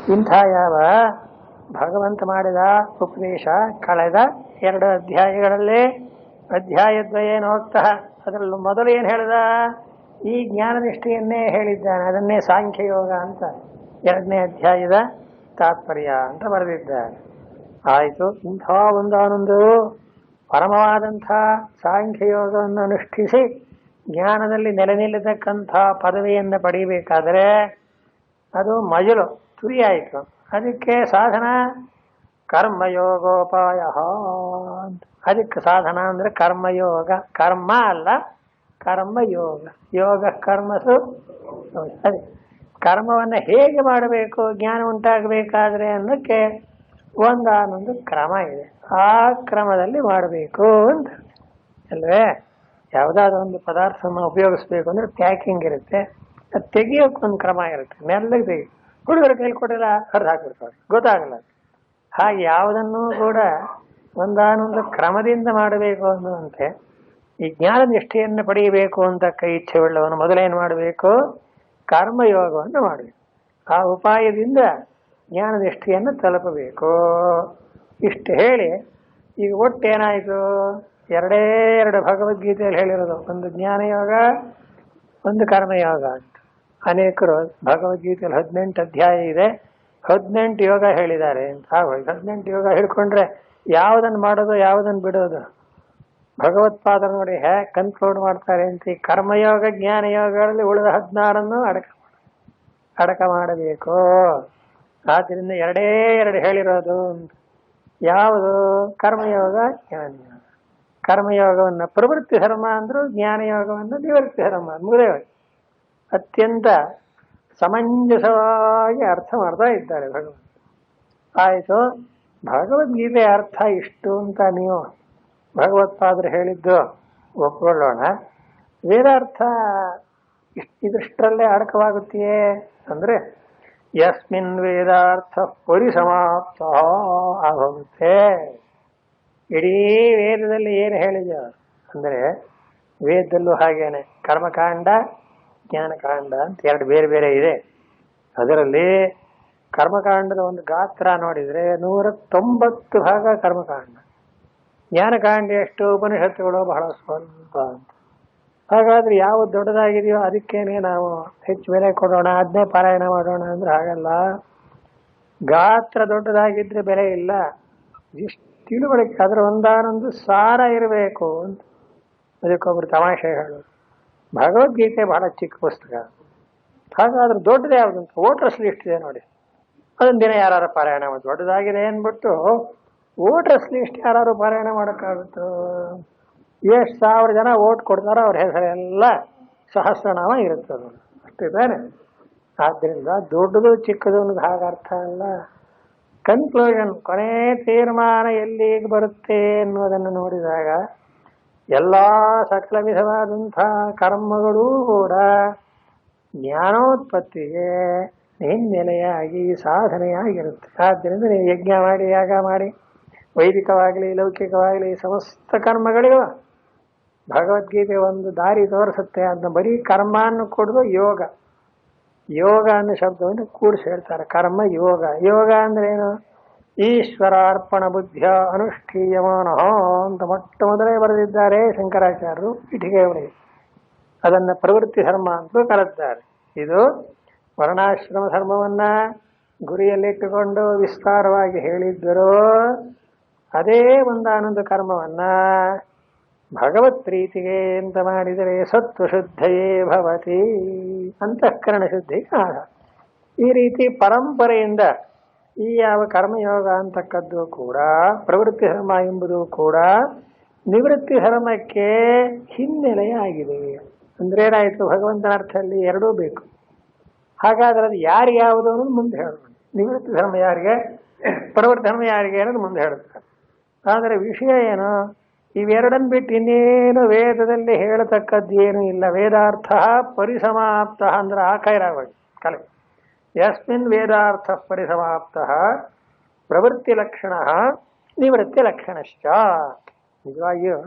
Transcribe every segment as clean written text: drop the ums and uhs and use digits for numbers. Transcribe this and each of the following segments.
ಇಂಥ ಯಾವ ಭಗವಂತ ಮಾಡಿದ ಉಪದೇಶ ಕಳೆದ 2 ಅಧ್ಯಾಯಗಳಲ್ಲಿ ಅಧ್ಯಾಯದ್ವಯೇನೋಕ್ತಃ ಅದರಲ್ಲಿ ಮೊದಲು ಏನು ಹೇಳಿದ, ಈ ಜ್ಞಾನನಿಷ್ಠೆಯನ್ನೇ ಹೇಳಿದ್ದಾನೆ. ಅದನ್ನೇ ಸಾಂಖ್ಯಯೋಗ ಅಂತ 2ನೇ ಅಧ್ಯಾಯದ ತಾತ್ಪರ್ಯ ಅಂತ ಬರೆದಿದ್ದಾನೆ. ಆಯಿತು, ಇಂಥ ಒಂದಾನೊಂದು ಪರಮವಾದಂಥ ಸಾಂಖ್ಯಯೋಗವನ್ನು ಅನುಷ್ಠಿಸಿ ಜ್ಞಾನದಲ್ಲಿ ನೆಲೆ ನಿಲ್ಲತಕ್ಕಂಥ ಪದವಿಯನ್ನು ಪಡೀಬೇಕಾದರೆ ಅದು ಮಜಲು ತುರಿಯಾಯಿತು. ಅದಕ್ಕೆ ಸಾಧನ ಕರ್ಮಯೋಗೋಪಾಯ ಅಂತ. ಅದಕ್ಕೆ ಸಾಧನ ಅಂದರೆ ಕರ್ಮಯೋಗ, ಕರ್ಮ ಅಲ್ಲ ಕರ್ಮಯೋಗ. ಯೋಗ ಕರ್ಮಸು ಅದೇ ಕರ್ಮವನ್ನು ಹೇಗೆ ಮಾಡಬೇಕು ಜ್ಞಾನ ಉಂಟಾಗಬೇಕಾದ್ರೆ ಅನ್ನೋಕ್ಕೆ ಒಂದಾನೊಂದು ಕ್ರಮ ಇದೆ. ಆ ಕ್ರಮದಲ್ಲಿ ಮಾಡಬೇಕು ಅಂತ ಅಲ್ವೇ. ಯಾವುದಾದ್ರೂ ಒಂದು ಪದಾರ್ಥವನ್ನು ಉಪಯೋಗಿಸ್ಬೇಕು ಅಂದರೆ ಪ್ಯಾಕಿಂಗ್ ಇರುತ್ತೆ, ಅದು ತೆಗಿಯೋಕ್ಕೊಂದು ಕ್ರಮ ಇರುತ್ತೆ. ಮೆಲ್ಲಗೆ ತೆಗಿ, ಹುಡುಗರ ಕೈಲಿ ಕೊಟ್ಟಿಲ್ಲ ಹರಿದು ಹಾಕ್ಬಿಡ್ತಾರೆ, ಗೊತ್ತಾಗಲ್ಲ. ಹಾಗೆ ಯಾವುದನ್ನೂ ಕೂಡ ಒಂದಾನೊಂದು ಕ್ರಮದಿಂದ ಮಾಡಬೇಕು ಅನ್ನುವಂತೆ ಈ ಜ್ಞಾನ ನಿಷ್ಠೆಯನ್ನು ಪಡೆಯಬೇಕು ಅಂತ ಕೈ ಇಚ್ಛೆ ಉಳ್ಳವನು ಮೊದಲೇನು ಮಾಡಬೇಕು, ಕರ್ಮಯೋಗವನ್ನು ಮಾಡಬೇಕು. ಆ ಉಪಾಯದಿಂದ ಜ್ಞಾನ ನಿಷ್ಠೆಯನ್ನು ತಲುಪಬೇಕು. ಇಷ್ಟು ಹೇಳಿ ಈಗ ಒಟ್ಟೇನಾಯಿತು, 2 ಭಗವದ್ಗೀತೆಯಲ್ಲಿ ಹೇಳಿರೋದು, ಒಂದು ಜ್ಞಾನಯೋಗ ಒಂದು ಕರ್ಮಯೋಗ ಅಂತ. ಅನೇಕರು ಭಗವದ್ಗೀತೆಯಲ್ಲಿ 18 ಅಧ್ಯಾಯ ಇದೆ, 18 ಯೋಗ ಹೇಳಿದ್ದಾರೆ ಅಂತ ಆಗೋದು. 18 ಯೋಗ ಹಿಡ್ಕೊಂಡ್ರೆ ಯಾವುದನ್ನು ಮಾಡೋದು ಯಾವುದನ್ನು ಬಿಡೋದು. ಭಗವತ್ಪಾದರು ನೋಡಿ ಹೇಗೆ ಕನ್ಕ್ಲೂಡ್ ಮಾಡ್ತಾರೆ ಅಂತ. ಈ ಕರ್ಮಯೋಗ ಜ್ಞಾನಯೋಗಗಳಲ್ಲಿ ಉಳಿದ 16 ಅಡಕ ಮಾಡಬೇಕು. ಆದ್ದರಿಂದ 2 ಹೇಳಿರೋದು. ಯಾವುದು, ಕರ್ಮಯೋಗ ಜ್ಞಾನಯೋಗ. ಕರ್ಮಯೋಗವನ್ನು ಪ್ರವೃತ್ತಿ ಧರ್ಮ ಅಂದರು, ಜ್ಞಾನಯೋಗವನ್ನು ನಿವೃತ್ತಿ ಧರ್ಮ. ಮುಗಿದೇ ಅತ್ಯಂತ ಸಮಂಜಸವಾಗಿ ಅರ್ಥ ಮಾಡ್ತಾ ಇದ್ದಾರೆ ಭಗವಂತ. ಆಯಿತು, ಭಗವದ್ಗೀತೆ ಅರ್ಥ ಇಷ್ಟು ಅಂತ ನೀವು ಭಗವತ್ಪಾದರು ಹೇಳಿದ್ದು ಒಪ್ಕೊಳ್ಳೋಣ. ವೇದಾರ್ಥ ಇದಿಷ್ಟರಲ್ಲೇ ಅಡಕವಾಗುತ್ತೆಯೇ ಅಂದರೆ ಯಸ್ಮಿನ್ ವೇದಾರ್ಥ ಪರಿಸಮಾಪ್ತ ಆಗೋಗುತ್ತೆ. ಇಡೀ ವೇದದಲ್ಲಿ ಏನು ಹೇಳಿದೆ ಅಂದರೆ, ವೇದದಲ್ಲೂ ಹಾಗೇನೆ ಕರ್ಮಕಾಂಡ ಜ್ಞಾನಕಾಂಡ ಅಂತ 2 ಬೇರೆ ಬೇರೆ ಇದೆ. ಅದರಲ್ಲಿ ಕರ್ಮಕಾಂಡದ ಒಂದು ಗಾತ್ರ ನೋಡಿದರೆ 190 ಭಾಗ ಕರ್ಮಕಾಂಡ. ಜ್ಞಾನಕಾಂಡ ಎಷ್ಟು, ಉಪನಿಷತ್ತುಗಳು ಬಹಳ ಸ್ವಲ್ಪ ಅಂತ. ಹಾಗಾದ್ರೆ ಯಾವುದು ದೊಡ್ಡದಾಗಿದೆಯೋ ಅದಕ್ಕೇನೆ ನಾವು ಹೆಚ್ಚು ಬೆಲೆ ಕೊಡೋಣ, ಅದನ್ನೇ ಪಾರಾಯಣ ಮಾಡೋಣ ಅಂದ್ರೆ ಹಾಗಲ್ಲ. ಗಾತ್ರ ದೊಡ್ಡದಾಗಿದ್ರೆ ಬೆಲೆ ಇಲ್ಲ, ಇಷ್ಟು ತಿಳುವಳಿಕೆ ಅದರ ಒಂದಾನೊಂದು ಸಾರ ಇರಬೇಕು ಅಂತ. ಅದಕ್ಕೊಬ್ರು ತಮಾಷೆ ಹೇಳೋದು, ಭಗವದ್ಗೀತೆ ಬಹಳ ಚಿಕ್ಕ ಪುಸ್ತಕ, ಹಾಗಾದ್ರೆ ದೊಡ್ಡದು ಯಾವುದಂತ ವೋಟರ್ಸ್ ಲಿಸ್ಟ್ ಇದೆ ನೋಡಿ, ಅದೊಂದು ದಿನ ಯಾರು ಪಾರಾಯಣ ಮಾಡೋದು. ದೊಡ್ಡದಾಗಿದೆ ಅಂದ್ಬಿಟ್ಟು ವೋಟರ್ಸ್ ಲಿಸ್ಟ್ ಯಾರು ಪಾರಾಯಣ ಮಾಡೋಕ್ಕಾಗುತ್ತೋ? ಎಷ್ಟು 1000 ಜನ ವೋಟ್ ಕೊಡ್ತಾರೋ ಅವ್ರ ಹೆಸರೆಲ್ಲ ಸಹಸ್ರನಾಮ ಇರುತ್ತದೆ, ಅಷ್ಟೇ ತಾನೆ. ಆದ್ದರಿಂದ ದೊಡ್ಡದು ಚಿಕ್ಕದು ಅನ್ನೋದು ಹಾಗೆ ಅರ್ಥ ಅಲ್ಲ. ಕನ್ಕ್ಲೂಷನ್, ಕೊನೆ ತೀರ್ಮಾನ ಎಲ್ಲಿಗೆ ಬರುತ್ತೆ ಅನ್ನೋದನ್ನು ನೋಡಿದಾಗ ಎಲ್ಲ ಸಕಲ ವಿಧವಾದಂಥ ಕರ್ಮಗಳೂ ಕೂಡ ಜ್ಞಾನೋತ್ಪತ್ತಿಗೆ ಹಿನ್ನೆಲೆಯಾಗಿ ಸಾಧನೆಯಾಗಿರುತ್ತೆ. ಆದ್ದರಿಂದ ನೀವು ಯಜ್ಞ ಮಾಡಿ, ಯಾಗ ಮಾಡಿ, ವೈದಿಕವಾಗಲಿ ಲೌಕಿಕವಾಗಲಿ ಸಮಸ್ತ ಕರ್ಮಗಳಿಗೂ ಭಗವದ್ಗೀತೆ ಒಂದು ದಾರಿ ತೋರಿಸುತ್ತೆ. ಅದನ್ನ ಬರೀ ಕರ್ಮ ಅನ್ನು ಕೊಡೋದು ಯೋಗ. ಯೋಗ ಅನ್ನೋ ಶಬ್ದವನ್ನು ಕೂಡಿಸಿ ಹೇಳ್ತಾರೆ, ಕರ್ಮ ಯೋಗ. ಯೋಗ ಅಂದ್ರೆ ಏನು, ಈಶ್ವರಾರ್ಪಣ ಬುದ್ಧಿಯ ಅನುಷ್ಠೀಯಮಾನ ಅಂತ ಮೊದಲೇ ಬರೆದಿದ್ದಾರೆ ಶಂಕರಾಚಾರ್ಯರು ಪೀಠಿಕೆಯವರಿಗೆ. ಅದನ್ನು ಪ್ರವೃತ್ತಿ ಧರ್ಮ ಅಂತಲೂ ಕರೆದಿದ್ದಾರೆ. ಇದು ವರ್ಣಾಶ್ರಮ ಧರ್ಮವನ್ನ ಗುರಿಯಲ್ಲಿಟ್ಟುಕೊಂಡು ವಿಸ್ತಾರವಾಗಿ ಹೇಳಿದ್ದರು. ಅದೇ ಒಂದಾನೊಂದು ಕರ್ಮವನ್ನ ಭಗವತ್ ಪ್ರೀತಿಗೆ ಅಂತ ಮಾಡಿದರೆ ಸತ್ವಶುದ್ಧಯೇ ಭವತಿ, ಅಂತಃಕರಣ ಶುದ್ಧಿ ಆಧಾರ. ಈ ರೀತಿ ಪರಂಪರೆಯಿಂದ ಈ ಯಾವ ಕರ್ಮಯೋಗ ಅಂತಕ್ಕದ್ದು ಕೂಡ, ಪ್ರವೃತ್ತಿ ಧರ್ಮ ಎಂಬುದು ಕೂಡ ನಿವೃತ್ತಿ ಧರ್ಮಕ್ಕೆ ಹಿನ್ನೆಲೆಯಾಗಿದೆ. ಅಂದ್ರೆ ಏನಾಯಿತು, ಭಗವಂತನ ಅರ್ಥದಲ್ಲಿ 2 ಬೇಕು. ಹಾಗಾದ್ರೆ ಅದು ಯಾರಿಗೆ ಯಾವುದು ಅನ್ನೋದು ಮುಂದೆ ಹೇಳೋಣ. ನಿವೃತ್ತಿ ಧರ್ಮ ಯಾರಿಗೆ, ಪ್ರವೃತ್ತಿ ಧರ್ಮ ಯಾರಿಗೆ ಅನ್ನೋದು ಮುಂದೆ ಹೇಳುತ್ತಾರೆ. ಆದರೆ ವಿಷಯ ಏನು, ಇವೆರಡನ್ನು ಬಿಟ್ಟು ಇನ್ನೇನು ವೇದದಲ್ಲಿ ಹೇಳತಕ್ಕದ್ದು ಏನೂ ಇಲ್ಲ. ವೇದಾರ್ಥ ಪರಿಸಮಾಪ್ತ ಅಂದ್ರೆ ಆಕೈರಾಗಬೇಕು ಕಲೆ. ಯಸ್ಮಿನ್ ವೇದಾರ್ಥ ಪರಿಸಮಾಪ್ತ ಪ್ರವೃತ್ತಿ ಲಕ್ಷಣ ನಿವೃತ್ತಿ ಲಕ್ಷಣಶ್ಚ. ನಿಜವಾಗಿಯೂ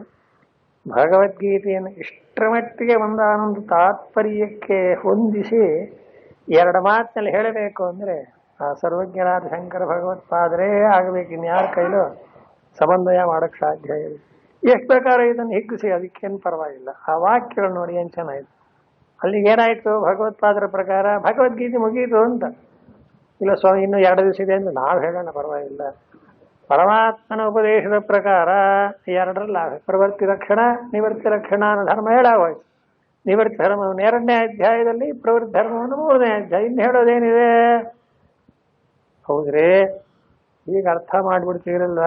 ಭಗವದ್ಗೀತೆಯನ್ನು ಇಷ್ಟರ ಮಟ್ಟಿಗೆ ಒಂದಾನೊಂದು ತಾತ್ಪರ್ಯಕ್ಕೆ ಹೊಂದಿಸಿ 2 ಮಾತಿನಲ್ಲಿ ಹೇಳಬೇಕು ಅಂದರೆ ಆ ಸರ್ವಜ್ಞರಾದ ಶಂಕರ ಭಗವತ್ಪಾದರೇ ಆಗಬೇಕು, ಇನ್ಯಾರ ಕೈಲೂ ಸಮನ್ವಯ ಮಾಡಕ್ಕೆ ಸಾಧ್ಯ ಇಲ್ಲ. ಎಷ್ಟು ಪ್ರಕಾರ ಇದನ್ನು ಹಿಗ್ಗಿಸಿ ಅದಕ್ಕೇನು ಪರವಾಗಿಲ್ಲ. ಆ ವಾಕ್ಯಗಳು ನೋಡಿ ಏನು ಚೆನ್ನಾಗಿದೆ. ಅಲ್ಲಿಗೆ ಏನಾಯ್ತು, ಭಗವತ್ಪಾದರ ಪ್ರಕಾರ ಭಗವದ್ಗೀತೆ ಮುಗೀತು ಅಂತ. ಇಲ್ಲ ಸ್ವಾಮಿ ಇನ್ನೂ 2 ದಿವಸ ಇದೆ ಅಂತ ನಾವು ಹೇಳೋಣ, ಪರವಾಗಿಲ್ಲ. ಪರಮಾತ್ಮನ ಉಪದೇಶದ ಪ್ರಕಾರ 2ರಲ್ಲಿ ಪ್ರವೃತ್ತಿ ರಕ್ಷಣ ನಿವೃತ್ತಿ ರಕ್ಷಣ ಅನ್ನೋ ಧರ್ಮ ಹೇಳಾಗೋಯ್ತು. ನಿವೃತ್ತಿ ಧರ್ಮವನ್ನು 2ನೇ ಅಧ್ಯಾಯದಲ್ಲಿ, ಪ್ರವೃತ್ತಿ ಧರ್ಮವನ್ನು 3ನೇ ಅಧ್ಯಾಯ. ಇನ್ನು ಹೇಳೋದೇನಿದೆ? ಹೌದ್ರಿ, ಈಗ ಅರ್ಥ ಮಾಡಿಬಿಡ್ತೀರಲ್ಲ,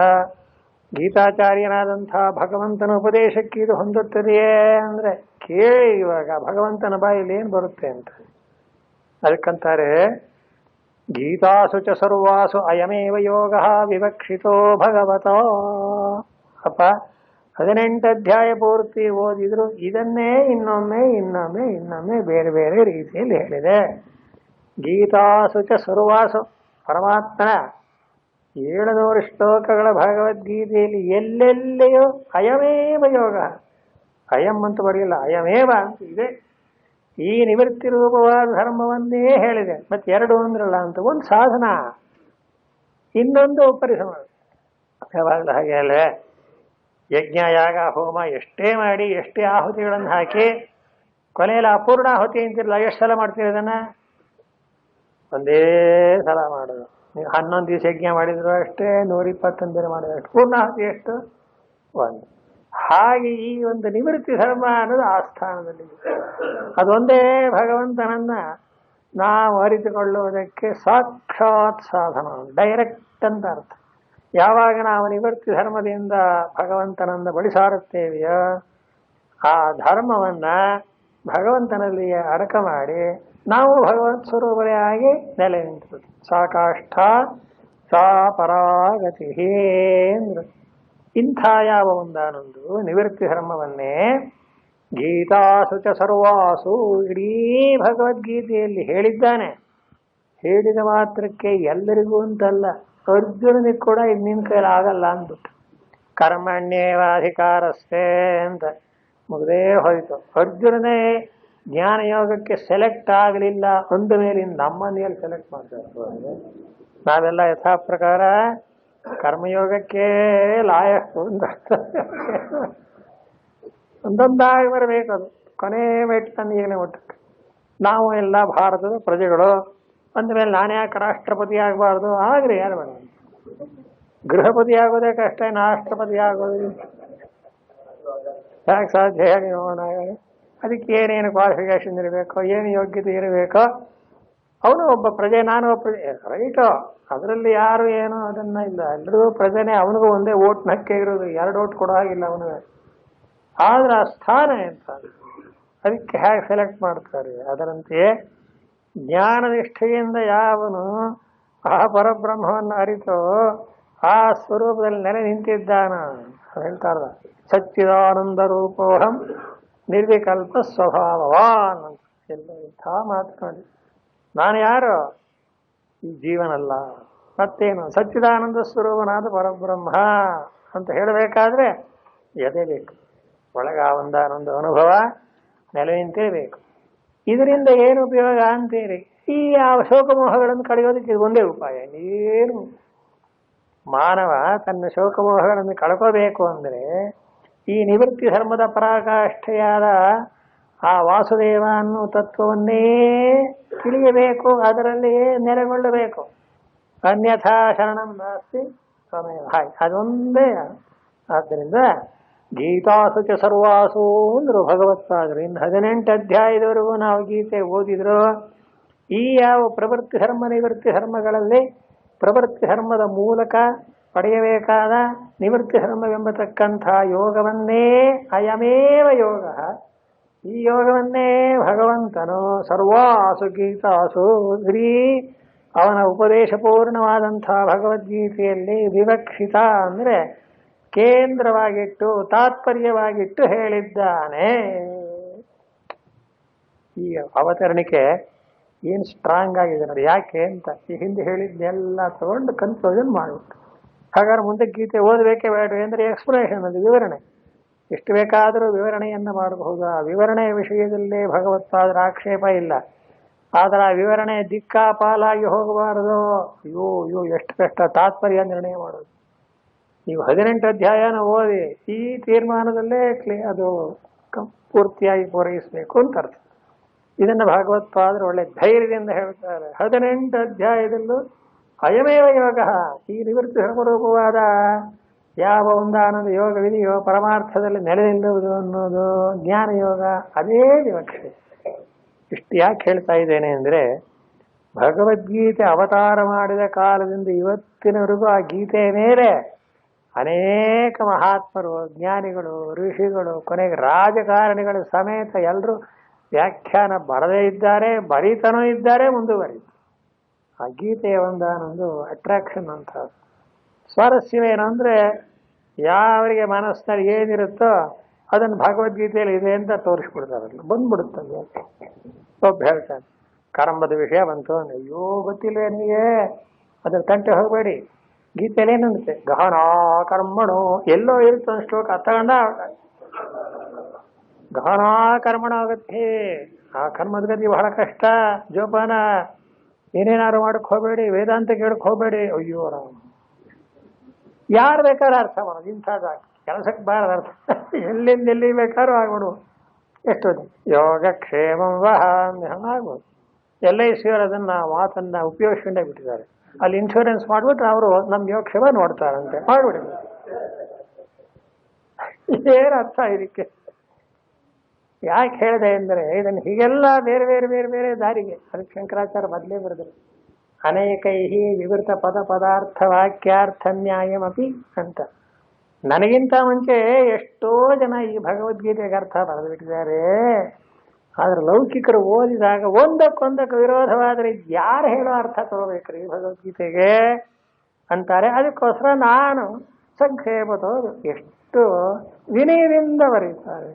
ಗೀತಾಚಾರ್ಯನಾದಂಥ ಭಗವಂತನ ಉಪದೇಶಕ್ಕೆ ಇದು ಹೊಂದುತ್ತದೆಯೇ ಅಂದರೆ ಕೇಳಿ. ಇವಾಗ ಭಗವಂತನ ಬಾಯಲ್ಲಿ ಏನು ಬರುತ್ತೆ ಅಂತ ಅದಕ್ಕಂತಾರೆ, ಗೀತಾಸು ಚ ಸರ್ವಾಸು ಅಯಮೇವ ಯೋಗ ವಿವಕ್ಷಿತೋ ಭಗವತೋ. ಅಪ್ಪ 18 ಅಧ್ಯಾಯ ಪೂರ್ತಿ ಓದಿದ್ರು ಇದನ್ನೇ ಇನ್ನೊಮ್ಮೆ ಇನ್ನೊಮ್ಮೆ ಇನ್ನೊಮ್ಮೆ ಬೇರೆ ಬೇರೆ ರೀತಿಯಲ್ಲಿ ಹೇಳಿದೆ. ಗೀತಾಸು ಚ ಸರ್ವಾಸು, ಪರಮಾತ್ಮನ 700 ಶ್ಲೋಕಗಳ ಭಗವದ್ಗೀತೆಯಲ್ಲಿ ಎಲ್ಲೆಲ್ಲಿಯೂ ಅಯಮೇವ ಯೋಗ, ಅಯಂ ಅಂತ ಬರೆಯಲ್ಲ, ಅಯಮೇವ ಅಂತ ಇದೆ. ಈ ನಿವೃತ್ತಿ ರೂಪವಾದ ಧರ್ಮವನ್ನೇ ಹೇಳಿದೆ. ಮತ್ತೆ 2 ಅಂದ್ರಲ್ಲ ಅಂತ, ಒಂದು ಸಾಧನ, ಇನ್ನೊಂದು ಪರಿಶ್ರಮ. ಯಾವಾಗಲೂ ಹಾಗೆ ಅಲ್ವೇ? ಯಜ್ಞ ಯಾಗ ಹೋಮ ಎಷ್ಟೇ ಮಾಡಿ, ಎಷ್ಟೇ ಆಹುತಿಗಳನ್ನು ಹಾಕಿ, ಕೊನೆಯಲ್ಲಿ ಅಪೂರ್ಣಾಹುತಿ ಅಂತಿರಲ್ಲ, ಎಷ್ಟು ಸಲ ಮಾಡ್ತೀವಿ ಅದನ್ನು? ಒಂದೇ ಸಲ ಮಾಡೋದು. ನೀವು 11 ದಿವಸ ಯಜ್ಞ ಮಾಡಿದ್ರು ಅಷ್ಟೇ, 121 ಬೇರೆ ಮಾಡಿದ್ರು ಅಷ್ಟು. ಪೂರ್ಣಾಹುತಿ ಎಷ್ಟು? 1. ಹಾಗೆ ಈ ಒಂದು ನಿವೃತ್ತಿ ಧರ್ಮ ಅನ್ನೋದು ಆ ಸ್ಥಾನದಲ್ಲಿ, ಅದೊಂದೇ ಭಗವಂತನನ್ನ ನಾವು ಅರಿತುಕೊಳ್ಳುವುದಕ್ಕೆ ಸಾಕ್ಷಾತ್ ಸಾಧನ, ಡೈರೆಕ್ಟ್ ಅಂತ ಅರ್ಥ. ಯಾವಾಗ ನಾವು ನಿವೃತ್ತಿ ಧರ್ಮದಿಂದ ಭಗವಂತನನ್ನ ಬಳಿ ಸಾರುತ್ತೇವೆಯೋ, ಆ ಧರ್ಮವನ್ನ ಭಗವಂತನಲ್ಲಿ ಅಡಕ ಮಾಡಿ ನಾವು ಭಗವತ್ ಸ್ವರೂಪರೇ ಆಗಿ ನೆಲೆ ನಿಂತು ಸಾಕಾಷ್ಠ ಸಾ ಪರಾಗತಿ ಅಂದ್ರು. ಇಂಥ ಯಾವ ಒಂದಾನೊಂದು ನಿವೃತ್ತಿ ಧರ್ಮವನ್ನೇ ಗೀತಾಸು ಚ ಸರ್ವಾಸು, ಇಡೀ ಭಗವದ್ಗೀತೆಯಲ್ಲಿ ಹೇಳಿದ್ದಾನೆ. ಹೇಳಿದ ಮಾತ್ರಕ್ಕೆ ಎಲ್ಲರಿಗೂ ಅಂತಲ್ಲ, ಅರ್ಜುನನಿಗೆ ಕೂಡ ಇದು ನಿನ್ನ ಕೈಲಿ ಆಗಲ್ಲ ಅಂದ್ಬಿಟ್ಟು, ಕರ್ಮಣ್ಯೇವಾಧಿಕಾರಸ್ಥೆ ಅಂತ ಮುಗ್ದೇ ಹೋಯಿತು. ಅರ್ಜುನನೇ ಜ್ಞಾನಯೋಗಕ್ಕೆ ಸೆಲೆಕ್ಟ್ ಆಗಲಿಲ್ಲ ಅಂದ ಮೇಲೆ ನಮ್ಮನ್ನೇಲಿ ಸೆಲೆಕ್ಟ್ ಮಾಡ್ತಾರೆ? ನಾವೆಲ್ಲ ಯಥಾ ಪ್ರಕಾರ ಕರ್ಮಯೋಗಕ್ಕೆ ಲಾಯಕ್ ಒಂದೊಂದಾಗಿ ಬರಬೇಕು. ಅದು ಕೊನೆ ಮೆಟ್ಟನ್ನು ಈಗಲೇ ಮುಟ್ಟಕ್ಕೆ. ನಾವು ಎಲ್ಲ ಭಾರತದ ಪ್ರಜೆಗಳು ಅಂದಮೇಲೆ ನಾನು ಯಾಕೆ ರಾಷ್ಟ್ರಪತಿ ಆಗಬಾರ್ದು? ಆಗ್ರಿ, ಯಾರು ಬೇಡ. ಗೃಹಪತಿ ಆಗೋದೇ ಕಷ್ಟ, ರಾಷ್ಟ್ರಪತಿ ಆಗೋದು ಯಾಕೆ ಸಾಧ್ಯ? ಹೇಳಿ ನೋಡೋಣ. ಅದಕ್ಕೆ ಏನೇನು ಕ್ವಾಲಿಫಿಕೇಶನ್ ಇರಬೇಕೋ, ಏನು ಯೋಗ್ಯತೆ ಇರಬೇಕೋ. ಅವನು ಒಬ್ಬ ಪ್ರಜೆ, ನಾನು ಒಬ್ಬ ಪ್ರಜೆ, ರೈಟು. ಅದರಲ್ಲಿ ಯಾರು ಏನು ಅದನ್ನ ಇಲ್ಲ, ಎಲ್ಲರಿಗೂ ಪ್ರಜೆನೇ. ಅವನಿಗೂ ಒಂದೇ ಓಟ್ನ ಹಕ್ಕೆ ಇರೋದು, 2 ಓಟ್ ಕೊಡೋ ಹಾಗಿಲ್ಲ ಅವನಿಗೆ. ಆದ್ರೆ ಆ ಸ್ಥಾನ ಎಂತ, ಅದಕ್ಕೆ ಹೇಗೆ ಸೆಲೆಕ್ಟ್ ಮಾಡ್ತಾರೆ? ಅದರಂತೆಯೇ ಜ್ಞಾನನಿಷ್ಠೆಯಿಂದ ಯಾವನು ಆ ಪರಬ್ರಹ್ಮವನ್ನು ಅರಿತೋ ಆ ಸ್ವರೂಪದಲ್ಲಿ ನೆಲೆ ನಿಂತಿದ್ದಾನ. ಹೇಳ್ತಾರಲ್ಲ, ಸಚ್ಚಿದಾನಂದ ರೂಪೋಹಂ ನಿರ್ವಿಕಲ್ಪ ಸ್ವಭಾವವಾನ್ ಅಂತ. ಎಲ್ಲ ಇಂಥ ಮಾತನಾಡಿ ನಾನು ಯಾರು? ಈ ಜೀವನಲ್ಲ, ಮತ್ತೇನು? ಸಚ್ಚಿದಾನಂದ ಸ್ವರೂಪನಾದ ಪರಬ್ರಹ್ಮ ಅಂತ ಹೇಳಬೇಕಾದ್ರೆ ಎದೆ ಬೇಕು, ಒಳಗ ಒಂದಾನೊಂದು ಅನುಭವ ನೆಲೆ ನಿಂತೇಬೇಕು. ಇದರಿಂದ ಏನು ಉಪಯೋಗ ಅಂತೀರಿ? ಈ ಶೋಕಮೋಹಗಳನ್ನು ಕಳೆಯೋದಕ್ಕೆ ಇದು ಒಂದೇ ಉಪಾಯ. ಏನು ಮಾನವ ತನ್ನ ಶೋಕಮೋಹಗಳನ್ನು ಕಳ್ಕೋಬೇಕು ಅಂದರೆ ಈ ನಿವೃತ್ತಿ ಧರ್ಮದ ಪರಾಕಾಷ್ಠೆಯಾದ ಆ ವಾಸುದೇವ ಅನ್ನೋ ತತ್ವವನ್ನೇ ತಿಳಿಯಬೇಕು, ಅದರಲ್ಲಿಯೇ ನೆಲೆಗೊಳ್ಳಬೇಕು. ಅನ್ಯಥಾ ಶರಣಂ ನಾಸ್ತಿ ಸಮಯ. ಹಾಯ್, ಅದೊಂದೇ. ಆದ್ದರಿಂದ ಗೀತಾಸು ಚ ಸರ್ವಾಸು ಅಂದರು ಭಗವತ್ಪಾದರು. ಇನ್ನು 18 ಅಧ್ಯಾಯದವರೆಗೂ ನಾವು ಗೀತೆ ಓದಿದ್ರು. ಈ ಯಾವ ಪ್ರವೃತ್ತಿ ಧರ್ಮ ನಿವೃತ್ತಿ ಧರ್ಮಗಳಲ್ಲಿ ಪ್ರವೃತ್ತಿ ಧರ್ಮದ ಮೂಲಕ ಪಡೆಯಬೇಕಾದ ನಿವೃತ್ತಿ ಧರ್ಮವೆಂಬತಕ್ಕಂಥ ಯೋಗವನ್ನೇ ಅಯಮೇವ ಯೋಗ, ಈ ಯೋಗವನ್ನೇ ಭಗವಂತನು ಸರ್ವಾಸು ಗೀತಾಸು ಇಡೀ ಅವನ ಉಪದೇಶಪೂರ್ಣವಾದಂಥ ಭಗವದ್ಗೀತೆಯಲ್ಲಿ ವಿವಕ್ಷಿತ ಅಂದರೆ ಕೇಂದ್ರವಾಗಿಟ್ಟು ತಾತ್ಪರ್ಯವಾಗಿಟ್ಟು ಹೇಳಿದ್ದಾನೆ. ಈ ಅವತರಣಿಕೆ ಏನು ಸ್ಟ್ರಾಂಗ್ ಆಗಿದೆ ನೋಡಿ. ಯಾಕೆ ಅಂತ ಈ ಹಿಂದೆ ಹೇಳಿದ್ದೆಲ್ಲ ತಗೊಂಡು ಕನ್ಕ್ಲೂಷನ್ ಮಾಡಿಬಿಟ್ಟು, ಹಾಗಾದ್ರೆ ಮುಂದೆ ಗೀತೆ ಓದಬೇಕೇ ಬೇಡ ಅಂದರೆ ಎಕ್ಸ್ಪ್ಲನೇಷನ್, ಅದು ವಿವರಣೆ. ಎಷ್ಟು ಬೇಕಾದರೂ ವಿವರಣೆಯನ್ನು ಮಾಡಬಹುದು. ಆ ವಿವರಣೆಯ ವಿಷಯದಲ್ಲೇ ಭಗವತ್ಪಾದರ ಆಕ್ಷೇಪ ಇಲ್ಲ. ಆದ್ರೆ ಆ ವಿವರಣೆ ದಿಕ್ಕಾಪಾಲಾಗಿ ಹೋಗಬಾರದು. ಅಯ್ಯೋ ಅಯ್ಯೋ ಎಷ್ಟು ಕಷ್ಟ ತಾತ್ಪರ್ಯ ನಿರ್ಣಯ ಮಾಡೋದು. ನೀವು 18 ಅಧ್ಯಾಯನ ಓದಿ ಈ ತೀರ್ಮಾನದಲ್ಲೇ ಅದು ಪೂರ್ತಿಯಾಗಿ ಪೂರೈಸಬೇಕು ಅಂತ ಅರ್ಥ. ಇದನ್ನು ಭಗವತ್ಪಾದರು ಒಳ್ಳೆ ಧೈರ್ಯದಿಂದ ಹೇಳ್ತಾರೆ. 18 ಅಧ್ಯಾಯದಲ್ಲೂ ಅಯಮೇವ ಯೋಗ, ಈ ನಿವೃತ್ತಿ ಧರ್ಮರೂಪವಾದ ಯಾವ ಒಂದಾನಂದ ಯೋಗವಿದೆಯೋ ಪರಮಾರ್ಥದಲ್ಲಿ ನೆಲೆ ನಿಲ್ಲುವುದು ಅನ್ನೋದು ಜ್ಞಾನ ಯೋಗ, ಅದೇ ವಿವಕ್ಷೆ. ಇಷ್ಟು ಯಾಕೆ ಹೇಳ್ತಾ ಇದ್ದೇನೆ ಅಂದರೆ, ಭಗವದ್ಗೀತೆ ಅವತಾರ ಮಾಡಿದ ಕಾಲದಿಂದ ಇವತ್ತಿನವರೆಗೂ ಆ ಗೀತೆಯ ಮೇಲೆ ಅನೇಕ ಮಹಾತ್ಮರು, ಜ್ಞಾನಿಗಳು, ಋಷಿಗಳು, ಕೊನೆಗೆ ರಾಜಕಾರಣಿಗಳು ಸಮೇತ ಎಲ್ಲರೂ ವ್ಯಾಖ್ಯಾನ ಬರದೇ ಇದ್ದಾರೆ, ಬರೀತನೂ ಇದ್ದಾರೆ, ಮುಂದುವರಿತು. ಆ ಗೀತೆಯ ಒಂದೊಂದು ಅಟ್ರಾಕ್ಷನ್ ಅಂತ ಸ್ವಾರಸ್ಯವೇನೆಂದರೆ, ಯಾವರಿಗೆ ಮನಸ್ಸಿನಲ್ಲಿ ಏನಿರುತ್ತೋ ಅದನ್ನು ಭಗವದ್ಗೀತೆಯಲ್ಲಿ ಇದೆ ಅಂತ ತೋರಿಸ್ಬಿಡ್ತಾರಲ್ಲ, ಬಂದ್ಬಿಡುತ್ತಲ್ಲ. ಒಬ್ಬ ಹೇಳ್ತಾನೆ, ಕರಂಬದ ವಿಷಯ ಬಂತು, ಅಯ್ಯೋ ಗೊತ್ತಿಲ್ಲ ನಿಮಗೆ, ಅದ್ರ ತಂಟೆ ಹೋಗಬೇಡಿ, ಗೀತೆಯಲ್ಲಿ ಏನಂತೆ ಗಹನ ಕರ್ಮಣು ಎಲ್ಲೋ ಇರುತ್ತೆ ಒಂದು ಶ್ಲೋಕ ತಗೊಂಡ ಗಹನ ಕರ್ಮಣ ಆಗುತ್ತೆ. ಆ ಕರ್ಮದ ಗತಿ ಬಹಳ ಕಷ್ಟ, ಜೋಪಾನ, ಏನೇನಾದ್ರು ಮಾಡಕ್ ಹೋಗಬೇಡಿ, ವೇದಾಂತ ಕೇಳಕ್ ಹೋಗಬೇಡಿ. ಅಯ್ಯೋ ರಾಮ, ಯಾರು ಬೇಕಾದ್ರೂ ಅರ್ಥ ಮಾಡೋದು ಇಂಥದ್ದು ಕೆಲಸಕ್ಕೆ ಬಾರದ ಅರ್ಥ, ಎಲ್ಲಿಂದ ಎಲ್ಲಿ ಬೇಕಾದ್ರೂ ಆಗ್ಬಿಡು. ಎಷ್ಟು ಯೋಗಕ್ಷೇಮಂ ವಹ ಆಗ್ಬೋದು. LIC ಅದನ್ನ ಮಾತನ್ನ ಉಪಯೋಗಿಸ್ಕೊಂಡೇ ಬಿಟ್ಟಿದ್ದಾರೆ. ಅಲ್ಲಿ ಇನ್ಶೂರೆನ್ಸ್ ಮಾಡ್ಬಿಟ್ರೆ ಅವರು ನಮ್ಗೆ ಯೋಗಕ್ಷೇಮ ನೋಡ್ತಾರಂತೆ, ಮಾಡ್ಬಿಡಿ. ಏನು ಅರ್ಥ ಇದಕ್ಕೆ? ಯಾಕೆ ಹೇಳಿದೆ ಅಂದರೆ, ಇದನ್ನು ಹೀಗೆಲ್ಲ ಬೇರೆ ಬೇರೆ ಬೇರೆ ಬೇರೆ ದಾರಿಗೆ ಅದಕ್ಕೆ ಶಂಕರಾಚಾರ್ಯ ಮೊದಲೇ ಬರೆದರು. ಅನೇಕೈಹಿ ವಿವೃತ ಪದ ಪದಾರ್ಥ ವಾಕ್ಯಾರ್ಥ ನ್ಯಾಯಮಪಿ ಅಂತ. ನನಗಿಂತ ಮುಂಚೆ ಎಷ್ಟೋ ಜನ ಈ ಭಗವದ್ಗೀತೆಗೆ ಅರ್ಥ ಬರೆದುಬಿಟ್ಟಿದ್ದಾರೆ. ಆದ್ರೆ ಲೌಕಿಕರು ಓದಿದಾಗ ಒಂದಕ್ಕೊಂದಕ್ಕೆ ವಿರೋಧವಾದರೆ ಯಾರು ಹೇಳೋ ಅರ್ಥ ತಗೋಬೇಕ್ರಿ ಭಗವದ್ಗೀತೆಗೆ ಅಂತಾರೆ. ಅದಕ್ಕೋಸ್ಕರ ನಾನು ಸಂಕ್ಷೇಪತೋ ಎಷ್ಟು ವಿನಯದಿಂದ ಬರೀತಾರೆ.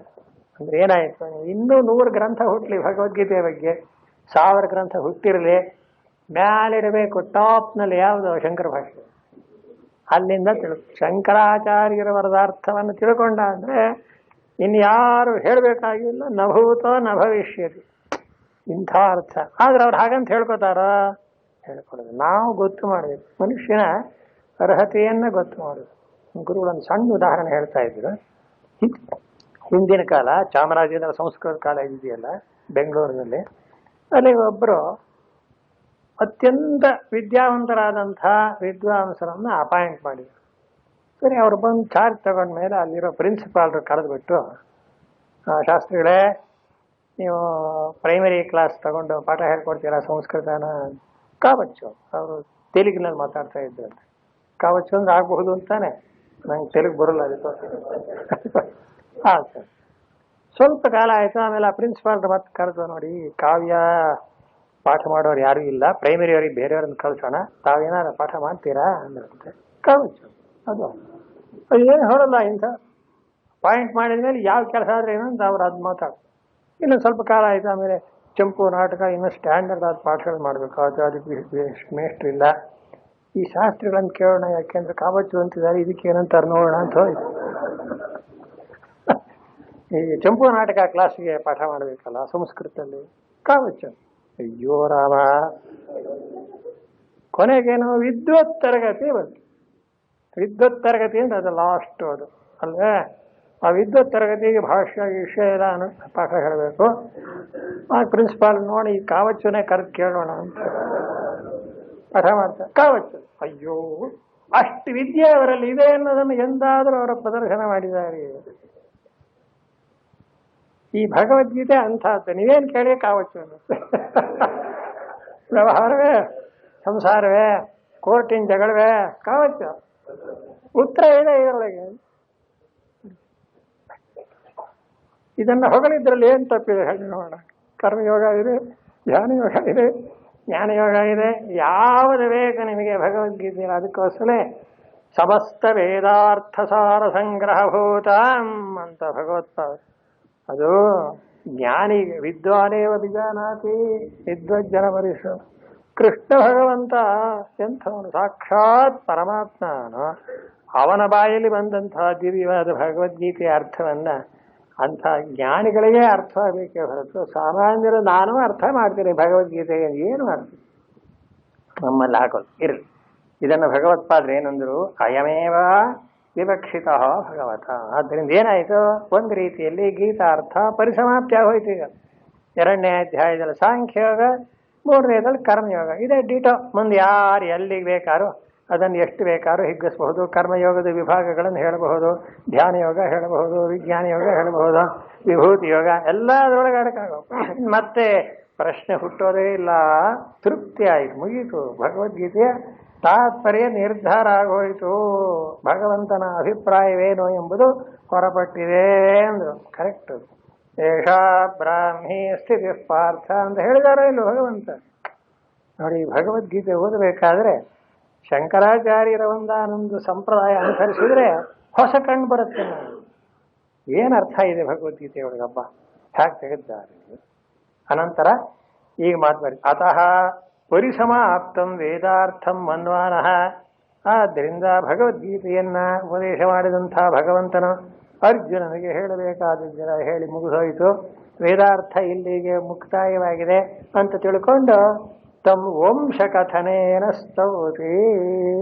ಅಂದ್ರೆ ಏನಾಯ್ತು, ಇನ್ನೂ 100 ಗ್ರಂಥ ಹುಟ್ಟಲಿ ಭಗವದ್ಗೀತೆಯ ಬಗ್ಗೆ, 1000 ಗ್ರಂಥ ಹುಟ್ಟಿರಲಿ, ಮ್ಯಾಲಿಡಬೇಕು ಟಾಪ್ನಲ್ಲಿ ಯಾವುದು ಶಂಕರ ಭಾಷೆ, ಅಲ್ಲಿಂದ ಶಂಕರಾಚಾರ್ಯರ ವರದಾರ್ಥವನ್ನು ತಿಳ್ಕೊಂಡ ಅಂದ್ರೆ ಇನ್ಯಾರು ಹೇಳಬೇಕಾಗಿಲ್ಲ. ನಭೂತೋ ನ ಭವಿಷ್ಯತಿ, ಇಂಥ ಅರ್ಥ. ಆದ್ರೆ ಅವ್ರು ಹಾಗಂತ ಹೇಳ್ಕೊತಾರ? ಹೇಳ್ಕೊಡೋದು. ನಾವು ಗೊತ್ತು ಮಾಡಬೇಕು, ಮನುಷ್ಯನ ಅರ್ಹತೆಯನ್ನ ಗೊತ್ತು ಮಾಡೋದು. ಗುರುಗಳೊಂದು ಸಣ್ಣ ಉದಾಹರಣೆ ಹೇಳ್ತಾ ಇದ್ರು. ಹಿಂದಿನ ಕಾಲ ಚಾಮರಾಜೇಂದ್ರ ಸಂಸ್ಕೃತ ಕಾಲೇಜ್ ಇದೆಯಲ್ಲ ಬೆಂಗಳೂರಿನಲ್ಲಿ, ಅಲ್ಲಿ ಒಬ್ಬರು ಅತ್ಯಂತ ವಿದ್ಯಾವಂತರಾದಂಥ ವಿದ್ವಾಂಸರನ್ನು ಅಪಾಯಿಂಟ್ ಮಾಡಿದರು. ಸರಿ, ಅವ್ರು ಬಂದು ಚಾರ್ಜ್ ತಗೊಂಡ್ಮೇಲೆ ಅಲ್ಲಿರೋ ಪ್ರಿನ್ಸಿಪಾಲ್ರು ಕರೆದುಬಿಟ್ಟು, ಶಾಸ್ತ್ರಿಗಳೇ ನೀವು ಪ್ರೈಮರಿ ಕ್ಲಾಸ್ ತಗೊಂಡು ಪಾಠ ಹೇಳ್ಕೊಡ್ತೀರಾ ಸಂಸ್ಕೃತನ? ಕಾవచ్చు. ಅವರು ತೆಲುಗಿನಲ್ಲಿ ಮಾತಾಡ್ತಾ ಇದ್ರು. ಕಾవచ్చు ಅಂದ್ರೆ ಆಗಬಹುದು ಅಂತಾನೆ, ನಂಗೆ ತೆಲುಗು ಬರೋಲ್ಲ, ಅದಕ್ಕೆ ಹಾಂ ಸರ್. ಸ್ವಲ್ಪ ಕಾಲ ಆಯಿತು. ಆಮೇಲೆ ಆ ಪ್ರಿನ್ಸಿಪಾಲ್ರು ಮತ್ತೆ ಕರೆದು, ನೋಡಿ ಕಾವ್ಯ ಪಾಠ ಮಾಡೋರು ಯಾರೂ ಇಲ್ಲ, ಪ್ರೈಮರಿಯವ್ರಿಗೆ ಬೇರೆಯವ್ರನ್ನ ಕಳ್ಸೋಣ, ತಾವೇನಾದ್ರು ಪಾಠ ಮಾಡ್ತೀರಾ ಅಂದ್ರೆ ಕಾవచ్చు. ಅದು ಏನು ಹೇಳಲ್ಲ. ಇಂಥ ಪಾಯಿಂಟ್ ಮಾಡಿದ್ಮೇಲೆ ಯಾವ ಕೆಲಸ ಆದರೆ ಏನು ಅಂತ ಅವ್ರು ಅದು ಮಾತಾಡ. ಇನ್ನೊಂದು ಸ್ವಲ್ಪ ಕಾಲ ಆಯಿತು. ಆಮೇಲೆ ಚಂಪು ನಾಟಕ ಇನ್ನೂ ಸ್ಟ್ಯಾಂಡರ್ಡ್ ಆದ ಪಾಠಗಳು ಮಾಡಬೇಕು, ಅದಕ್ಕೆ ಮೇಷ್ಟ್ರಿಲ್ಲ. ಈ ಶಾಸ್ತ್ರಿಗಳನ್ನು ಕೇಳೋಣ, ಯಾಕೆಂದ್ರೆ ಕಾవచ్చు ಅಂತಿದ್ದಾರೆ, ಇದಕ್ಕೆ ಏನಂತಾರೆ ನೋಡೋಣ ಅಂತ ಹೋಯ್ತು. ಈ ಚಂಪು ನಾಟಕ ಕ್ಲಾಸಿಗೆ ಪಾಠ ಮಾಡಬೇಕಲ್ಲ ಸಂಸ್ಕೃತದಲ್ಲಿ, ಕಾవచ్చు. ಅಯ್ಯೋ ರಾಮ, ಕೊನೆಗೇನು ವಿದ್ವತ್ ತರಗತಿ ಬಂತು. ವಿದ್ವತ್ ತರಗತಿ ಅಂದ್ರೆ ಅದು ಲಾಸ್ಟ್, ಅದು ಅಲ್ವೇ. ಆ ವಿದ್ವತ್ ತರಗತಿಗೆ ಭಾಷೆ ವಿಷಯ ಎಲ್ಲ ಪಾಠ ಹೇಳಬೇಕು. ಆ ಪ್ರಿನ್ಸಿಪಾಲ್ ನೋಡಿ ಈ ಕಾವಚ್ಚುನೇ ಕರೆದು ಕೇಳೋಣ ಅಂತ ಪಾಠ ಮಾಡ್ತಾರೆ. ಕಾవచ్చు. ಅಯ್ಯೋ, ಅಷ್ಟು ವಿದ್ಯೆ ಅವರಲ್ಲಿ ಇದೆ ಅನ್ನೋದನ್ನು ಎಂದಾದರೂ ಅವರ ಪ್ರದರ್ಶನ ಮಾಡಿದ್ದಾರೆ. ಈ ಭಗವದ್ಗೀತೆ ಅಂಥದ್ದು. ನೀವೇನು ಕೇಳಿ ಕಾవచ్చు ಅನ್ನುತ್ತೆ. ವ್ಯವಹಾರವೇ, ಸಂಸಾರವೇ, ಕೋರ್ಟಿನ ಜಗಳವೇ, ಕಾవచ్చు. ಉತ್ತರ ಇದೆ ಇದರೊಳಗೆ. ಇದನ್ನು ಹೊಗಳಿದ್ರಲ್ಲಿ ಏನು ತಪ್ಪಿದೆ ಹೇಳಿ ನೋಡೋಣ. ಕರ್ಮಯೋಗ ಇದೆ, ಧ್ಯಾನ ಯೋಗ ಇದೆ, ಜ್ಞಾನಯೋಗ ಇದೆ, ಯಾವುದು ಬೇಕು ನಿಮಗೆ ಭಗವದ್ಗೀತೆ. ಅದಕ್ಕೋಸ್ಕರ ಸಮಸ್ತ ವೇದಾರ್ಥ ಸಾರ ಸಂಗ್ರಹಭೂತಾಂ ಅಂತ ಭಗವತ್ಪಾದ. ಅದು ಜ್ಞಾನಿ ವಿದ್ವಾನೇವ ವಿಜಾನಾತಿ ವಿದ್ವಜ್ಜನ ಪರಿಸು. ಕೃಷ್ಣ ಭಗವಂತ ಎಂಥವನು, ಸಾಕ್ಷಾತ್ ಪರಮಾತ್ಮನು. ಅವನ ಬಾಯಲ್ಲಿ ಬಂದಂತಹ ದಿವ್ಯವಾದ ಭಗವದ್ಗೀತೆಯ ಅರ್ಥವನ್ನ ಅಂಥ ಜ್ಞಾನಿಗಳಿಗೆ ಅರ್ಥ ಆಗಬೇಕೇ ಹೊರತು ಸಾಮಾನ್ಯರು ನಾನು ಅರ್ಥ ಮಾಡ್ತೀನಿ ಭಗವದ್ಗೀತೆಗೆ ಏನು ಮಾಡ್ತೀನಿ ನಮ್ಮಲ್ಲಿ ಹಾಕೋದು ಇರಲಿ. ಇದನ್ನು ಭಗವತ್ಪಾದರು ಏನಂದ್ರು, ಅಯಮೇವ ವಿವಕ್ಷಿತ ಭಗವತ. ಆದ್ದರಿಂದ ಏನಾಯಿತು, ಒಂದು ರೀತಿಯಲ್ಲಿ ಗೀತಾರ್ಥ ಪರಿಸಮಾಪ್ತಿ ಆಗೋಯ್ತು. ಈಗ 2ನೇ ಅಧ್ಯಾಯದಲ್ಲಿ ಸಾಂಖ್ಯಯೋಗ, 3ನೇದಲ್ಲಿ ಕರ್ಮಯೋಗ. ಇದೇ ಡೀಟೋ. ಮುಂದೆ ಯಾರು ಎಲ್ಲಿಗೆ ಬೇಕಾರೋ ಅದನ್ನು ಎಷ್ಟು ಬೇಕಾದ್ರೂ ಹಿಗ್ಗಿಸಬಹುದು. ಕರ್ಮಯೋಗದ ವಿಭಾಗಗಳನ್ನು ಹೇಳಬಹುದು, ಧ್ಯಾನ ಯೋಗ ಹೇಳಬಹುದು, ವಿಜ್ಞಾನ ಯೋಗ ಹೇಳಬಹುದು, ವಿಭೂತಿ ಯೋಗ ಎಲ್ಲ ಅದರೊಳಗೆ ಅಡಕಾಗೋ. ಮತ್ತೆ ಪ್ರಶ್ನೆ ಹುಟ್ಟೋದೇ ಇಲ್ಲ. ತೃಪ್ತಿ ಆಯಿತು, ಮುಗೀತು. ಭಗವದ್ಗೀತೆಯ ತಾತ್ಪರ್ಯ ನಿರ್ಧಾರ ಆಗೋಯಿತು. ಭಗವಂತನ ಅಭಿಪ್ರಾಯವೇನು ಎಂಬುದು ಹೊರಪಟ್ಟಿದೆ ಅಂದರು. ಕರೆಕ್ಟ್. ಏಷಾ ಬ್ರಾಹ್ಮಿ ಸ್ಥಿತಿ ಪಾರ್ಥ ಅಂತ ಹೇಳಿದಾರೋ ಇಲ್ಲ ಭಗವಂತ. ನೋಡಿ, ಭಗವದ್ಗೀತೆ ಓದಬೇಕಾದ್ರೆ ಶಂಕರಾಚಾರ್ಯರ ಒಂದಾನೊಂದು ಸಂಪ್ರದಾಯ ಅನುಸರಿಸಿದ್ರೆ ಹೊಸ ಕಣ್ಣು ಬರುತ್ತೆ. ಏನು ಅರ್ಥ ಇದೆ ಭಗವದ್ಗೀತೆಯೊಳಗೆ, ಹಬ್ಬ ಹೇಗೆ ತೆಗೆದಿದ್ದಾರೆ. ಅನಂತರ ಈಗ ಮಾತುಬಾರಿ ಅತಃ ಪರಿಸಮಾಪ್ತಂ ವೇದಾರ್ಥಂ ಮನ್ವಾನಃ. ಆದ್ದರಿಂದ ಭಗವದ್ಗೀತೆಯನ್ನ ಉಪದೇಶ ಮಾಡಿದಂಥ ಭಗವಂತನು ಅರ್ಜುನನಿಗೆ ಹೇಳಬೇಕಾದದ್ದೆಲ್ಲ ಹೇಳಿ ಮುಗಿದೋಯಿತು. ವೇದಾರ್ಥ ಇಲ್ಲಿಗೆ ಮುಕ್ತಾಯವಾಗಿದೆ ಅಂತ ತಿಳ್ಕೊಂಡು ತಮ್ಮ ವಂಶ ಕಥನೇನ ಸ್ತೌತಿ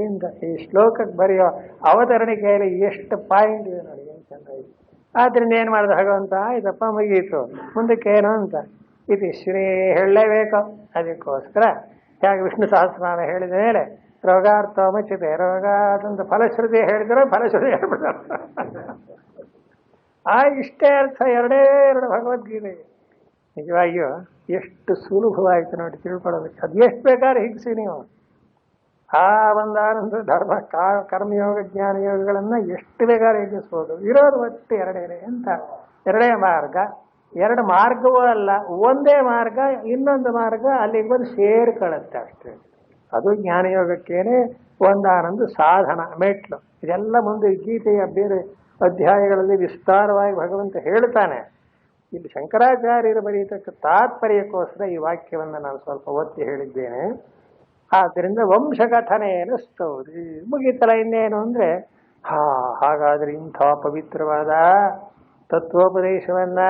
ಅಂತ ಈ ಶ್ಲೋಕಕ್ಕೆ ಬರೆಯೋ ಅವತರಣಿಕೆಯಲ್ಲಿ ಎಷ್ಟು ಪಾಯಿಂಟ್ ಇದೆ ನೋಡಿ, ಏನು ಚಂದ ಇದೆ. ಆದ್ರಿಂದ ಏನು ಮಾಡಿದ ಭಗವಂತ, ಆಯ್ತಪ್ಪ ಮುಗಿಯಿತು, ಮುಂದಕ್ಕೇನು ಅಂತ ಇದು ಶ್ರೀ ಹೇಳಲೇಬೇಕು. ಅದಕ್ಕೋಸ್ಕರ ಹೇಗೆ ವಿಷ್ಣು ಸಹಸ್ರನಾಮ ಹೇಳಿದ ಮೇಲೆ ರೋಗಾರ್ಥ ಮಚ್ಚಿದೆ, ರೋಗ ಅದಂತ ಫಲಶ್ರುತಿ ಹೇಳಿದ್ರೆ ಫಲಶ್ರುತಿ ಹೇಳ್ಬಿಡ್ತಾರೆ. ಇಷ್ಟೇ ಅರ್ಥ, 2 ಭಗವದ್ಗೀತೆ. ನಿಜವಾಗಿಯೂ ಎಷ್ಟು ಸುಲಭವಾಯಿತು ನೋಡಿ ತಿಳ್ಕೊಳ್ಳೋದಕ್ಕೆ. ಅದು ಎಷ್ಟು ಬೇಕಾದ್ರೆ ಹಿಗ್ಸಿ ನೀವು ಆ ಒಂದಾನಂದ ಧರ್ಮ ಕರ್ಮಯೋಗ ಜ್ಞಾನ ಯೋಗಗಳನ್ನು ಎಷ್ಟು ಬೇಕಾದ್ರೆ ಹಿಗ್ಗಿಸ್ಬೋದು. ಇರೋದು ಒಟ್ಟು 2 ಅಂತ 2 ಮಾರ್ಗ. 2 ಮಾರ್ಗವೂ ಅಲ್ಲ, ಒಂದೇ ಮಾರ್ಗ. ಇನ್ನೊಂದು ಮಾರ್ಗ ಅಲ್ಲಿಗೆ ಬಂದು ಸೇರ್ಕೊಳ್ಳುತ್ತೆ ಅಷ್ಟೇ. ಅದು ಜ್ಞಾನಯೋಗಕ್ಕೇನೆ ಒಂದಾನಂದ ಸಾಧನ, ಮೆಟ್ಲು. ಇದೆಲ್ಲ ಮುಂದೆ ಗೀತೆಯ ಬೇರೆ ಅಧ್ಯಾಯಗಳಲ್ಲಿ ವಿಸ್ತಾರವಾಗಿ ಭಗವಂತ ಹೇಳ್ತಾನೆ. ಇಲ್ಲಿ ಶಂಕರಾಚಾರ್ಯರು ಬರೆಯತಕ್ಕ ತಾತ್ಪರ್ಯಕ್ಕೋಸ್ಕರ ಈ ವಾಕ್ಯವನ್ನು ನಾನು ಸ್ವಲ್ಪ ಒತ್ತಿ ಹೇಳಿದ್ದೇನೆ. ಆದ್ದರಿಂದ ವಂಶಕಥನೇನ ಸ್ತೌತಿ ಮುಗೀತಲ್ಲ. ಇನ್ನೇನು ಅಂದರೆ, ಹಾಗಾದ್ರೆ ಇಂಥ ಪವಿತ್ರವಾದ ತತ್ವೋಪದೇಶವನ್ನ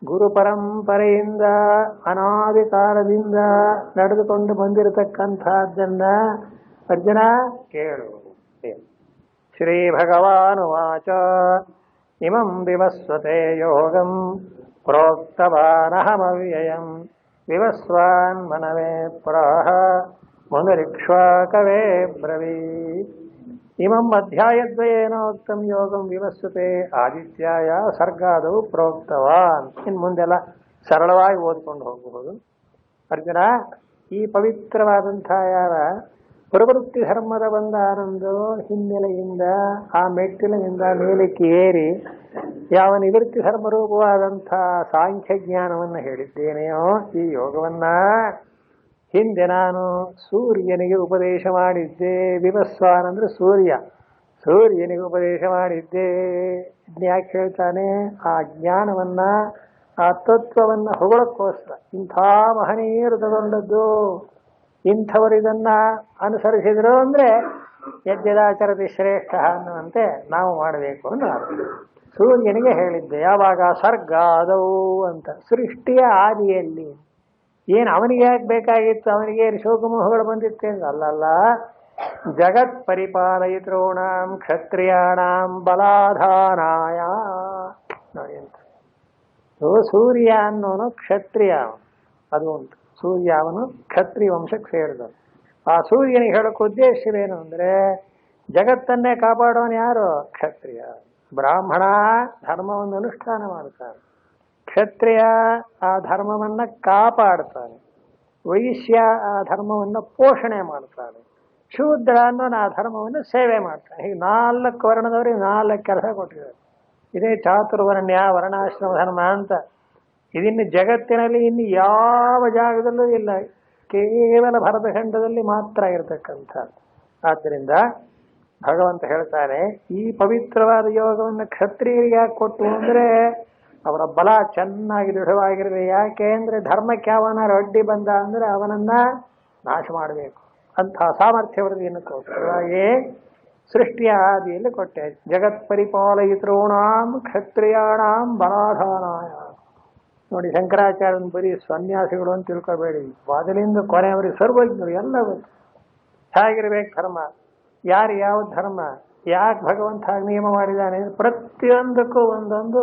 ಗುರು ಪರಂಪರೆಯಿಂದ ಅನಾದಿ ಕಾಲದಿಂದ ನಡೆದುಕೊಂಡು ಬಂದಿರತಕ್ಕಂಥದ್ದನ್ನ ಅರ್ಜುನ ಕೇಳು. ಶ್ರೀ ಭಗವಾನುವಾಚ ಇಮಂ ವಿವಸ್ವತೆ ಯೋಗಂ ಪ್ರೋಕ್ತವಾನಹಮವ್ಯಯಂ ವಿವಸ್ವಾನ್ ಮನವೇ ಪ್ರಾಹ ಮುನಿರಿಕ್ಷ್ವಾಕವೇ ಬ್ರವೀತ್. ಇಮಂ ಅಧ್ಯಾಯದ್ವಯೇನೋಕ್ತಂ ಯೋಗಂ ವಿವಸ್ವತೆ ಆದಿತ್ಯಾಯ ಸರ್ಗಾದವು ಪ್ರೋಕ್ತವಾನ್. ಇನ್ನು ಮುಂದೆಲ್ಲ ಸರಳವಾಗಿ ಓದ್ಕೊಂಡು ಹೋಗಬಹುದು. ಅರ್ಜುನ, ಈ ಪವಿತ್ರವಾದಂಥ ಯಾವ ಪ್ರವೃತ್ತಿ ಧರ್ಮದ ಒಂದಾನೊಂದು ಹಿನ್ನೆಲೆಯಿಂದ ಆ ಮೆಟ್ಟಿಲಿನಿಂದ ಮೇಲಕ್ಕೆ ಏರಿ ಯಾವ ನಿವೃತ್ತಿ ಧರ್ಮರೂಪವಾದಂಥ ಸಾಂಖ್ಯ ಜ್ಞಾನವನ್ನು ಹೇಳಿದ್ದೇನೆಯೋ ಈ ಯೋಗವನ್ನ ಹಿಂದೆ ನಾನು ಸೂರ್ಯನಿಗೆ ಉಪದೇಶ ಮಾಡಿದ್ದೆ. ವಿವಸ್ವಾನ್ ಅಂದ್ರೆ ಸೂರ್ಯನಿಗೆ ಉಪದೇಶ ಮಾಡಿದ್ದೆ. ಯಾಕೆ ಹೇಳ್ತಾನೆ? ಆ ಜ್ಞಾನವನ್ನ, ಆ ತತ್ವವನ್ನ ಹೊಗಳಕ್ಕೋಸ್ಕರ. ಇಂಥ ಮಹನೀಯರು ತಗೊಂಡದ್ದು, ಇಂಥವರು ಇದನ್ನ ಅನುಸರಿಸಿದ್ರು ಅಂದ್ರೆ ಯಜ್ಞದಾಚರತಿ ಶ್ರೇಷ್ಠ ಅನ್ನುವಂತೆ ನಾವು ಮಾಡಬೇಕು ಅನ್ನೋ ಸೂರ್ಯನಿಗೆ ಹೇಳಿದ್ದೆ. ಯಾವಾಗ? ಸರ್ಗ ಆದವು ಅಂತ, ಸೃಷ್ಟಿಯ ಆದಿಯಲ್ಲಿ. ಏನು ಅವನಿಗೆ ಯಾಕೆ ಬೇಕಾಗಿತ್ತು? ಅವನಿಗೆ ಶೋಕಮೋಹಗಳು ಬಂದಿತ್ತೆ ಅಲ್ಲಲ್ಲ. ಜಗತ್ ಪರಿಪಾಲಯಿತॄಣಾಂ ಕ್ಷತ್ರಿಯಾಣಾಂ ಬಲಾಧಾನಾಯ. ನೋಡಿ ಅಂತ ಸೂರ್ಯ ಅನ್ನೋನು ಕ್ಷತ್ರಿಯ, ಅದು ಉಂಟು. ಸೂರ್ಯ ಅವನು ಕ್ಷತ್ರಿಯ ವಂಶಕ್ಕೆ ಸೇರಿದನು. ಆ ಸೂರ್ಯನಿಗೆ ಹೇಳೋಕೆ ಉದ್ದೇಶವೇನು ಅಂದರೆ, ಜಗತ್ತನ್ನೇ ಕಾಪಾಡೋನು ಯಾರು? ಕ್ಷತ್ರಿಯ. ಬ್ರಾಹ್ಮಣ ಧರ್ಮವನ್ನು ಅನುಷ್ಠಾನ ಮಾಡ್ತಾನೆ, ಕ್ಷತ್ರಿಯ ಆ ಧರ್ಮವನ್ನು ಕಾಪಾಡ್ತಾನೆ, ವೈಶ್ಯ ಆ ಧರ್ಮವನ್ನು ಪೋಷಣೆ ಮಾಡ್ತಾನೆ, ಶೂದ್ರ ಅನ್ನೋನು ಆ ಧರ್ಮವನ್ನು ಸೇವೆ ಮಾಡ್ತಾನೆ. ಹೀಗೆ 4 ವರ್ಣದವರಿಗೆ 4 ಕೆಲಸ ಕೊಟ್ಟಿದ್ದಾರೆ. ಇದೇ ಚಾತುರ್ವರ್ಣ್ಯ ವರ್ಣಾಶ್ರಮ ಧರ್ಮ ಅಂತ. ಇದಿನ್ನು ಜಗತ್ತಿನಲ್ಲಿ ಇನ್ನು ಯಾವ ಜಾಗದಲ್ಲೂ ಇಲ್ಲ, ಕೇವಲ ಭರತಖಂಡದಲ್ಲಿ ಮಾತ್ರ ಇರತಕ್ಕಂಥ. ಆದ್ದರಿಂದ ಭಗವಂತ ಹೇಳ್ತಾನೆ, ಈ ಪವಿತ್ರವಾದ ಯೋಗವನ್ನು ಕ್ಷತ್ರಿಯರಿಗೆ ಯಾಕೆ ಕೊಟ್ಟು ಅಂದರೆ ಅವರ ಬಲ ಚೆನ್ನಾಗಿ ದೃಢವಾಗಿರಲಿ. ಯಾಕೆ ಅಂದರೆ ಧರ್ಮಕ್ಕೆ ಅವನ ಅಡ್ಡಿ ಬಂದ ಅಂದರೆ ಅವನನ್ನ ನಾಶ ಮಾಡಬೇಕು. ಅಂಥ ಸಾಮರ್ಥ್ಯವೃದ್ಧಿಯನ್ನು ತೋರಿಸುವುದಾಗಿ ಸೃಷ್ಟಿಯ ಆದಿಯಲ್ಲಿ ಕೊಟ್ಟೆ. ಜಗತ್ ಪರಿಪಾಲಯಿತॄಣಾಂ ಕ್ಷತ್ರಿಯಾಣಾಂ ಬಲಾಧಾನಾಯ. ನೋಡಿ, ಶಂಕರಾಚಾರ್ಯನ ಬರೀ ಸನ್ಯಾಸಿಗಳು ಅಂತ ತಿಳ್ಕೊಬೇಡಿ, ಮೊದಲಿಂದ ಕೊನೆಯವರಿಗೆ ಸರ್ವಜ್ಞರು ಎಲ್ಲ ಗೊತ್ತು. ಹೇಗಿರ್ಬೇಕು ಧರ್ಮ, ಯಾರು ಯಾವ ಧರ್ಮ, ಯಾಕೆ ಭಗವಂತ ಹಾಗೆ ನಿಯಮ ಮಾಡಿದ್ದಾನೆ, ಪ್ರತಿಯೊಂದಕ್ಕೂ ಒಂದೊಂದು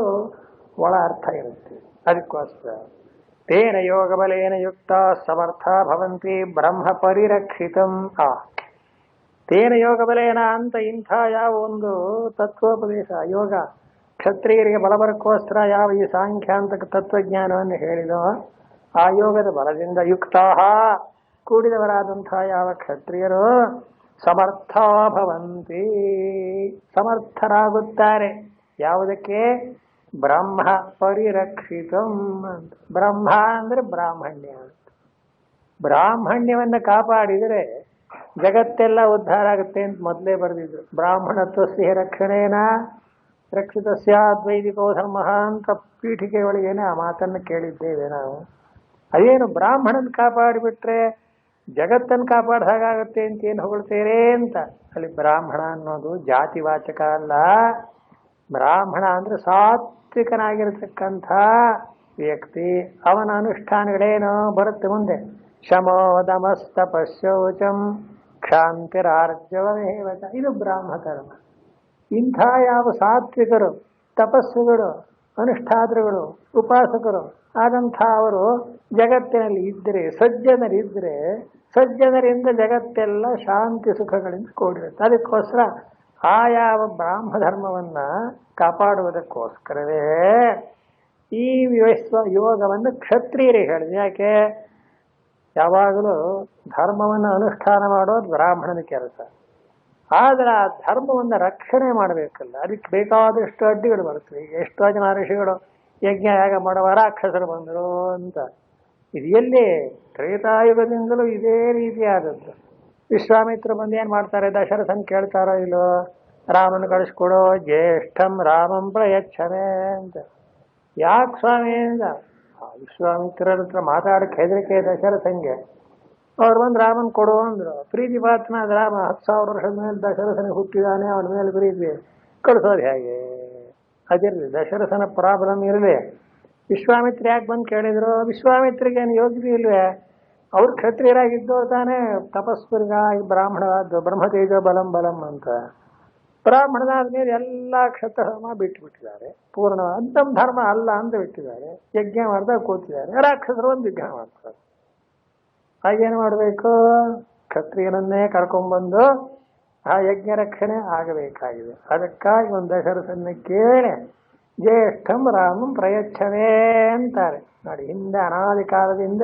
ಒಳ ಅರ್ಥ ಇರುತ್ತೆ. ಅದಕ್ಕೋಸ್ಕರ ತೇನ ಯೋಗ ಬಲೇನ ಯುಕ್ತ ಸಮರ್ಥ ಭವಂತಿ ಬ್ರಹ್ಮ ಪರಿರಕ್ಷಿತಂ. ತೇನ ಯೋಗ ಬಲೇನ ಅಂತ ಇಂಥ ಯಾವ ಒಂದು ತತ್ವೋಪದೇಶ ಯೋಗ ಕ್ಷತ್ರಿಯರಿಗೆ ಬಲಬರಕ್ಕೋಸ್ಕರ ಯಾವ ಈ ಸಾಂಖ್ಯಾಂತಕ ತತ್ವಜ್ಞಾನವನ್ನು ಹೇಳಿದೋ ಆ ಯೋಗದ ಬಲದಿಂದ ಯುಕ್ತಾ ಕೂಡಿದವರಾದಂಥ ಯಾವ ಕ್ಷತ್ರಿಯರು ಸಮರ್ಥ ಭವಂತಿ ಸಮರ್ಥರಾಗುತ್ತಾರೆ. ಯಾವುದಕ್ಕೆ? ಬ್ರಹ್ಮ ಪರಿರಕ್ಷಿತಂ ಅಂತ. ಬ್ರಹ್ಮ ಅಂದ್ರೆ ಬ್ರಾಹ್ಮಣ್ಯ ಅಂತ. ಬ್ರಾಹ್ಮಣ್ಯವನ್ನು ಕಾಪಾಡಿದರೆ ಜಗತ್ತೆಲ್ಲ ಉದ್ಧಾರ ಆಗುತ್ತೆ ಅಂತ ಮೊದಲೇ ಬರೆದಿದ್ರು. ಬ್ರಾಹ್ಮಣತ್ವಸ್ಯ ರಕ್ಷಣೇನ ರಕ್ಷಿತಸ್ಯ ಅದ್ವೈದಿಕೋ ಧರ್ಮ ಅಂತ ಪೀಠಿಕೆ ಒಳಗೇನೆ ಆ ಮಾತನ್ನು ಕೇಳಿದ್ದೇವೆ ನಾವು. ಅದೇನು ಬ್ರಾಹ್ಮಣನ ಕಾಪಾಡಿಬಿಟ್ರೆ ಜಗತ್ತನ್ನು ಕಾಪಾಡ ಹಾಗಾಗತ್ತೆ ಅಂತ ಏನು ಹೊಗಳ್ತೇರೆ ಅಂತ. ಅಲ್ಲಿ ಬ್ರಾಹ್ಮಣ ಅನ್ನೋದು ಜಾತಿವಾಚಕ ಅಲ್ಲ. ಬ್ರಾಹ್ಮಣ ಅಂದ್ರೆ ಸಾತ್ವಿಕನಾಗಿರತಕ್ಕಂಥ ವ್ಯಕ್ತಿ. ಅವನ ಅನುಷ್ಠಾನಗಳೇನೋ ಬರುತ್ತೆ ಮುಂದೆ. ಶಮೋ ದಮಸ್ತಪಶೌಚಂ ಕ್ಷಾಂತಿರಾರ್ಜವಮೇವಚ. ಇದು ಬ್ರಾಹ್ಮ ಕರ್ಮ. ಇಂಥ ಯಾವ ಸಾತ್ವಿಕರು, ತಪಸ್ಸುಗಳು, ಅನುಷ್ಠಾತೃಗಳು, ಉಪಾಸಕರು ಆದಂಥ ಅವರು ಜಗತ್ತಿನಲ್ಲಿ ಇದ್ದರೆ, ಸಜ್ಜನರಿದ್ದರೆ ಸಜ್ಜನರಿಂದ ಜಗತ್ತೆಲ್ಲ ಶಾಂತಿ ಸುಖಗಳಿಂದ ಕೂಡಿರುತ್ತೆ. ಅದಕ್ಕೋಸ್ಕರ ಆ ಯಾವ ಬ್ರಾಹ್ಮ ಧರ್ಮವನ್ನು ಕಾಪಾಡುವುದಕ್ಕೋಸ್ಕರವೇ ಈ ಯೋಗವನ್ನು ಕ್ಷತ್ರಿಯರಿಗೆ ಹೇಳಿದೆ. ಯಾಕೆ? ಯಾವಾಗಲೂ ಧರ್ಮವನ್ನು ಅನುಷ್ಠಾನ ಮಾಡೋದು ಬ್ರಾಹ್ಮಣನ ಕೆಲಸ. ಆದರೆ ಆ ಧರ್ಮವನ್ನು ರಕ್ಷಣೆ ಮಾಡಬೇಕಲ್ಲ, ಅದಕ್ಕೆ ಬೇಕಾದಷ್ಟು ಅಡ್ಡಿಗಳು ಬರ್ತವೆ. ಎಷ್ಟೋ ಜನ ಋಷಿಗಳು ಯಜ್ಞ ಯಾಗ ಮಾಡುವ ರಾಕ್ಷಸರು ಬಂದರು ಅಂತ. ಇದು ಎಲ್ಲಿ? ತ್ರೇತಾಯುಗದಿಂದಲೂ ಇದೇ ರೀತಿಯಾದದ್ದು. ವಿಶ್ವಾಮಿತ್ರ ಬಂದು ಏನು ಮಾಡ್ತಾರೆ? ದಶರಥನ್ ಕೇಳ್ತಾರೋ ಇಲ್ಲೋ, ರಾಮನ ಕಳಿಸ್ಕೊಡೋ, ಜ್ಯೇಷ್ಠಂ ರಾಮಂ ಪ್ರಯಚ್ಛಮೆ ಅಂತ. ಯಾಕೆ ಸ್ವಾಮಿ ಅಂತ ವಿಶ್ವಾಮಿತ್ರರ ಹತ್ರ ಮಾತಾಡಕ್ಕೆ ಹೆದರಿಕೆ ದಶರಥಂಗೆ. ಅವ್ರು ಬಂದು ರಾಮನ್ ಕೊಡು ಅಂದ್ರು. ಪ್ರೀತಿ ಪಾತ್ರನಾದ ರಾಮ 10,000 ವರ್ಷದ ಮೇಲೆ ದಶರಥನಿಗೆ ಹುಟ್ಟಿದಾನೆ, ಅವನ ಮೇಲೆ ಪ್ರೀತಿ ಕಳಿಸೋದು ಹೇಗೆ? ಅದಿರಲಿ, ದಶರಥನ ಪ್ರಾಬ್ಲಮ್ ಇರಲಿ. ವಿಶ್ವಾಮಿತ್ರ ಯಾಕೆ ಬಂದು ಕೇಳಿದ್ರು? ವಿಶ್ವಾಮಿತ್ರಿಗೇನು ಯೋಗ್ಯತೆ ಇಲ್ವೇ? ಅವ್ರು ಕ್ಷತ್ರಿಯರಾಗಿದ್ದವ್ರು ತಾನೇ ತಪಸ್ವರಿಗಾಗಿ ಬ್ರಾಹ್ಮಣವಾದ್ದು. ಬ್ರಹ್ಮತೇಜೋ ಬಲಂ ಬಲಂ ಅಂತ. ಬ್ರಾಹ್ಮಣನಾದ ಮೇಲೆ ಎಲ್ಲ ಕ್ಷತ್ರಧರ್ಮ ಬಿಟ್ಟುಬಿಟ್ಟಿದ್ದಾರೆ. ಪೂರ್ಣ ಅಂತಮ್ ಧರ್ಮ ಅಲ್ಲ ಅಂತ ಬಿಟ್ಟಿದ್ದಾರೆ. ಯಜ್ಞ ಮಾಡ್ದಾಗ ಕೂತಿದ್ದಾರೆ. ರಾಕ್ಷಸರು ಒಂದು ಯಜ್ಞ ಮಾಡ್ತಾರೆ. ಹಾಗೇನು ಮಾಡಬೇಕು? ಕ್ಷತ್ರಿಯನನ್ನೇ ಕರ್ಕೊಂಡ್ಬಂದು ಆ ಯಜ್ಞ ರಕ್ಷಣೆ ಆಗಬೇಕಾಗಿದೆ. ಅದಕ್ಕಾಗಿ ಒಂದು ದಶರಥನ ಕೇಳಿ ಜ್ಯೇಷ್ಠಂ ರಾಮಂ ಪ್ರಯಚ್ಛವೇ ಅಂತಾರೆ. ನೋಡಿ, ಹಿಂದೆ ಅನಾದಿ ಕಾಲದಿಂದ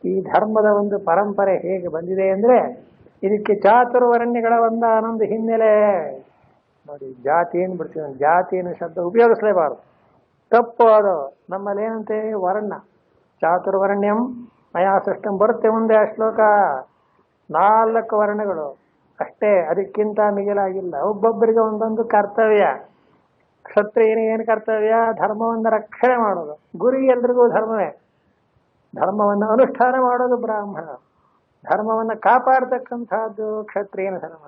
ಈ ಧರ್ಮದ ಒಂದು ಪರಂಪರೆ ಹೇಗೆ ಬಂದಿದೆ ಅಂದರೆ ಇದಕ್ಕೆ ಚಾತುರ್ವರ್ಣ್ಯಗಳ ಒಂದಾನೊಂದು ಹಿನ್ನೆಲೆ. ನೋಡಿ, ಜಾತಿಯನ್ನು ಬಿಡ್ತೀವಿ, ಜಾತಿಯನ್ನು ಶಬ್ದ ಉಪಯೋಗಿಸಲೇಬಾರದು, ತಪ್ಪು ಅದು. ನಮ್ಮಲ್ಲಿ ಏನಂತೆ? ವರ್ಣ. ಚಾತುರ್ವರ್ಣ್ಯಂ ಮಯಾ ಸೃಷ್ಟಂ ಬರುತ್ತೆ ಮುಂದೆ ಆ ಶ್ಲೋಕ. 4 ವರ್ಣಗಳು ಅಷ್ಟೇ, ಅದಕ್ಕಿಂತ ಮಿಗಿಲಾಗಿಲ್ಲ. ಒಬ್ಬೊಬ್ಬರಿಗೆ ಒಂದೊಂದು ಕರ್ತವ್ಯ. ಕ್ಷತ್ರಿಯನಿಗೆ ಏನು ಕರ್ತವ್ಯ? ಧರ್ಮವನ್ನು ರಕ್ಷಣೆ ಮಾಡೋದು. ಗುರಿ ಎಲ್ರಿಗೂ ಧರ್ಮವೇ. ಧರ್ಮವನ್ನು ಅನುಷ್ಠಾನ ಮಾಡೋದು ಬ್ರಾಹ್ಮಣ. ಧರ್ಮವನ್ನು ಕಾಪಾಡತಕ್ಕಂಥದ್ದು ಕ್ಷತ್ರಿಯನ ಧರ್ಮ.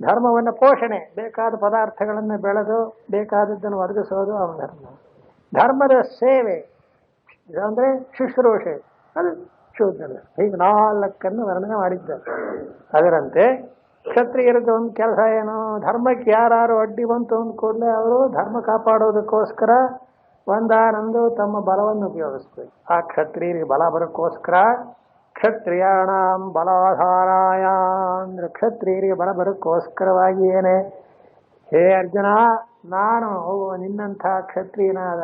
ಧರ್ಮವನ್ನು ಪೋಷಣೆ, ಬೇಕಾದ ಪದಾರ್ಥಗಳನ್ನು ಬೆಳೆದು ಬೇಕಾದದ್ದನ್ನು ಒದಗಿಸೋದು ಅವನ ಧರ್ಮ. ಧರ್ಮದ ಸೇವೆ ಅಂದರೆ ಶುಶ್ರೂಷೆ, ಅದು ಶೂದ್ರನ. ಹೀಗೆ 4 ವರ್ಣನೆ ಮಾಡಿದ್ದಾರೆ. ಅದರಂತೆ ಕ್ಷತ್ರಿಯರದ್ದು ಒಂದು ಕೆಲಸ ಏನು? ಧರ್ಮಕ್ಕೆ ಯಾರು ಅಡ್ಡಿ ಬಂತು ಅಂದ ಕೂಡಲೇ ಅವರು ಧರ್ಮ ಕಾಪಾಡೋದಕ್ಕೋಸ್ಕರ ಒಂದಾನೊಂದು ತಮ್ಮ ಬಲವನ್ನು ಉಪಯೋಗಿಸ್ಬೇಕು. ಆ ಕ್ಷತ್ರಿಯರಿಗೆ ಬಲ ಬರೋಕ್ಕೋಸ್ಕರ ಕ್ಷತ್ರಿಯಾಣಾಂ ಬಲಾಧಾರಾಯ ಅಂದ್ರೆ ಕ್ಷತ್ರಿಯರಿಗೆ ಬಲ ಬರೋಕ್ಕೋಸ್ಕರವಾಗಿ ಏನೇ, ಹೇ ಅರ್ಜುನ, ನಾನು ನಿನ್ನಂಥ ಕ್ಷತ್ರಿಯನಾದ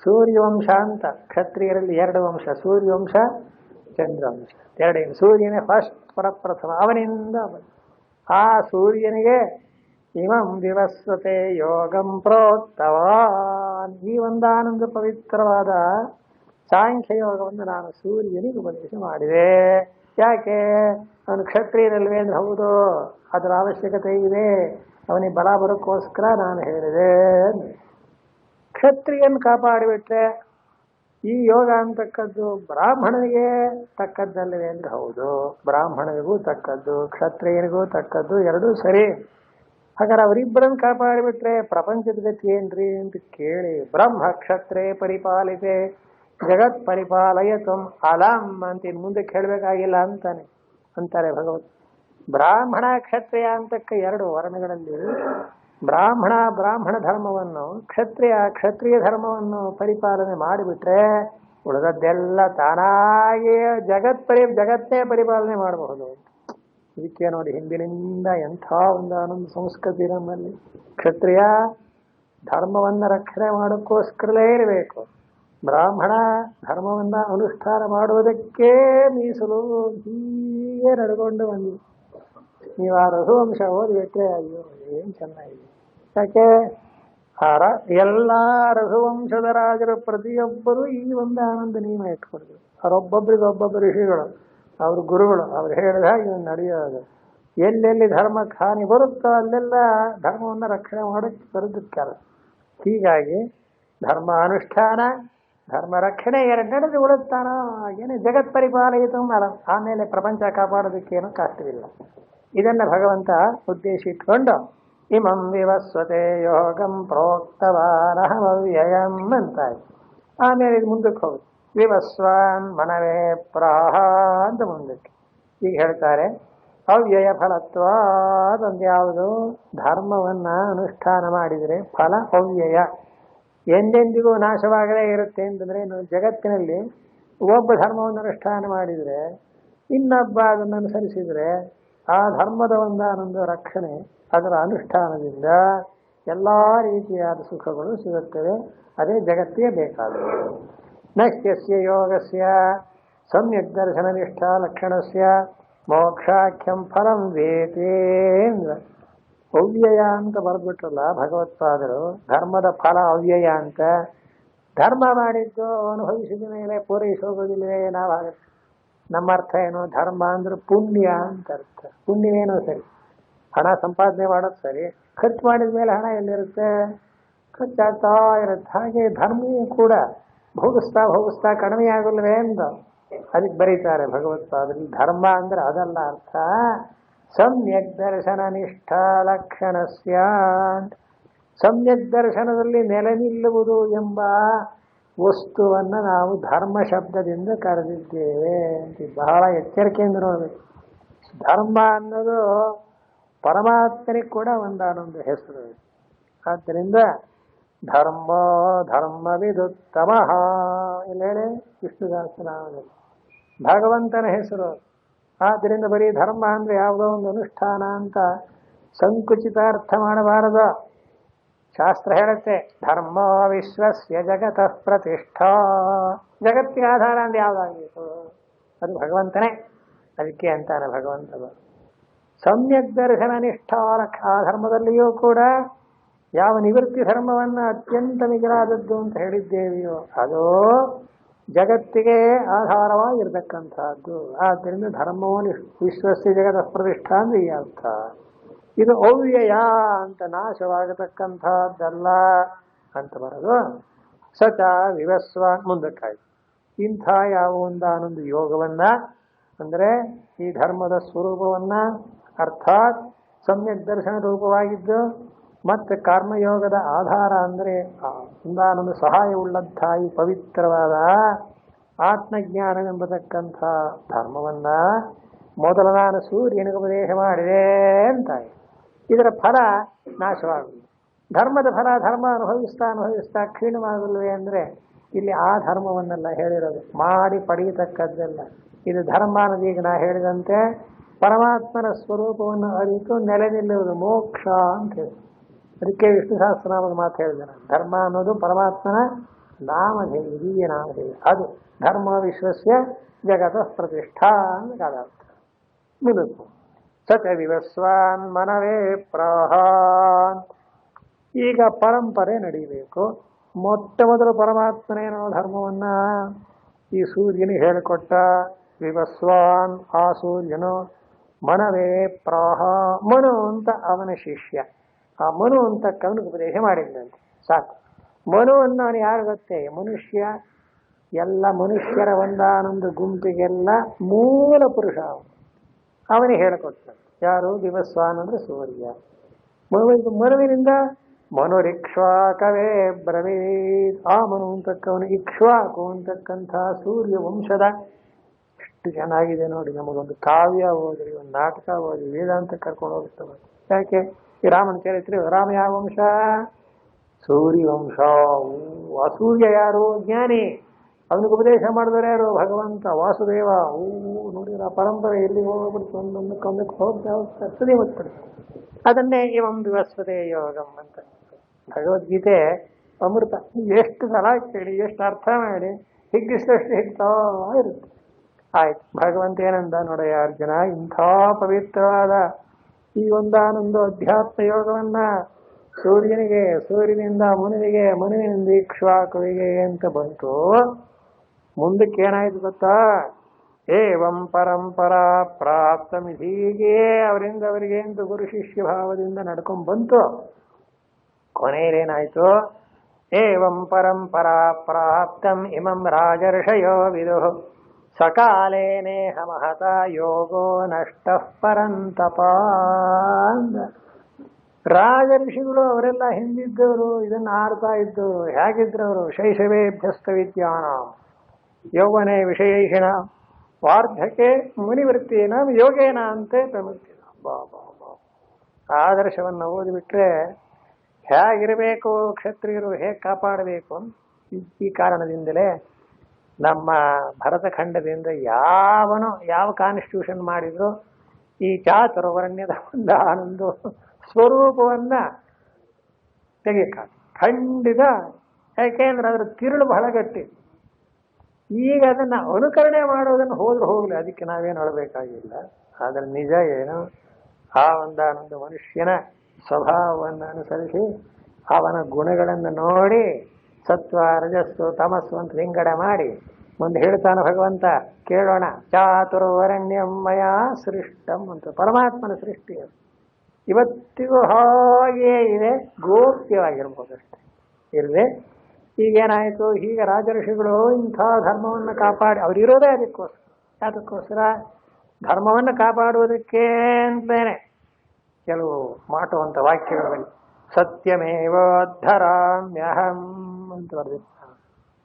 ಸೂರ್ಯವಂಶ ಅಂತ. ಕ್ಷತ್ರಿಯರಲ್ಲಿ 2 ವಂಶ, ಸೂರ್ಯವಂಶ, ಚಂದ್ರವಂಶ. 2. ಸೂರ್ಯನೇ ಫಸ್ಟ್ ಪ್ರಪ್ರಥಮ, ಅವನಿಂದ ಆ ಸೂರ್ಯನಿಗೆ ಇಮಂ ವಿವಸ್ವತೆ ಯೋಗಂ ಪ್ರೋಕ್ತವಾನ್. ಈ ಒಂದಾನೊಂದು ಪವಿತ್ರವಾದ ಸಾಂಖ್ಯ ಯೋಗವನ್ನು ನಾನು ಸೂರ್ಯನಿಗೆ ಉಪದೇಶ ಮಾಡಿದೆ. ಯಾಕೆ? ಅವನು ಕ್ಷತ್ರಿಯನಲ್ವೇ ಅಂದ್ರೆ ಹೌದು, ಅದರ ಅವಶ್ಯಕತೆ ಇದೆ. ಅವನಿಗೆ ಬಲ ಬರೋಕ್ಕೋಸ್ಕರ ನಾನು ಹೇಳಿದೆ. ಕ್ಷತ್ರಿಯನ್ ಕಾಪಾಡಿಬಿಟ್ರೆ ಈ ಯೋಗ ಅಂತಕ್ಕದ್ದು ಬ್ರಾಹ್ಮಣನಿಗೆ ತಕ್ಕದ್ದಲ್ಲವೇ ಅಂದ್ರೆ ಹೌದು, ಬ್ರಾಹ್ಮಣನಿಗೂ ತಕ್ಕದ್ದು ಕ್ಷತ್ರಿಯನಿಗೂ ತಕ್ಕದ್ದು, ಎರಡೂ ಸರಿ. ಹಾಗಾದ್ರೆ ಅವರಿಬ್ಬರನ್ನು ಕಾಪಾಡಿಬಿಟ್ರೆ ಪ್ರಪಂಚದ ಗತಿ ಏನ್ರಿ ಅಂತ ಕೇಳಿ ಬ್ರಹ್ಮ ಕ್ಷತ್ರೇ ಪರಿಪಾಲಿತೆ ಜಗತ್ ಪರಿಪಾಲಯತು ಅಲಂ ಅಂತ ಇನ್ನು ಮುಂದಕ್ಕೆ ಹೇಳಬೇಕಾಗಿಲ್ಲ ಅಂತಾರೆ ಭಗವತ್. ಬ್ರಾಹ್ಮಣ ಕ್ಷತ್ರಿಯ ಅಂತಕ್ಕ ಎರಡು ವರ್ಣಗಳಲ್ಲಿ ಬ್ರಾಹ್ಮಣ ಧರ್ಮವನ್ನು ಕ್ಷತ್ರಿಯ ಧರ್ಮವನ್ನು ಪರಿಪಾಲನೆ ಮಾಡಿಬಿಟ್ರೆ ಉಳಿದದ್ದೆಲ್ಲ ತಾನಾಗಿಯೇ ಜಗತ್ತೇ ಪರಿಪಾಲನೆ ಮಾಡಬಹುದು. ಇದಕ್ಕೆ ನೋಡಿ ಹಿಂದಿನಿಂದ ಎಂಥ ಒಂದು ಸಂಸ್ಕೃತಿ ನಮ್ಮಲ್ಲಿ. ಕ್ಷತ್ರಿಯ ಧರ್ಮವನ್ನ ರಕ್ಷಣೆ ಮಾಡೋಕ್ಕೋಸ್ಕರಲೇ ಇರಬೇಕು, ಬ್ರಾಹ್ಮಣ ಧರ್ಮವನ್ನ ಅನುಷ್ಠಾನ ಮಾಡುವುದಕ್ಕೆ ಮೀಸಲು. ಹೀಗೆ ನಡ್ಕೊಂಡು ಬಂದ್ವಿ. ನೀವು ಆ ರಘುವಂಶ ಓದಿಬಿಟ್ರೆ ಅಯ್ಯೋ ಏನ್ ಚೆನ್ನಾಗಿದೆ. ಯಾಕೆ ಎಲ್ಲ ರಘುವಂಶದ ರಾಜರು ಪ್ರತಿಯೊಬ್ಬರು ಈ ಒಂದು ಆನಂದ ನಿಯಮ ಇಟ್ಕೊಡ್ತಾರೆ. ಒಬ್ಬೊಬ್ಬರು ಋಷಿಗಳು, ಅವ್ರ ಗುರುಗಳು ಅವ್ರು ಹೇಳಿದ ಹಾಗೆ ನಡೆಯೋದು. ಎಲ್ಲೆಲ್ಲಿ ಧರ್ಮಕ್ಕೆ ಹಾನಿ ಬರುತ್ತೋ ಅಲ್ಲೆಲ್ಲ ಧರ್ಮವನ್ನು ರಕ್ಷಣೆ ಮಾಡೋಕ್ಕೆ ಬರೆದಿರ್ತಾರೆ. ಹೀಗಾಗಿ ಧರ್ಮ ಅನುಷ್ಠಾನ ಧರ್ಮ ರಕ್ಷಣೆ ಎರಡು ನಡೆದು ಉಳಿಸ್ತಾನ ಏನೇ ಜಗತ್ ಪರಿಪಾಲಯಿತು ಆಮೇಲೆ ಪ್ರಪಂಚ ಕಾಪಾಡೋದಕ್ಕೇನು ಕಷ್ಟವಿಲ್ಲ. ಇದನ್ನ ಭಗವಂತ ಉದ್ದೇಶ ಇಟ್ಕೊಂಡು ಇಮಂ ವಿವಸ್ವತೆ ಯೋಗಂ ಪ್ರೋಕ್ತವಾನಹಮವ್ಯಯಂ ಅಂತಾಯ್ತು. ಆಮೇಲೆ ಇದು ಮುಂದಕ್ಕೆ ಹೋಗುತ್ತೆ. ವಿವಸ್ವಾನ್ ಮನವೇ ಪ್ರಾಹ ಅಂತ ಮುಂದಕ್ಕೆ ಈಗ ಹೇಳ್ತಾರೆ. ಅವ್ಯಯ ಫಲತ್ವ ಅದೊಂದು ಯಾವುದು, ಧರ್ಮವನ್ನ ಅನುಷ್ಠಾನ ಮಾಡಿದರೆ ಫಲ ಅವ್ಯಯ, ಎಂದೆಂದಿಗೂ ನಾಶವಾಗದೇ ಇರುತ್ತೆ. ಅಂತಂದ್ರೆ ಜಗತ್ತಿನಲ್ಲಿ ಒಬ್ಬ ಧರ್ಮವನ್ನು ಅನುಷ್ಠಾನ ಮಾಡಿದರೆ ಇನ್ನೊಬ್ಬ ಅದನ್ನು ಅನುಸರಿಸಿದರೆ ಆ ಧರ್ಮದ ಒಂದಾನೊಂದು ರಕ್ಷಣೆ, ಅದರ ಅನುಷ್ಠಾನದಿಂದ ಎಲ್ಲ ರೀತಿಯಾದ ಸುಖಗಳು ಸಿಗುತ್ತವೆ. ಅದೇ ಜಗತ್ತಿಗೆ ಬೇಕಾದದ್ದು. ನಶ್ಯಸ್ಯ ಯೋಗಸ್ಯ ಸಮ್ಯಕ್ ದರ್ಶನ ನಿಷ್ಠಾ ಲಕ್ಷಣಸ್ಯ ಮೋಕ್ಷಾಖ್ಯಂ ಫಲಂ ವೇತೇಂದ್ರ. ಅವ್ಯಯ ಅಂತ ಬರೆದ್ಬಿಟ್ರಲ್ಲ ಭಗವತ್ಪಾದರು, ಧರ್ಮದ ಫಲ ಅವ್ಯಯ ಅಂತ. ಧರ್ಮ ಮಾಡಿದ್ದು ಅನುಭವಿಸಿದ ಮೇಲೆ ಪೂರೈಸೋಗೋದಿಲ್ಲವೇ ನಾವಾಗುತ್ತೆ. ನಮ್ಮ ಅರ್ಥ ಏನು, ಧರ್ಮ ಅಂದ್ರೆ ಪುಣ್ಯ ಅಂತ ಅರ್ಥ. ಪುಣ್ಯವೇನೋ ಸರಿ, ಹಣ ಸಂಪಾದನೆ ಮಾಡೋದು ಸರಿ, ಖರ್ಚು ಮಾಡಿದ ಮೇಲೆ ಹಣ ಎಲ್ಲಿರುತ್ತೆ, ಖರ್ಚಾಗ್ತಾ ಇರುತ್ತೆ. ಹಾಗೆ ಧರ್ಮವೂ ಕೂಡ ಭೋಗಿಸ್ತಾ ಕಡಿಮೆ ಆಗಲ್ವೇ ಅಂತ ಅದಕ್ಕೆ ಬರೀತಾರೆ ಭಗವತ್ಪಾದರಲ್ಲಿ. ಧರ್ಮ ಅಂದ್ರೆ ಅದಲ್ಲ ಅರ್ಥ. ಸಮ್ಯಕ್ ದರ್ಶನ ನಿಷ್ಠಾ ಲಕ್ಷಣಸ್ಯ, ಸಮ್ಯಕ್ ದರ್ಶನದಲ್ಲಿ ನೆಲೆ ನಿಲ್ಲುವುದು ಎಂಬ ವಸ್ತುವನ್ನು ನಾವು ಧರ್ಮ ಶಬ್ದದಿಂದ ಕರೆದಿದ್ದೇವೆ ಅಂತ ಬಹಳ ಎಚ್ಚರಿಕೆಯಿಂದ ನೋಡಬೇಕು. ಧರ್ಮ ಅನ್ನೋದು ಪರಮಾತ್ಮನಿಗೆ ಕೂಡ ಒಂದಾನೊಂದು ಹೆಸರು. ಆದ್ದರಿಂದ ಧರ್ಮವಿದುತ್ತಮಃ ಇಲ್ಲಿ ಹೇಳಿ ವಿಷ್ಣುದಾಸನಾಮದಲ್ಲಿ ಭಗವಂತನ ಹೆಸರು. ಆದ್ದರಿಂದ ಬರೀ ಧರ್ಮ ಅಂದ್ರೆ ಯಾವುದೋ ಒಂದು ಅನುಷ್ಠಾನ ಅಂತ ಸಂಕುಚಿತ ಅರ್ಥ ಮಾಡಬಾರದು. ಶಾಸ್ತ್ರ ಹೇಳುತ್ತೆ ಧರ್ಮ ವಿಶ್ವಸ್ಯ ಜಗತಃ ಪ್ರತಿಷ್ಠಾ. ಜಗತ್ತಿಗೆ ಆಧಾರ ಅಂದ್ರೆ ಯಾವ್ದಾಗಬೇಕು, ಅದು ಭಗವಂತನೇ. ಅದಕ್ಕೆ ಅಂತಾನೆ ಭಗವಂತ ಸಮ್ಯಕ್ ದರ್ಶನ ನಿಷ್ಠಾ. ಆ ಧರ್ಮದಲ್ಲಿಯೂ ಕೂಡ ಯಾವ ನಿವೃತ್ತಿ ಧರ್ಮವನ್ನ ಅತ್ಯಂತ ಮಿಗಿಲಾದದ್ದು ಅಂತ ಹೇಳಿದ್ದೇವೆಯೋ ಅದು ಜಗತ್ತಿಗೆ ಆಧಾರವಾಗಿರ್ತಕ್ಕಂಥದ್ದು. ಆದ್ದರಿಂದ ಧರ್ಮವನ್ನು ವಿಶ್ವಸ್ಯ ಜಗತಃ ಪ್ರತಿಷ್ಠಾ ಅಂದ್ರೆ ಈ ಅರ್ಥ. ಇದು ಅವ್ಯಯ ಅಂತ ನಾಶವಾಗತಕ್ಕಂಥದ್ದಲ್ಲ ಅಂತ ಬರೋದು. ಸಚ ವಿವಸ್ವ ಮುಂದಕ್ಕಾಯ್ತು. ಇಂಥ ಯಾವ ಒಂದಾನೊಂದು ಯೋಗವನ್ನ ಅಂದ್ರೆ ಈ ಧರ್ಮದ ಸ್ವರೂಪವನ್ನ ಅರ್ಥಾತ್ ಸಮ್ಯಕ್ ದರ್ಶನ ರೂಪವಾಗಿದ್ದು ಮತ್ತೆ ಕರ್ಮಯೋಗದ ಆಧಾರ ಅಂದ್ರೆ ಒಂದಾನೊಂದು ಸಹಾಯವುಳ್ಳಂಥ ಈ ಪವಿತ್ರವಾದ ಆತ್ಮಜ್ಞಾನವೆಂಬತಕ್ಕಂಥ ಧರ್ಮವನ್ನ ಮೊದಲು ನಾನು ಸೂರ್ಯನಿಗೆ ಉಪದೇಶ ಮಾಡಿದೆ ಅಂತಾಯಿ. ಇದರ ಫಲ ನಾಶವಾಗುವುದು. ಧರ್ಮದ ಫಲ ಧರ್ಮ ಅನುಭವಿಸ್ತಾ ಕ್ಷೀಣವಾಗಲ್ವೇ ಅಂದ್ರೆ ಇಲ್ಲಿ ಆ ಧರ್ಮವನ್ನೆಲ್ಲ ಹೇಳಿರೋದು ಮಾಡಿ ಪಡೆಯತಕ್ಕದ್ದೆಲ್ಲ. ಇದು ಧರ್ಮ ಅನ್ನೋದು ಈಗ ನಾ ಹೇಳಿದಂತೆ ಪರಮಾತ್ಮನ ಸ್ವರೂಪವನ್ನು ಅರಿತು ನೆಲೆ ನಿಲ್ಲುವುದು ಮೋಕ್ಷ ಅಂತ ಹೇಳಿ. ಅದಕ್ಕೆ ವಿಷ್ಣು ಸಹಸ್ರನಾಮದ ಮಾತು ಹೇಳಿದ್ದಾನೆ. ಧರ್ಮ ಅನ್ನೋದು ಪರಮಾತ್ಮನ ನಾಮಧೇಯ, ಹಿರಿಯ ನಾಮಧೇಯ. ಅದು ಧರ್ಮ ವಿಶ್ವಸ್ಯ ಜಗತಃ ಪ್ರತಿಷ್ಠಾ ಅಂತ ಅರ್ಥ. ಮುದುಕು ಸಚ ವಿವಸ್ವಾನ್ ಮನವೇ ಪ್ರಾಹಾನ್. ಈಗ ಪರಂಪರೆ ನಡೀಬೇಕು. ಮೊಟ್ಟ ಮೊದಲು ಪರಮಾತ್ಮನೇನೋ ಧರ್ಮವನ್ನ ಈ ಸೂರ್ಯನಿಗೆ ಹೇಳಿಕೊಟ್ಟ. ವಿವಸ್ವಾನ್ ಆ ಸೂರ್ಯನು ಮನವೇ ಪ್ರಾಹ. ಮನು ಅಂತ ಅವನ ಶಿಷ್ಯ. ಆ ಮನು ಅಂತ ಕವನಿಗೆ ಉಪದೇಶ ಮಾಡಿದ್ದಂತೆ. ಸಾಕು. ಮನು ಅನ್ನೋನು ಯಾರು ಗೊತ್ತೇ, ಮನುಷ್ಯ. ಎಲ್ಲ ಮನುಷ್ಯರ ಒಂದಾನೊಂದು ಗುಂಪಿಗೆಲ್ಲ ಮೂಲ ಪುರುಷ ಅವನಿಗೆ ಹೇಳಿಕೊಡ್ತಾನೆ. ಯಾರು? ವಿವಸ್ವಾನ್ ಅಂದ್ರೆ ಸೂರ್ಯ. ಮನುವಿನಿಂದ ಮನುರಿಕ್ಷ್ವಾಕವೇ ಬ್ರವೀತ್. ಆ ಮನು ಅಂತಕ್ಕವನು ಇಕ್ಷ್ವಾಕು ಅಂತಕ್ಕಂಥ ಸೂರ್ಯ ವಂಶದ. ಎಷ್ಟು ಚೆನ್ನಾಗಿದೆ ನೋಡಿ. ನಮಗೊಂದು ಕಾವ್ಯ ಓದ್ರಿ, ಒಂದು ನಾಟಕ ಓದಿ, ವೇದಾಂತ ಕರ್ಕೊಂಡು ಹೋಗ್ತವೆ. ಯಾಕೆ ಈ ರಾಮನ ಚರಿತ್ರೆ? ರಾಮ ಯಾವ ವಂಶ? ಸೂರ್ಯವಂಶ. ಆ ಸೂರ್ಯ ಯಾರು? ಜ್ಞಾನಿ. ಅವನಿಗೆ ಉಪದೇಶ ಮಾಡಿದವರು ಯಾರು? ಭಗವಂತ ವಾಸುದೇವ. ನೋಡಿ ಆ ಪರಂಪರೆ ಎಲ್ಲಿ ಹೋಗ್ಬಿಡ್ತು, ಒಂದೊಂದಕ್ಕೆ ಹೋಗ್ತಾ ಹೋಗ್ತಾ ಸದಿ ಗೊತ್ತಿಬಿಡ್ತು. ಅದನ್ನೇ ಇವಂ ವಿವಸ್ವತೆ ಯೋಗಂ ಅಂತ. ಭಗವದ್ಗೀತೆ ಅಮೃತ. ಎಷ್ಟು ಸಲ ಕೇಳಿ, ಎಷ್ಟು ಅರ್ಥ ಮಾಡಿ, ಹಿಗ್ಗಿಸಿದಷ್ಟು ಹಿಗ್ತಾ ಇರುತ್ತೆ. ಆಯ್ತು, ಭಗವಂತ ಏನಂದ ನೋಡಯ್ಯ ಅರ್ಜುನ, ಇಂಥ ಪವಿತ್ರವಾದ ಈ ಒಂದಾನೊಂದು ಅಧ್ಯಾತ್ಮ ಯೋಗವನ್ನ ಸೂರ್ಯನಿಗೆ, ಸೂರ್ಯನಿಂದ ಮನುವಿಗೆ, ಮನುವಿನಿಂದ ಇಕ್ಷ್ವಾಕುವಿಗೆ ಅಂತ ಬಂತು. ಮುಂದಕ್ಕೆ ಏನಾಯ್ತು ಗೊತ್ತಾ? ಏವಂ ಪರಂಪರಾ ಪ್ರಾಪ್ತಂ. ಹೀಗೆ ಅವರಿಂದ ಅವರಿಗೆ ಅಂತ ಗುರು ಶಿಷ್ಯ ಭಾವದಿಂದ ನಡ್ಕೊಂಡ್ ಬಂತು. ಕೊನೆಯೇನಾಯ್ತು? ಏವಂ ಪರಂಪರಾ ಪ್ರಾಪ್ತಂ ಇಮಂ ರಾಜರ್ಷಯೋ ವಿದುಃ ಸಕಾಲೇನೇಹ ಮಹತ ಯೋಗೋ ನಷ್ಟ ಪರಂತಪ. ರಾಜರ್ಷಿಗಳು ಅವರೆಲ್ಲ ಹಿಂದಿದ್ದವರು, ಇದನ್ನ ಆಡ್ತಾ ಇದ್ದವರು. ಹೇಗಿದ್ರವರು? ಶೈಶವೇಭ್ಯಸ್ತ ವಿದ್ಯಾನ ಯೌವನೆ ವಿಷಯೇಷಣ ವಾರ್ಧಕೆ ಮುನಿವೃತ್ತೇನ ಯೋಗೇನ ಅಂತೆ ಪ್ರವೃತ್ತಿನ. ಆದರ್ಶವನ್ನು ಓದಿಬಿಟ್ರೆ ಹೇಗಿರಬೇಕು ಕ್ಷತ್ರಿಯರು, ಹೇಗೆ ಕಾಪಾಡಬೇಕು ಅಂತ. ಈ ಕಾರಣದಿಂದಲೇ ನಮ್ಮ ಭರತಖಂಡದಿಂದ ಯಾವ ಕಾನ್ಸ್ಟಿಟ್ಯೂಷನ್ ಮಾಡಿದ್ರು ಈ ಚಾತುರ್ವರ್ಣ್ಯದ ಒಂದಾನೊಂದು ಸ್ವರೂಪವನ್ನ ತೆಗೆಯಕ ಖಂಡಿತ. ಯಾಕೆಂದ್ರೆ ಅದರ ತಿರುಳು ಬಹಳ ಗಟ್ಟಿ. ಈಗ ಅದನ್ನ ಅನುಕರಣೆ ಮಾಡೋದನ್ನು ಹೋದ್ರೆ ಹೋಗ್ಲಿ, ಅದಕ್ಕೆ ನಾವೇನು ಅಳಬೇಕಾಗಿಲ್ಲ. ಆದ್ರೆ ನಿಜ ಏನು? ಆ ಒಂದಾನೊಂದು ಮನುಷ್ಯನ ಸ್ವಭಾವವನ್ನು ಅನುಸರಿಸಿ ಅವನ ಗುಣಗಳನ್ನು ನೋಡಿ ಸತ್ವ ರಜಸ್ಸು ತಮಸ್ಸು ಅಂತ ವಿಂಗಡ ಮಾಡಿ ಮುಂದೆ ಹೇಳ್ತಾನೆ ಭಗವಂತ. ಕೇಳೋಣ. ಚಾತುರ್ವರ್ಣ್ಯಂ ಮಯಾ ಸೃಷ್ಟಂ ಅಂತ. ಪರಮಾತ್ಮನ ಸೃಷ್ಟಿ ಅದು ಇವತ್ತಿಗೂ ಹಾಗೆಯೇ ಇದೆ, ಗೋಪ್ಯವಾಗಿರ್ಬೋದಷ್ಟೆ ಇಲ್ಲದೆ. ಈಗೇನಾಯಿತು? ಹೀಗೆ ರಾಜಋಷಿಗಳು ಇಂಥ ಧರ್ಮವನ್ನು ಕಾಪಾಡಿ, ಅವರಿರೋದೇ ಅದಕ್ಕೋಸ್ಕರ ಧರ್ಮವನ್ನು ಕಾಪಾಡುವುದಕ್ಕೆ ಅಂತಲೇ ಕೆಲವು ಮಾಟುವಂಥ ವಾಕ್ಯಗಳು. ಸತ್ಯಮೇವೋದ್ಧರಾಮ್ಯಹಂ ಅಂತ ಬರೆದಿರ್ತಾನೆ.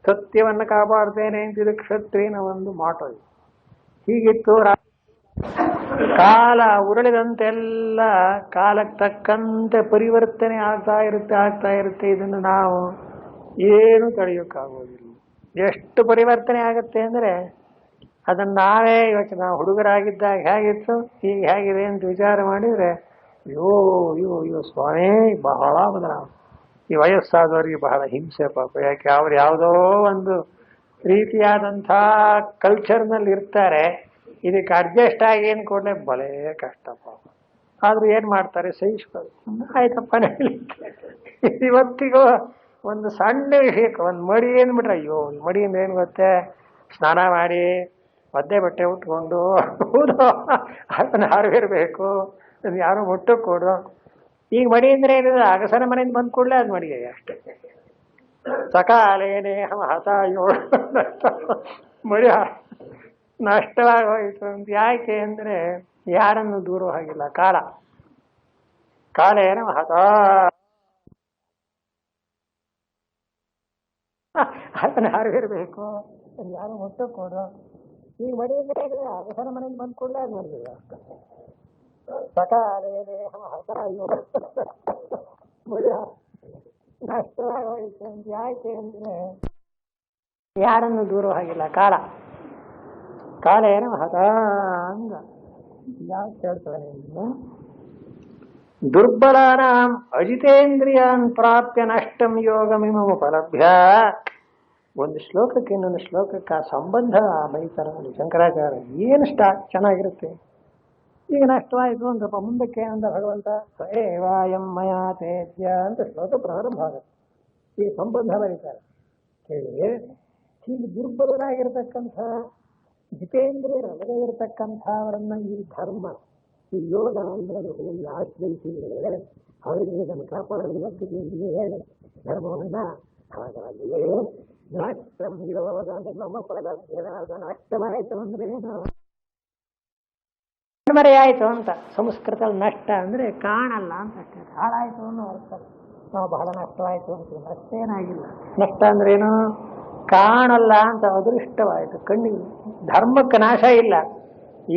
ಸತ್ಯವನ್ನು ಕಾಪಾಡ್ತೇನೆ ಅಂತಿದ ಕ್ಷತ್ರಿಯನ ಒಂದು ಮಾಟು. ಹೀಗಿತ್ತು. ಕಾಲ ಉರುಳಿದಂತೆಲ್ಲ ಕಾಲಕ್ಕೆ ತಕ್ಕಂತೆ ಪರಿವರ್ತನೆ ಆಗ್ತಾ ಇರುತ್ತೆ. ಇದನ್ನು ನಾವು ಏನು ತಡೆಯೋಕ್ಕಾಗೋದಿಲ್ಲ. ಎಷ್ಟು ಪರಿವರ್ತನೆ ಆಗುತ್ತೆ ಅಂದರೆ ಅದನ್ನು ನಾವೇ ಯೋಚನೆ, ನಾವು ಹುಡುಗರಾಗಿದ್ದಾಗ ಹೇಗಿತ್ತು ಈಗ ಹೇಗಿದೆ ಅಂತ ವಿಚಾರ ಮಾಡಿದರೆ ಅಯ್ಯೋ ಸ್ವಾಮಿ ಬಹಳ ಬದಲಾವ. ಈ ವಯಸ್ಸಾದವರಿಗೆ ಬಹಳ ಹಿಂಸೆ ಪಾಪ. ಯಾಕೆ ಅವ್ರು ಯಾವುದೋ ಒಂದು ರೀತಿಯಾದಂಥ ಕಲ್ಚರ್ನಲ್ಲಿ ಇರ್ತಾರೆ. ಇದಕ್ಕೆ ಅಡ್ಜಸ್ಟ್ ಆಗಿ ಏನು ಕೊಡಲೇ ಬಲೇ ಕಷ್ಟ ಪಾಪ. ಆದರೂ ಏನು ಮಾಡ್ತಾರೆ? ಸಹಿಸ್ಕೊಳ್ಳಿ. ಆಯ್ತಪ್ಪ ಹೇಳಲಿಕ್ಕೆ. ಇವತ್ತಿಗೂ ಒಂದು ಸಣ್ಣ ವಿಷಯಕ್ಕೆ ಒಂದು ಮಡಿ ಏನ್ಬಿಟ್ರೆ ಅಯ್ಯೋ, ಮಡಿಯಿಂದ ಏನು ಗೊತ್ತೇ? ಸ್ನಾನ ಮಾಡಿ ಒದ್ದೆ ಬಟ್ಟೆ ಉಟ್ಕೊಂಡು ಅದನ್ನು ಹಾರಿರಬೇಕು, ಯಾರು ಮುಟ್ಟು ಕೊಡು. ಈಗ ಮಡಿ ಅಂದರೆ ಏನಿದೆ? ಅಗಸನ ಮನೆಯಿಂದ ಬಂದ ಕೂಡಲೇ ಅದು ಮಡಿಗೆ ಅಷ್ಟೇ. ಸಕಾಲೇನೇ ಹತಾಯೋ ಮಡಿ ನಷ್ಟವಾಗೋಯ್ತು ಅಂತ. ಯಾಕೆ ಅಂದರೆ ಯಾರನ್ನು ದೂರ ಹಾಗಿಲ್ಲ. ಕಾಲ ಏನೋ ಅದನ್ನು ಹಾರಿರಬೇಕು, ಯಾರು ಮುಟ್ಟು ಕೊಡು. ಈಗ ಮಡಿ ಅಂದರೆ ಅಗಸನ ಮನೆಯಿಂದ ಬಂದ ಕೂಡಲೇ ಅದು ಮಡಿಗೆ ಅಷ್ಟೇ. ಸಕಾಲೇನೇ ಹತಾಯೋ ಮಡಿ ನಷ್ಟವಾಗೋಯ್ತು ಅಂತ. ಯಾಕೆ ಅಂದರೆ ಯಾರನ್ನು ದೂರ ಹಾಗಿಲ್ಲ. ಕಾಲ ಏನೋ ಹತಾಂಗ ಯಾಕೆ ಹೇಳ್ತಾನೆ? ದುರ್ಬಲಾನಾಂ ಅಜಿತೇಂದ್ರಿಯಾನ್ ಪ್ರಾಪ್ಯ ನಷ್ಟಂ ಯೋಗಮಿಮಂ ಉಪಲಭ್ಯ. ಒಂದು ಶ್ಲೋಕಕ್ಕೆ ಇನ್ನೊಂದು ಶ್ಲೋಕಕ್ಕೆ ಆ ಸಂಬಂಧ ಬೈತಾರೆ ನೋಡಿ ಶಂಕರಾಚಾರ್ಯ. ಏನು ಚೆನ್ನಾಗಿರುತ್ತೆ. ಈಗ ನಷ್ಟವಾಯಿತು ಒಂದು ಸ್ವಲ್ಪ ಮುಂದಕ್ಕೆ ಅಂದ ಭಗವಂತ. ಸೇವಾಯಂ ಮಯಾ ತೇಜ್ಯ ಅಂತ ಶ್ಲೋಕ ಪ್ರಾರಂಭ ಆಗುತ್ತೆ. ಈ ಸಂಬಂಧ ಬರೀತಾರೆ ಕೇಳಿ. ಹೀಗೆ ದುರ್ಬಲರಾಗಿರ್ತಕ್ಕಂಥ ಜಿತೇಂದ್ರಿಯರಲ್ಲದೆ ಇರತಕ್ಕಂಥವರನ್ನ ಈ ಧರ್ಮ, ಈ ಯೋಗ ಅಂದರೆ ಆಶ್ರಯಿಸಿ ಅವರಿಗೆ ಇದನ್ನು ಕಾಪಾಡಲು ಧರ್ಮವನ್ನ ನಮ್ಮ ನಷ್ಟವಾಯಿತು ಅಂದ್ರೆ ಕಣ್ಮರೆಯಾಯಿತು ಅಂತ. ಸಂಸ್ಕೃತದಲ್ಲಿ ನಷ್ಟ ಅಂದರೆ ಕಾಣಲ್ಲ ಅಂತ ಅಷ್ಟೇ, ಹಾಳಾಯಿತು ಅನ್ನೋ ಅರ್ಥ. ನಾವು ಬಹಳ ನಷ್ಟವಾಯಿತು ಅಂತೀವಿ, ನಷ್ಟ ಏನಾಗಿಲ್ಲ. ನಷ್ಟ ಅಂದ್ರೇನು? ಕಾಣಲ್ಲ ಅಂತ, ಅದೃಷ್ಟವಾಯಿತು. ಕಣ್ಣಿಗೆ ಧರ್ಮಕ್ಕೆ ನಾಶ ಇಲ್ಲ,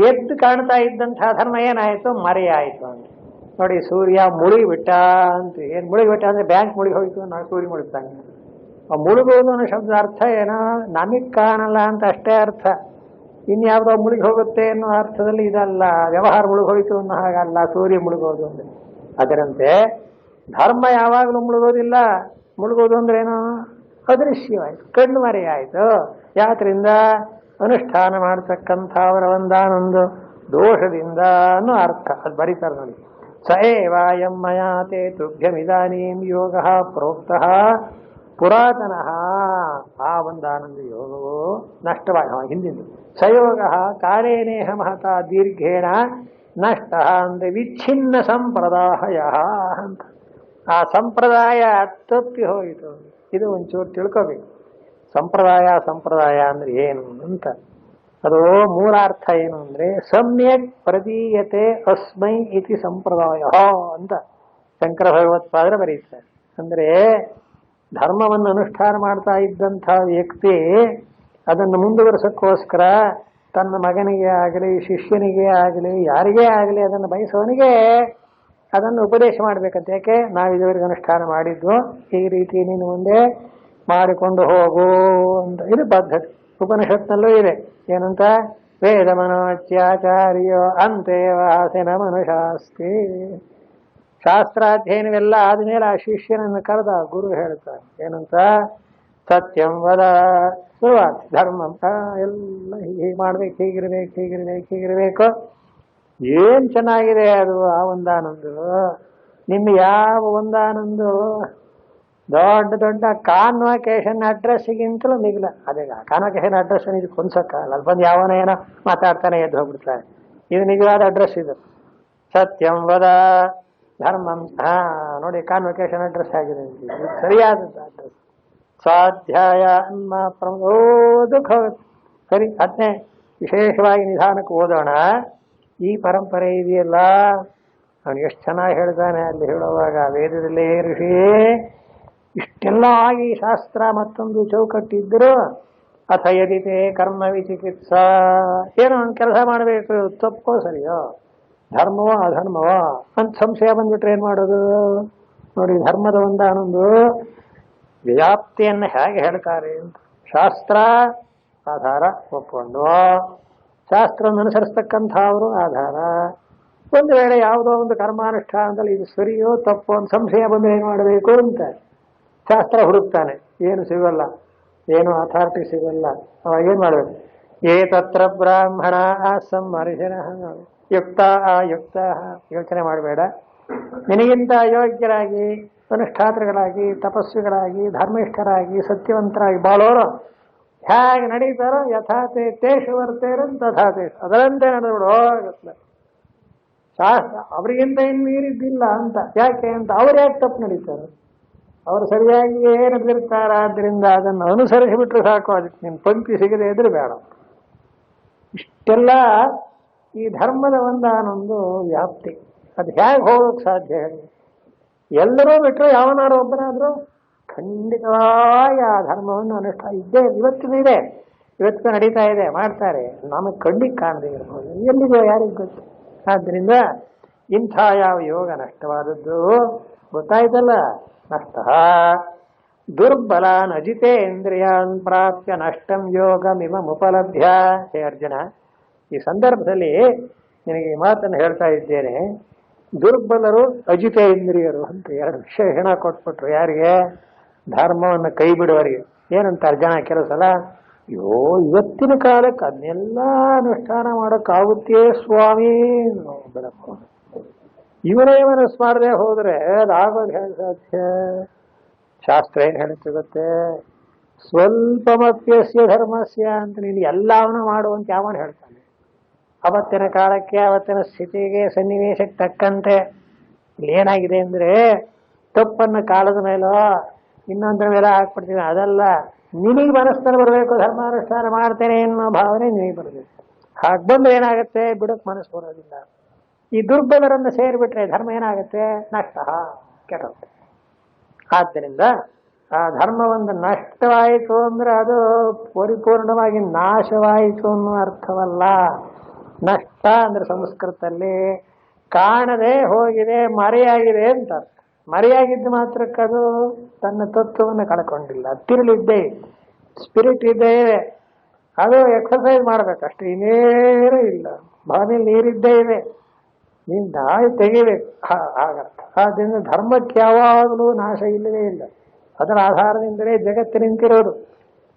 ಎದ್ದು ಕಾಣ್ತಾ ಇದ್ದಂತಹ ಧರ್ಮ ಏನಾಯಿತು? ಮರೆಯಾಯಿತು ಅಂತ. ನೋಡಿ, ಸೂರ್ಯ ಮುಳುಗಿಬಿಟ್ಟ ಅಂತ. ಏನು ಮುಳುಗಿಬಿಟ್ಟ ಅಂದರೆ ಬ್ಯಾಂಕ್ ಮುಳುಗಿ ಹೋಯಿತು, ನಾವು ಸೂರ್ಯ ಮುಳುಗ್ತಾನೆ. ಆ ಮುಳುಗೋದು ಅನ್ನೋ ಶಬ್ದದ ಅರ್ಥ ಏನೋ ನಮಗೆ ಕಾಣಲ್ಲ ಅಂತ ಅಷ್ಟೇ ಅರ್ಥ. ಇನ್ಯಾವುದೋ ಮುಳುಗಿ ಹೋಗುತ್ತೆ ಅನ್ನೋ ಅರ್ಥದಲ್ಲಿ ಇದಲ್ಲ. ವ್ಯವಹಾರ ಮುಳುಗೋಯ್ತು ಅನ್ನೋ ಹಾಗಲ್ಲ ಸೂರ್ಯ ಮುಳುಗೋದು ಅಂದರೆ. ಅದರಂತೆ ಧರ್ಮ ಯಾವಾಗಲೂ ಮುಳುಗೋದಿಲ್ಲ. ಮುಳುಗೋದು ಅಂದ್ರೆ ಏನು? ಅದೃಶ್ಯವಾಯಿತು, ಕಣ್ಣು ಮರೆಯಾಯಿತು. ಯಾತ್ರಿಂದ ಅನುಷ್ಠಾನ ಮಾಡ್ತಕ್ಕಂಥವರ ಒಂದಾನೊಂದು ದೋಷದಿಂದ ಅನ್ನೋ ಅರ್ಥ. ಅದು ಬರೀತಾರೆ ನೋಡಿ. ಸ ಏವಾಯಂ ಮಯಾತೆ ತುಭ್ಯಮಿದಾನೀಂ ಯೋಗ ಪ್ರೋಕ್ತಃ ಪುರಾತನಃ. ಆ ಒಂದಾನಂದ ಯೋಗವು ನಷ್ಟವಾಗಿ ಹಿಂದಿಂದು. ಸಯೋಗ ಕಾಲೇನೇಹ ಮಹತ ದೀರ್ಘೇಣ ನಷ್ಟ ಅಂದ್ರೆ ವಿಚ್ಛಿನ್ನ ಸಂಪ್ರದಾಯ ಅಂತ. ಆ ಸಂಪ್ರದಾಯ ತಪ್ಪಿ ಹೋಯಿತು. ಇದು ಒಂಚೂರು ತಿಳ್ಕೋಬೇಕು. ಸಂಪ್ರದಾಯ ಅಂದ್ರೆ ಏನು ಅಂತ. ಅದು ಮೂಲಾರ್ಥ ಏನು ಅಂದ್ರೆ ಸಮ್ಯಕ್ ಪ್ರದೀಯತೆ ಅಸ್ಮೈ ಇತಿ ಸಂಪ್ರದಾಯ ಅಂತ ಶಂಕರ ಭಗವತ್ಪಾದರು ಬರೀತಾರೆ. ಅಂದ್ರೆ ಧರ್ಮವನ್ನು ಅನುಷ್ಠಾನ ಮಾಡ್ತಾ ಇದ್ದಂಥ ವ್ಯಕ್ತಿ ಅದನ್ನು ಮುಂದುವರಿಸೋಕ್ಕೋಸ್ಕರ ತನ್ನ ಮಗನಿಗೆ ಆಗಲಿ, ಶಿಷ್ಯನಿಗೆ ಆಗಲಿ, ಯಾರಿಗೇ ಆಗಲಿ ಅದನ್ನು ಬಯಸೋನಿಗೆ ಅದನ್ನು ಉಪದೇಶ ಮಾಡಬೇಕಂತ. ಯಾಕೆ? ನಾವು ಇದುವರೆಗೆ ಅನುಷ್ಠಾನ ಮಾಡಿದ್ವು, ಈ ರೀತಿ ನೀನು ಮುಂದೆ ಮಾಡಿಕೊಂಡು ಹೋಗು ಅಂತ. ಇದು ಪದ್ಧತಿ. ಉಪನಿಷತ್ನಲ್ಲೂ ಇದೆ. ಏನಂತ? ವೇದ ಮನೋಚ್ಯಾಚಾರ್ಯೋ ಅಂತೇವಾಸಿನ ಮನುಷಾಸ್ತಿ. ಶಾಸ್ತ್ರಾಧ್ಯಯನವೆಲ್ಲ ಆದ್ಮೇಲೆ ಆ ಶಿಷ್ಯನನ್ನು ಕರೆದ ಗುರು ಹೇಳ್ತಾರೆ. ಏನಂತ? ಸತ್ಯಂ ವದ ಸುವಾತ್ ಧರ್ಮಂ. ಎಲ್ಲ ಹೀಗೆ ಮಾಡ್ಬೇಕು, ಹೀಗಿರ್ಬೇಕು. ಏನ್ ಚೆನ್ನಾಗಿದೆ ಅದು. ಆ ಒಂದಾನೊಂದು ನಿಮ್ಗೆ ಯಾವ ಒಂದಾನೊಂದು ದೊಡ್ಡ ಕಾನ್ವಕೇಶನ್ ಅಡ್ರೆಸ್ಸಿಗಿಂತಲೂ ಮಿಗಿಲ. ಅದೇ ಕಾನ್ವಕೇಶನ್ ಅಡ್ರೆಸ್ ಇದಕ್ಕೆ ಹೊಂದ್ಸಕ್ಕಲ್ಲ. ಅಲ್ಲಿ ಬಂದು ಯಾವನ ಏನೋ ಮಾತಾಡ್ತಾನೆ ಎದ್ದು ಹೋಗ್ಬಿಡ್ತಾರೆ. ಇದು ನಿಜವಾದ ಅಡ್ರೆಸ್. ಇದು ಸತ್ಯಂ ವದ ಧರ್ಮಂ. ನೋಡಿ, ಕಾನ್ವಕೇಶನ್ ಅಡ್ರೆಸ್ ಆಗಿದೆ. ಇದು ಸರಿಯಾದದ್ದು ಅಡ್ರೆಸ್. ಸ್ವಾಧ್ಯಾಯ ದುಃಖ ಹೋಗುತ್ತೆ. ಸರಿ, ಅದನ್ನೇ ವಿಶೇಷವಾಗಿ ನಿಧಾನಕ್ಕೆ ಓದೋಣ. ಈ ಪರಂಪರೆ ಇದೆಯಲ್ಲ, ಅವನು ಎಷ್ಟು ಚೆನ್ನಾಗಿ ಹೇಳ್ತಾನೆ ಅಲ್ಲಿ ಹೇಳುವಾಗ. ವೇದದಲ್ಲೇ ಋಷಿಯೇ ಇಷ್ಟೆಲ್ಲ ಆಗಿ ಶಾಸ್ತ್ರ ಮತ್ತೊಂದು ಚೌಕಟ್ಟಿದ್ದರು. ಅಥ ಯದಿತೆ ಕರ್ಮ ವಿಚಿಕಿತ್ಸಾ. ಏನೋ ಒಂದು ಕೆಲಸ ಮಾಡಬೇಕು, ತಪ್ಪೋ ಸರಿಯೋ, ಧರ್ಮವೋ ಅಧರ್ಮವೋ ಅಂತ ಸಂಶಯ ಬಂದ್ಬಿಟ್ರೆ ಏನು ಮಾಡೋದು? ನೋಡಿ, ಧರ್ಮದ ಒಂದಾನೊಂದು ವ್ಯಾಪ್ತಿಯನ್ನು ಹೇಗೆ ಹೇಳ್ತಾರೆ ಅಂತ. ಶಾಸ್ತ್ರ ಆಧಾರ ಒಪ್ಕೊಂಡು, ಶಾಸ್ತ್ರವನ್ನು ಅನುಸರಿಸ್ತಕ್ಕಂಥವರು ಆಧಾರ. ಒಂದು ವೇಳೆ ಯಾವುದೋ ಒಂದು ಕರ್ಮಾನುಷ್ಠಾನದಲ್ಲಿ ಇದು ಸರಿಯೋ ತಪ್ಪೋ ಅಂತ ಸಂಶಯ ಬಂದರೆ ಏನು ಮಾಡಬೇಕು ಅಂತ ಶಾಸ್ತ್ರ ಹುಡುಕ್ತಾನೆ. ಏನು ಸಿಗಲ್ಲ, ಏನು ಅಥಾರಿಟಿ ಸಿಗಲ್ಲ. ಅವಾಗ ಏನು ಮಾಡಬೇಕು? ಏತತ್ರ ಬ್ರಾಹ್ಮಣ ಸಂಹರ್ಷಣ ಯುಕ್ತ ಅಯುಕ್ತ. ಯೋಚನೆ ಮಾಡಬೇಡ. ನಿನಗಿಂತ ಅಯೋಗ್ಯರಾಗಿ, ಅನುಷ್ಠಾತೃಗಳಾಗಿ, ತಪಸ್ವಿಗಳಾಗಿ, ಧರ್ಮಿಷ್ಠರಾಗಿ, ಸತ್ಯವಂತರಾಗಿ ಬಾಳೋರು ಹೇಗೆ ನಡೀತಾರೋ ಯಥಾತೆ ತೇಷು ವರ್ತೇರನ್ ತಥಾತೇಷು, ಅದರಂತೆ ನಡೆದ್ಬಿಡೋ. ಶಾಸ್ತ್ರ ಅವರಿಗಿಂತ ಇನ್ನು ಮೀರಿದ್ದಿಲ್ಲ ಅಂತ. ಯಾಕೆ ಅಂತ? ಅವ್ರು ಯಾಕೆ ತಪ್ಪು ನಡೀತಾರೆ? ಅವರು ಸರಿಯಾಗಿ ನಡೆದಿರ್ತಾರ. ಆದ್ದರಿಂದ ಅದನ್ನು ಅನುಸರಿಸಿಬಿಟ್ರೆ ಸಾಕು. ಅದಕ್ಕೆ ನಿನ್ನ ಪಂಕ್ತಿ ಸಿಗದೆ ಇದ್ರೆ ಬೇಡ. ಇಷ್ಟೆಲ್ಲ ಈ ಧರ್ಮದ ಒಂದಾನೊಂದು ವ್ಯಾಪ್ತಿ. ಅದು ಹೇಗೆ ಹೋಗೋಕ್ಕೆ ಸಾಧ್ಯ ಹೇಳಿ? ಎಲ್ಲರೂ ಬಿಟ್ಟರೆ ಯಾವನಾರು ಒಬ್ಬನಾದರೂ ಖಂಡಿತವಾಗಿ ಆ ಧರ್ಮವನ್ನು ಅನುಷ್ಠಾನ ಇದ್ದೇ ಇವತ್ತಿನ ಇದೆ, ಇವತ್ತು ನಡೀತಾ ಇದೆ, ಮಾಡ್ತಾರೆ. ನಮಗೆ ಕಣ್ಣಿಗೆ ಕಾಣದೇ ಇರ್ಬೋದು, ಎಲ್ಲಿದೆಯೋ ಯಾರಿಗೆ ಗೊತ್ತು. ಆದ್ದರಿಂದ ಇಂಥ ಯಾವ ಯೋಗ ನಷ್ಟವಾದದ್ದು ಗೊತ್ತಾಯ್ತಲ್ಲ. ನಷ್ಟ ದುರ್ಬಲಾನ್ ಅಜಿತೇಂದ್ರಿಯಾನ್ ಪ್ರಾಪ್ಯ ನಷ್ಟಂ ಯೋಗಮಿಮುಪಲಭ್ಯ. ಹೇ ಅರ್ಜುನ, ಈ ಸಂದರ್ಭದಲ್ಲಿ ನಿನಗೆ ಈ ಮಾತನ್ನು ಹೇಳ್ತಾ ಇದ್ದೇನೆ. ದುರ್ಬಲರು, ಅಜಿತೇಂದ್ರಿಯರು ಅಂತ ಎರಡು ವಿಶೇಷಣ ಕೊಟ್ಬಿಟ್ರು. ಯಾರಿಗೆ? ಧರ್ಮವನ್ನು ಕೈ ಬಿಡುವವರಿಗೆ. ಏನಂತಾರೆ ಜನ ಕೆಲವು ಸಲ, ಅಯ್ಯೋ ಇವತ್ತಿನ ಕಾಲಕ್ಕೆ ಅದನ್ನೆಲ್ಲ ಅನುಷ್ಠಾನ ಮಾಡೋಕ್ಕಾಗುತ್ತೆ ಸ್ವಾಮಿ. ಬೆಳಕು ಇವನೇ ಮನಸ್ಸು ಮಾಡದೆ ಹೋದ್ರೆ ಅದಾಗೋದು ಹೇಗೆ ಸಾಧ್ಯ? ಶಾಸ್ತ್ರ ಏನು ಹೇಳುತ್ತೆ ಗೊತ್ತೇ? ಸ್ವಲ್ಪಮಪ್ಯಸ್ಯ ಧರ್ಮಸ್ಯ ಅಂತ. ನೀನು ಎಲ್ಲವನ್ನೂ ಮಾಡುವಂತ ಯಾವನು ಹೇಳ್ತಾನೆ? ಅವತ್ತಿನ ಕಾಲಕ್ಕೆ, ಅವತ್ತಿನ ಸ್ಥಿತಿಗೆ, ಸನ್ನಿವೇಶಕ್ಕೆ ತಕ್ಕಂತೆ. ಇಲ್ಲಿ ಏನಾಗಿದೆ ಅಂದರೆ, ತಪ್ಪನ್ನು ಕಾಲದ ಮೇಲೋ ಇನ್ನೊಂದರ ಮೇಲೆ ಹಾಕ್ಬಿಡ್ತೀನಿ. ಅದಲ್ಲ, ನಿನಗೆ ಮನಸ್ಸನ್ನು ಬರಬೇಕು. ಧರ್ಮಾನುಷ್ಠಾನ ಮಾಡ್ತೇನೆ ಅನ್ನೋ ಭಾವನೆ ನಿನಗೆ ಬರಬೇಕು. ಹಾಗೆ ಬಂದ್ರೆ ಏನಾಗುತ್ತೆ, ಬಿಡೋಕ್ ಮನಸ್ಸು ಬರೋದಿಲ್ಲ. ಈ ದುರ್ಬಲರನ್ನು ಸೇರಿಬಿಟ್ರೆ ಧರ್ಮ ಏನಾಗುತ್ತೆ, ನಷ್ಟ, ಕೆಟ್ಟೋಗುತ್ತೆ. ಆದ್ದರಿಂದ ಆ ಧರ್ಮ ಒಂದು ನಷ್ಟವಾಯಿತು ಅಂದ್ರೆ ಅದು ಪರಿಪೂರ್ಣವಾಗಿ ನಾಶವಾಯಿತು ಅನ್ನೋ ಅರ್ಥವಲ್ಲ. ನಷ್ಟ ಅಂದ್ರೆ ಸಂಸ್ಕೃತದಲ್ಲಿ ಕಾಣದೆ ಹೋಗಿದೆ, ಮರೆಯಾಗಿದೆ ಅಂತ. ಮರೆಯಾಗಿದ್ದು ಮಾತ್ರಕ್ಕದು ತನ್ನ ತತ್ವವನ್ನು ಕಳ್ಕೊಂಡಿಲ್ಲ. ತಿರುಳಿದ್ದೇ, ಸ್ಪಿರಿಟ್ ಇದ್ದೇ ಇದೆ, ಅದು ಎಕ್ಸರ್ಸೈಸ್ ಮಾಡ್ಬೇಕಷ್ಟೇ, ಇನ್ನೇನೂ ಇಲ್ಲ. ಬಾವಿಯಲ್ಲಿ ನೀರಿದ್ದೇ ಇದೆ, ನೀನು ನಾಯಿ ತೆಗಿಬೇಕು, ಆಗರ್ಥ. ಆದ್ದರಿಂದ ಧರ್ಮಕ್ಕೆ ಯಾವಾಗಲೂ ನಾಶ ಇಲ್ಲವೇ ಇಲ್ಲ. ಅದರ ಆಧಾರದಿಂದಲೇ ಜಗತ್ತು ನಿಂತಿರೋದು.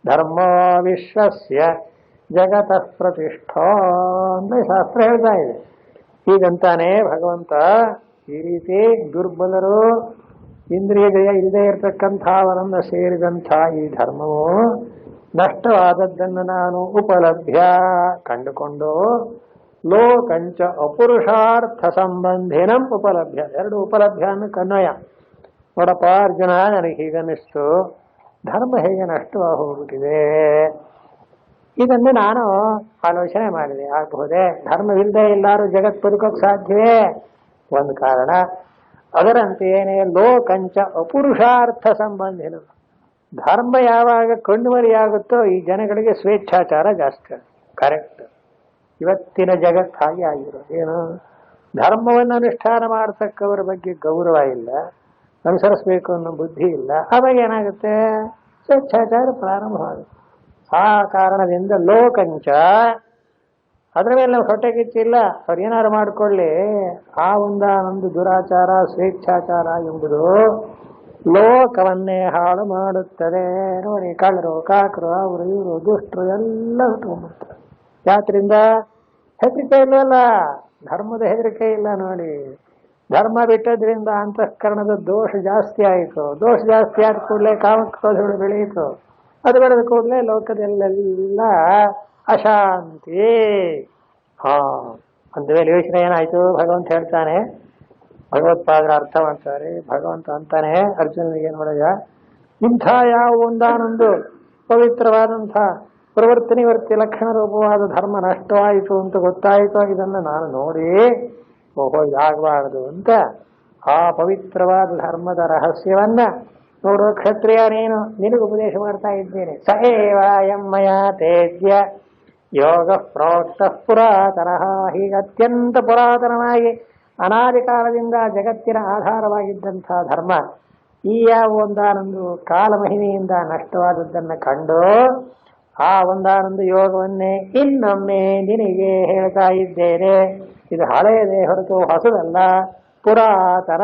ಧರ್ಮ ವಿಶ್ವಸ್ಯ ಜಗತಃ ಪ್ರತಿಷ್ಠಾ ಅಂತ ಶಾಸ್ತ್ರ ಹೇಳ್ತಾ ಇದೆ. ಹೀಗಂತಾನೆ ಭಗವಂತ ಈ ರೀತಿ ದುರ್ಬಲರು, ಇಂದ್ರಿಯ ಜಯ ಇಲ್ಲದೆ ಇರತಕ್ಕಂಥವರನ್ನು ಸೇರಿದಂಥ ಈ ಧರ್ಮವು ನಷ್ಟವಾದದ್ದನ್ನು ನಾನು ಉಪಲಭ್ಯ ಕಂಡುಕೊಂಡು ಲೋಕಂಚ ಅಪುರುಷಾರ್ಥ ಸಂಬಂಧಿನಂ ಉಪಲಭ್ಯ. ಎರಡು ಉಪಲಭ್ಯ ಅನ್ನು ಕನ್ವಯ. ನೋಡಪ್ಪ ಅರ್ಜುನ, ನನಗೆ ಹೀಗನ್ನಿಸ್ತು, ಧರ್ಮ ಹೇಗೆ ನಷ್ಟವಾಗಿ ಹೋಗ್ಬಿಟ್ಟಿದೆ, ಇದನ್ನು ನಾನು ಆಲೋಚನೆ ಮಾಡಿದೆ. ಆಗಬಹುದೇ ಧರ್ಮವಿಲ್ಲದೆ ಎಲ್ಲರೂ ಜಗತ್ ಬದುಕೋಕೆ ಸಾಧ್ಯವೇ? ಒಂದು ಕಾರಣ. ಅದರಂತೆಯೇನೆ ಲೋಕಂಚ ಅಪುರುಷಾರ್ಥ ಸಂಬಂಧಿನ, ಧರ್ಮ ಯಾವಾಗ ಕಣ್ಮರಿಯಾಗುತ್ತೋ ಈ ಜನಗಳಿಗೆ ಸ್ವೇಚ್ಛಾಚಾರ ಜಾಸ್ತಿ. ಕರೆಕ್ಟ್. ಇವತ್ತಿನ ಜಗತ್ತು ಹಾಗೆ ಆಗಿರೋದು. ಏನು, ಧರ್ಮವನ್ನು ಅನುಷ್ಠಾನ ಮಾಡತಕ್ಕವರ ಬಗ್ಗೆ ಗೌರವ ಇಲ್ಲ, ಅನುಸರಿಸಬೇಕು ಅನ್ನೋ ಬುದ್ಧಿ ಇಲ್ಲ. ಅವಾಗ ಏನಾಗುತ್ತೆ, ಸ್ವೇಚ್ಛಾಚಾರ ಪ್ರಾರಂಭವಾಗುತ್ತೆ. ಆ ಕಾರಣದಿಂದ ಲೋಕಂಚ, ಅದರ ಮೇಲೆ ನಾವು ಹೊಟ್ಟೆಗಿಚ್ಚಿಲ್ಲ, ಅವ್ರು ಏನಾರು ಮಾಡಿಕೊಳ್ಳಿ, ಆ ಒಂದೊಂದು ದುರಾಚಾರ ಸ್ವೇಚ್ಛಾಚಾರ ಎಂಬುದು ಲೋಕವನ್ನೇ ಹಾಳು ಮಾಡುತ್ತದೆ. ನೋಡಿ, ಕಳ್ಳರು ಕಾಕರು ಅವರು ಇವರು ದುಷ್ಟರು ಎಲ್ಲ ಉಟ್ಕೊಂಡ್ಬಿಡ್ತಾರೆ. ಯಾತ್ರಿಂದ ಹೆದರಿಕೆ ಇಲ್ವಲ್ಲ, ಧರ್ಮದ ಹೆದರಿಕೆ ಇಲ್ಲ. ನೋಡಿ, ಧರ್ಮ ಬಿಟ್ಟದ್ರಿಂದ ಅಂತಃಕರಣದ ದೋಷ ಜಾಸ್ತಿ ಆಯಿತು. ದೋಷ ಜಾಸ್ತಿ ಆದ ಕೂಡಲೇ ಕಾಮಕ್ರೋಧಗಳು ಬೆಳೆಯಿತು. ಅದು ಬೆಳೆದ ಕೂಡಲೇ ಲೋಕದಲ್ಲೆಲ್ಲ ಅಶಾಂತಿ. ಒಂದು ವೇಳೆ ಯೋಚನೆ ಏನಾಯ್ತು, ಭಗವಂತ ಹೇಳ್ತಾನೆ, ಭಗವತ್ಪಾದರ ಅರ್ಥ ಮಾಡ್ತಾರೆ. ಭಗವಂತ ಅಂತಾನೆ ಅರ್ಜುನನಿಗೆ, ನೋಡಯ್ಯ, ಇಂಥ ಯಾವ ಒಂದಾನೊಂದು ಪವಿತ್ರವಾದಂಥ ಪ್ರವೃತ್ತಿ ನಿವೃತ್ತಿ ಲಕ್ಷಣ ರೂಪವಾದ ಧರ್ಮ ನಷ್ಟವಾಯಿತು ಅಂತ ಗೊತ್ತಾಯಿತು, ಇದನ್ನು ನಾನು ನೋಡಿ ಓಹೋ ಇದಾಗಬಾರದು ಅಂತ ಆ ಪವಿತ್ರವಾದ ಧರ್ಮದ ರಹಸ್ಯವನ್ನ ನೋಡುವ ಕ್ಷತ್ರಿಯ ನೀನು, ನಿನಗೆ ಉಪದೇಶ ಮಾಡ್ತಾ ಇದ್ದೇನೆ. ಸ ಏವ ಯಮ್ಮಯ ತೇಜ್ಯ ಯೋಗ ಪ್ರೋಕ್ತ ಪುರಾತನಃ. ಹೀಗೆ ಅತ್ಯಂತ ಪುರಾತನವಾಗಿ ಅನಾದಿ ಕಾಲದಿಂದ ಜಗತ್ತಿನ ಆಧಾರವಾಗಿದ್ದಂಥ ಧರ್ಮ ಈ ಯಾವ ಒಂದಾನೊಂದು ಕಾಲಮಹಿಮೆಯಿಂದ ನಷ್ಟವಾದದ್ದನ್ನು ಕಂಡು ಆ ಒಂದಾನೊಂದು ಯೋಗವನ್ನೇ ಇನ್ನೊಮ್ಮೆ ನಿನಗೆ ಹೇಳ್ತಾ ಇದ್ದೇನೆ. ಇದು ಹಳೆಯದೇ ಹೊರತು ಹೊಸದಲ್ಲ. ಪುರಾತನ,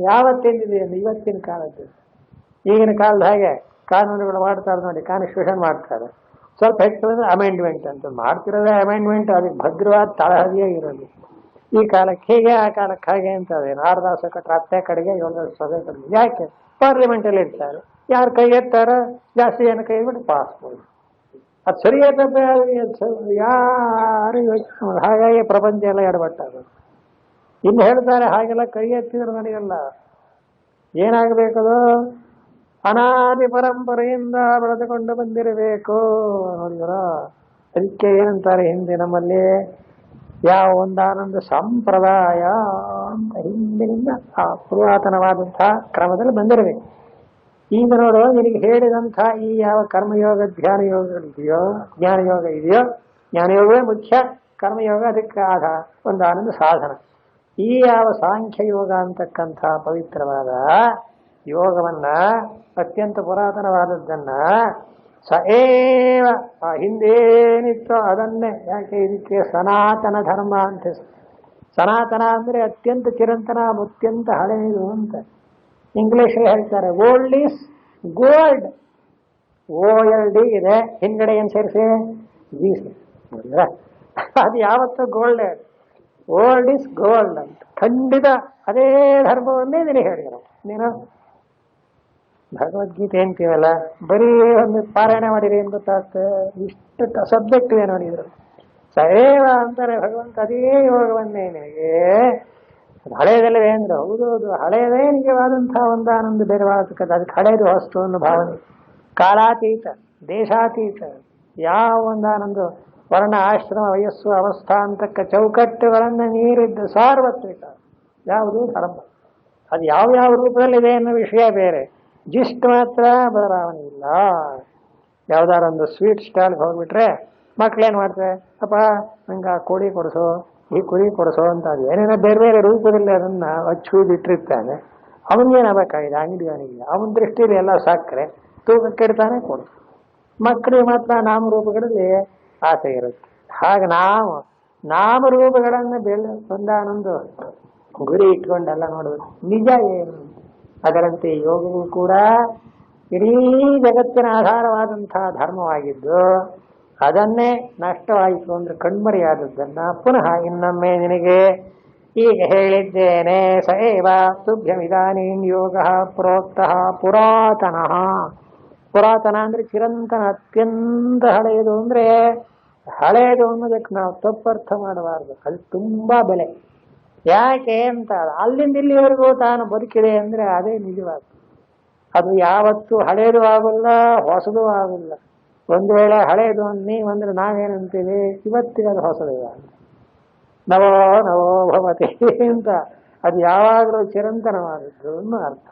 ಯಾವತ್ತಿಂದಿದೆ ಅಂದ್ರೆ ಇವತ್ತಿನ ಕಾಲದ್ದು. ಈಗಿನ ಕಾಲದ ಹಾಗೆ ಕಾನೂನುಗಳು ಮಾಡ್ತಾರೆ ನೋಡಿ, ಕಾನ್ಸ್ಟಿಟ್ಯೂಷನ್ ಮಾಡ್ತಾರೆ, ಸ್ವಲ್ಪ ಹೆಚ್ಚು ಅಮೆಂಡ್ಮೆಂಟ್ ಅಂತ ಮಾಡ್ತಿರೋದೇ ಅಮೆಂಡ್ಮೆಂಟ್, ಅದಕ್ಕೆ ಭದ್ರವಾದ ತಳಹದಿಯೇ ಇರೋದು. ಈ ಕಾಲಕ್ಕೆ ಹೀಗೆ, ಆ ಕಾಲಕ್ಕೆ ಹಾಗೆ ಅಂತ ಅದೇನು 6 ತಾಸು ಕಟ್ಟರೆ 10 ಕಡೆಗೆ 7 ಸಭೆ ಕಡೆಗೆ. ಯಾಕೆ ಪಾರ್ಲಿಮೆಂಟಲ್ಲಿ ಇರ್ತಾರೆ, ಯಾರು ಕೈ ಎತ್ತಾರೋ ಜಾಸ್ತಿ ಜನ ಕೈ ಬಿಟ್ಟು ಪಾಸ್ ಮಾಡಿ. ಅದು ಸರಿಯಾದ ಯಾರು ಯೋಚನೆ. ಹಾಗಾಗಿ ಪ್ರಪಂಚ ಎಲ್ಲ ಎಡಬಟ್ಟಾಗೋದು. ಇನ್ನು ಹೇಳ್ತಾರೆ ಹಾಗೆಲ್ಲ ಕೈ ಎತ್ತಿದ್ರೆ ನಡೆಯಲ್ಲ. ಏನಾಗಬೇಕದು, ಅನಾದಿ ಪರಂಪರೆಯಿಂದ ಬೆಳೆದುಕೊಂಡು ಬಂದಿರಬೇಕು. ನೋಡಿದ್ರ, ಅದಕ್ಕೆ ಏನಂತಾರೆ ಹಿಂದೆ ನಮ್ಮಲ್ಲಿ ಯಾವ ಒಂದಾನೊಂದು ಸಂಪ್ರದಾಯ ಅಂತ ಹಿಂದಿನಿಂದ ಆ ಪುರಾತನವಾದಂತಹ ಕ್ರಮದಲ್ಲಿ ಬಂದಿರಬೇಕು. ಈಗ ನೋಡು, ನಿನಗೆ ಹೇಳಿದಂಥ ಈ ಯಾವ ಕರ್ಮಯೋಗ ಧ್ಯಾನ ಯೋಗಗಳಿದೆಯೋ, ಜ್ಞಾನಯೋಗ ಇದೆಯೋ, ಜ್ಞಾನಯೋಗವೇ ಮುಖ್ಯ, ಕರ್ಮಯೋಗ ಅದಕ್ಕೆ ಆಧಾರ, ಒಂದಾನೊಂದು ಸಾಧನ. ಈ ಯಾವ ಸಾಂಖ್ಯ ಯೋಗ ಅಂತಕ್ಕಂಥ ಪವಿತ್ರವಾದ ಯೋಗವನ್ನ, ಅತ್ಯಂತ ಪುರಾತನವಾದದ್ದನ್ನ ಸ ಏವ, ಆ ಹಿಂದೇನಿತ್ತೋ ಅದನ್ನೇ. ಯಾಕೆ ಇದಕ್ಕೆ ಸನಾತನ ಧರ್ಮ ಅಂತ. ಸನಾತನ ಅಂದ್ರೆ ಅತ್ಯಂತ ಚಿರಂತನ, ಅತ್ಯಂತ ಹಳೆಯದು ಅಂತ ಇಂಗ್ಲಿಷಲ್ಲಿ ಹೇಳ್ತಾರೆ. Old is gold. OLD ಇದೆ, ಹಿಂಗಡೆ ಏನು ಸೇರಿಸಿ ಅದು ಯಾವತ್ತೂ ಗೋಲ್ಡ್. ಓಲ್ಡ್ ಈಸ್ ಗೋಲ್ಡ್ ಅಂತ ಖಂಡಿತ ಅದೇ ಧರ್ಮವನ್ನೇ ನಿನಗೆ ಹೇಳಿದ್ರು. ನೀನು ಭಗವದ್ಗೀತೆ ಅಂತೀವಲ್ಲ, ಬರೀ ಒಂದು ಪಾರಾಯಣ ಮಾಡಿರಿ ಏನು ಗೊತ್ತಾಗ್ತದೆ, ಇಷ್ಟು ಸಬ್ಜೆಕ್ಟ್ ಇದೆ ನೋಡಿದ್ರು. ಸೈವ ಅಂತಾರೆ ಭಗವಂತ, ಅದೇ ಯೋಗವನ್ನೇ ನಿನಗೆ. ಅದು ಹಳೆಯದಲ್ಲವೇ ಅಂದ್ರೆ ಹೌದೌದು, ಹಳೆಯದೇ ನಿಜವಾದಂತಹ ಒಂದಾನೊಂದು ಬೇರೆವಾದಕ್ಕದ್ದು. ಅದಕ್ಕೆ ಹಳೆಯದು ಹೊಸ್ತು ಅನ್ನೋ ಭಾವನೆ. ಕಾಲಾತೀತ, ದೇಶಾತೀತ, ಯಾವ ಒಂದಾನೊಂದು ವರ್ಣ ಆಶ್ರಮ ವಯಸ್ಸು ಅವಸ್ಥಾ ಅಂತಕ್ಕ ಚೌಕಟ್ಟುಗಳನ್ನು ಮೀರಿದ್ದು ಸಾರ್ವತ್ರಿಕ ಯಾವುದು ಧರ್ಮ. ಅದು ಯಾವ್ಯಾವ ರೂಪದಲ್ಲಿದೆ ಅನ್ನೋ ವಿಷಯ ಬೇರೆ, ಜಿಸ್ಟ್ ಮಾತ್ರ ಬದಲಾವಣೆ ಇಲ್ಲ. ಯಾವ್ದಾರು ಒಂದು ಸ್ವೀಟ್ ಸ್ಟಾಲ್ಗೆ ಹೋಗ್ಬಿಟ್ರೆ ಮಕ್ಳೇನು ಮಾಡ್ತಾರೆ, ಅಪ್ಪ ನಂಗೆ ಆ ಕೋಳಿ ಕೊಡಿಸೋ, ಈ ಕುರಿ ಕೊಡಿಸೋ ಅಂತ ಅದು ಏನೇನೋ ಬೇರೆ ಬೇರೆ ರೂಪದಲ್ಲಿ ಅದನ್ನು ಅಚ್ಚುದಿಟ್ಟಿರ್ತಾನೆ. ಅವನಿಗೇನಾಗಬೇಕಾಗಿದೆ ಅಂಗಡಿಯವನಿಗೆ, ಅವನ ದೃಷ್ಟಿಯಲ್ಲಿ ಎಲ್ಲ ಸಾಕ್ರೆ ತೂಕ ಕೆಡ್ತಾನೆ ಕೊಡು. ಮಕ್ಕಳಿಗೆ ಮಾತ್ರ ನಾಮರೂಪಗಳಲ್ಲಿ ಆಸೆ ಇರುತ್ತೆ. ಹಾಗೆ ನಾಮರೂಪಗಳನ್ನು ಒಂದಾನೊಂದು ಗುರಿ ಇಟ್ಕೊಂಡೆಲ್ಲ ನೋಡಬೇಕು ನಿಜ ಏನು. ಅದರಂತೆ ಯೋಗವು ಕೂಡ ಇಡೀ ಜಗತ್ತಿನ ಆಧಾರವಾದಂತಹ ಧರ್ಮವಾಗಿದ್ದು ಅದನ್ನೇ ನಷ್ಟವಾಯಿತು ಅಂದ್ರೆ ಕಣ್ಮರೆಯಾದದ್ದನ್ನ ಪುನಃ ಇನ್ನೊಮ್ಮೆ ನಿನಗೆ ಈಗ ಹೇಳಿದ್ದೇನೆ. ಸೈವ ತುಭ್ಯಮಿದಾನೀಂ ಯೋಗ ಪ್ರೋಕ್ತಃ ಪುರಾತನಃ. ಪುರಾತನ ಅಂದ್ರೆ ಚಿರಂತನ, ಅತ್ಯಂತ ಹಳೆಯದು. ಅಂದ್ರೆ ಹಳೆಯದು ಅನ್ನೋದಕ್ಕೆ ನಾವು ತಪ್ಪರ್ಥ ಮಾಡಬಾರ್ದು, ಅದು ತುಂಬಾ ಬೆಲೆ. ಯಾಕೆ ಅಂತ, ಅಲ್ಲಿಂದ ಇಲ್ಲಿವರೆಗೂ ತಾನು ಬದುಕಿದೆ ಅಂದ್ರೆ ಅದೇ ನಿಜವಾದ. ಅದು ಯಾವತ್ತೂ ಹಳೇದು ಆಗೋಲ್ಲ, ಹೊಸದು ಆಗೋಲ್ಲ. ಒಂದು ವೇಳೆ ಹಳೇದು ನೀವಂದ್ರೆ ನಾವೇನಂತೀವಿ, ಇವತ್ತಿಗೆ ಅದು ಹೊಸದಿಲ್ಲ, ನವೋ ನವೋ ಭವತಿ ಅಂತ. ಅದು ಯಾವಾಗಲೂ ಚಿರಂತನವಾದದ್ದು ಅನ್ನೋ ಅರ್ಥ.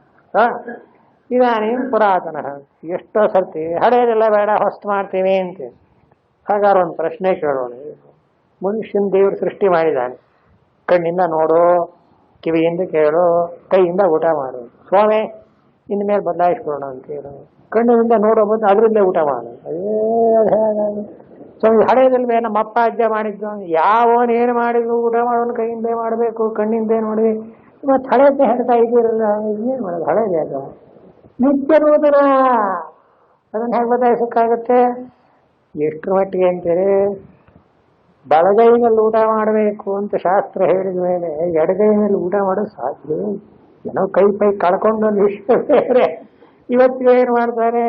ಇದಾನೇನು ಪುರಾತನ. ಎಷ್ಟೋ ಸರ್ತಿ ಹಳೇದೆಲ್ಲ ಬೇಡ ಹೊಸ್ತು ಮಾಡ್ತೀವಿ ಅಂತ. ಹಾಗಾದ್ರೆ ಒಂದು ಪ್ರಶ್ನೆ ಕೇಳೋಣ. ಮನುಷ್ಯನ ದೇವರು ಸೃಷ್ಟಿ ಮಾಡಿದ್ದಾನೆ, ಕಣ್ಣಿಂದ ನೋಡು, ಕಿವಿಯಿಂದ ಕೇಳು, ಕೈಯಿಂದ ಊಟ ಮಾಡು. ಸ್ವಾಮಿ ಇನ್ನು ಮೇಲೆ ಬದಲಾಯಿಸ್ಕೊಡೋಣ ಅಂತ ಹೇಳು. ಕಣ್ಣಿನಿಂದ ನೋಡೋ ಬಂದು ಅದರಲ್ಲೇ ಊಟ ಮಾಡು. ಸ್ವಾಮಿ ಹಳೇದಲ್ಲಿ ನಮ್ಮ ಅಪ್ಪ ಅಜ್ಜ ಮಾಡಿದ್ದು, ಯಾವನೇನು ಮಾಡಿದ್ರು ಊಟ ಮಾಡೋನು ಕೈಯಿಂದೇ ಮಾಡಬೇಕು, ಕಣ್ಣಿಂದೇ ನೋಡಿ. ಇವತ್ತು ಹಳೇದೇ ಹೇಳ್ತಾ ಇದ್ದೀರಲ್ಲ, ಇನ್ನೇನು ಮಾಡೋದು, ಹಳೇದೇ ಅದು ನಿತ್ಯ ನೂತನ. ಅದನ್ನು ಹೇಗೆ ಬದಲಾಯಿಸೋಕ್ಕಾಗತ್ತೆ? ಎಷ್ಟರ ಮಟ್ಟಿಗೆ ಅಂತೀರಿ? ಬಲಗೈನಲ್ಲಿ ಊಟ ಮಾಡಬೇಕು ಅಂತ ಶಾಸ್ತ್ರ ಹೇಳಿದ ಮೇಲೆ ಎಡಗೈನಲ್ಲಿ ಊಟ ಮಾಡೋದು ಸಾಧ್ಯ? ಏನೋ ಕೈ ಕಳ್ಕೊಂಡು ಒಂದು ವಿಷಯ ಬೇರೆ. ಇವತ್ತಿಗೆ ಏನು ಮಾಡ್ತಾರೆ,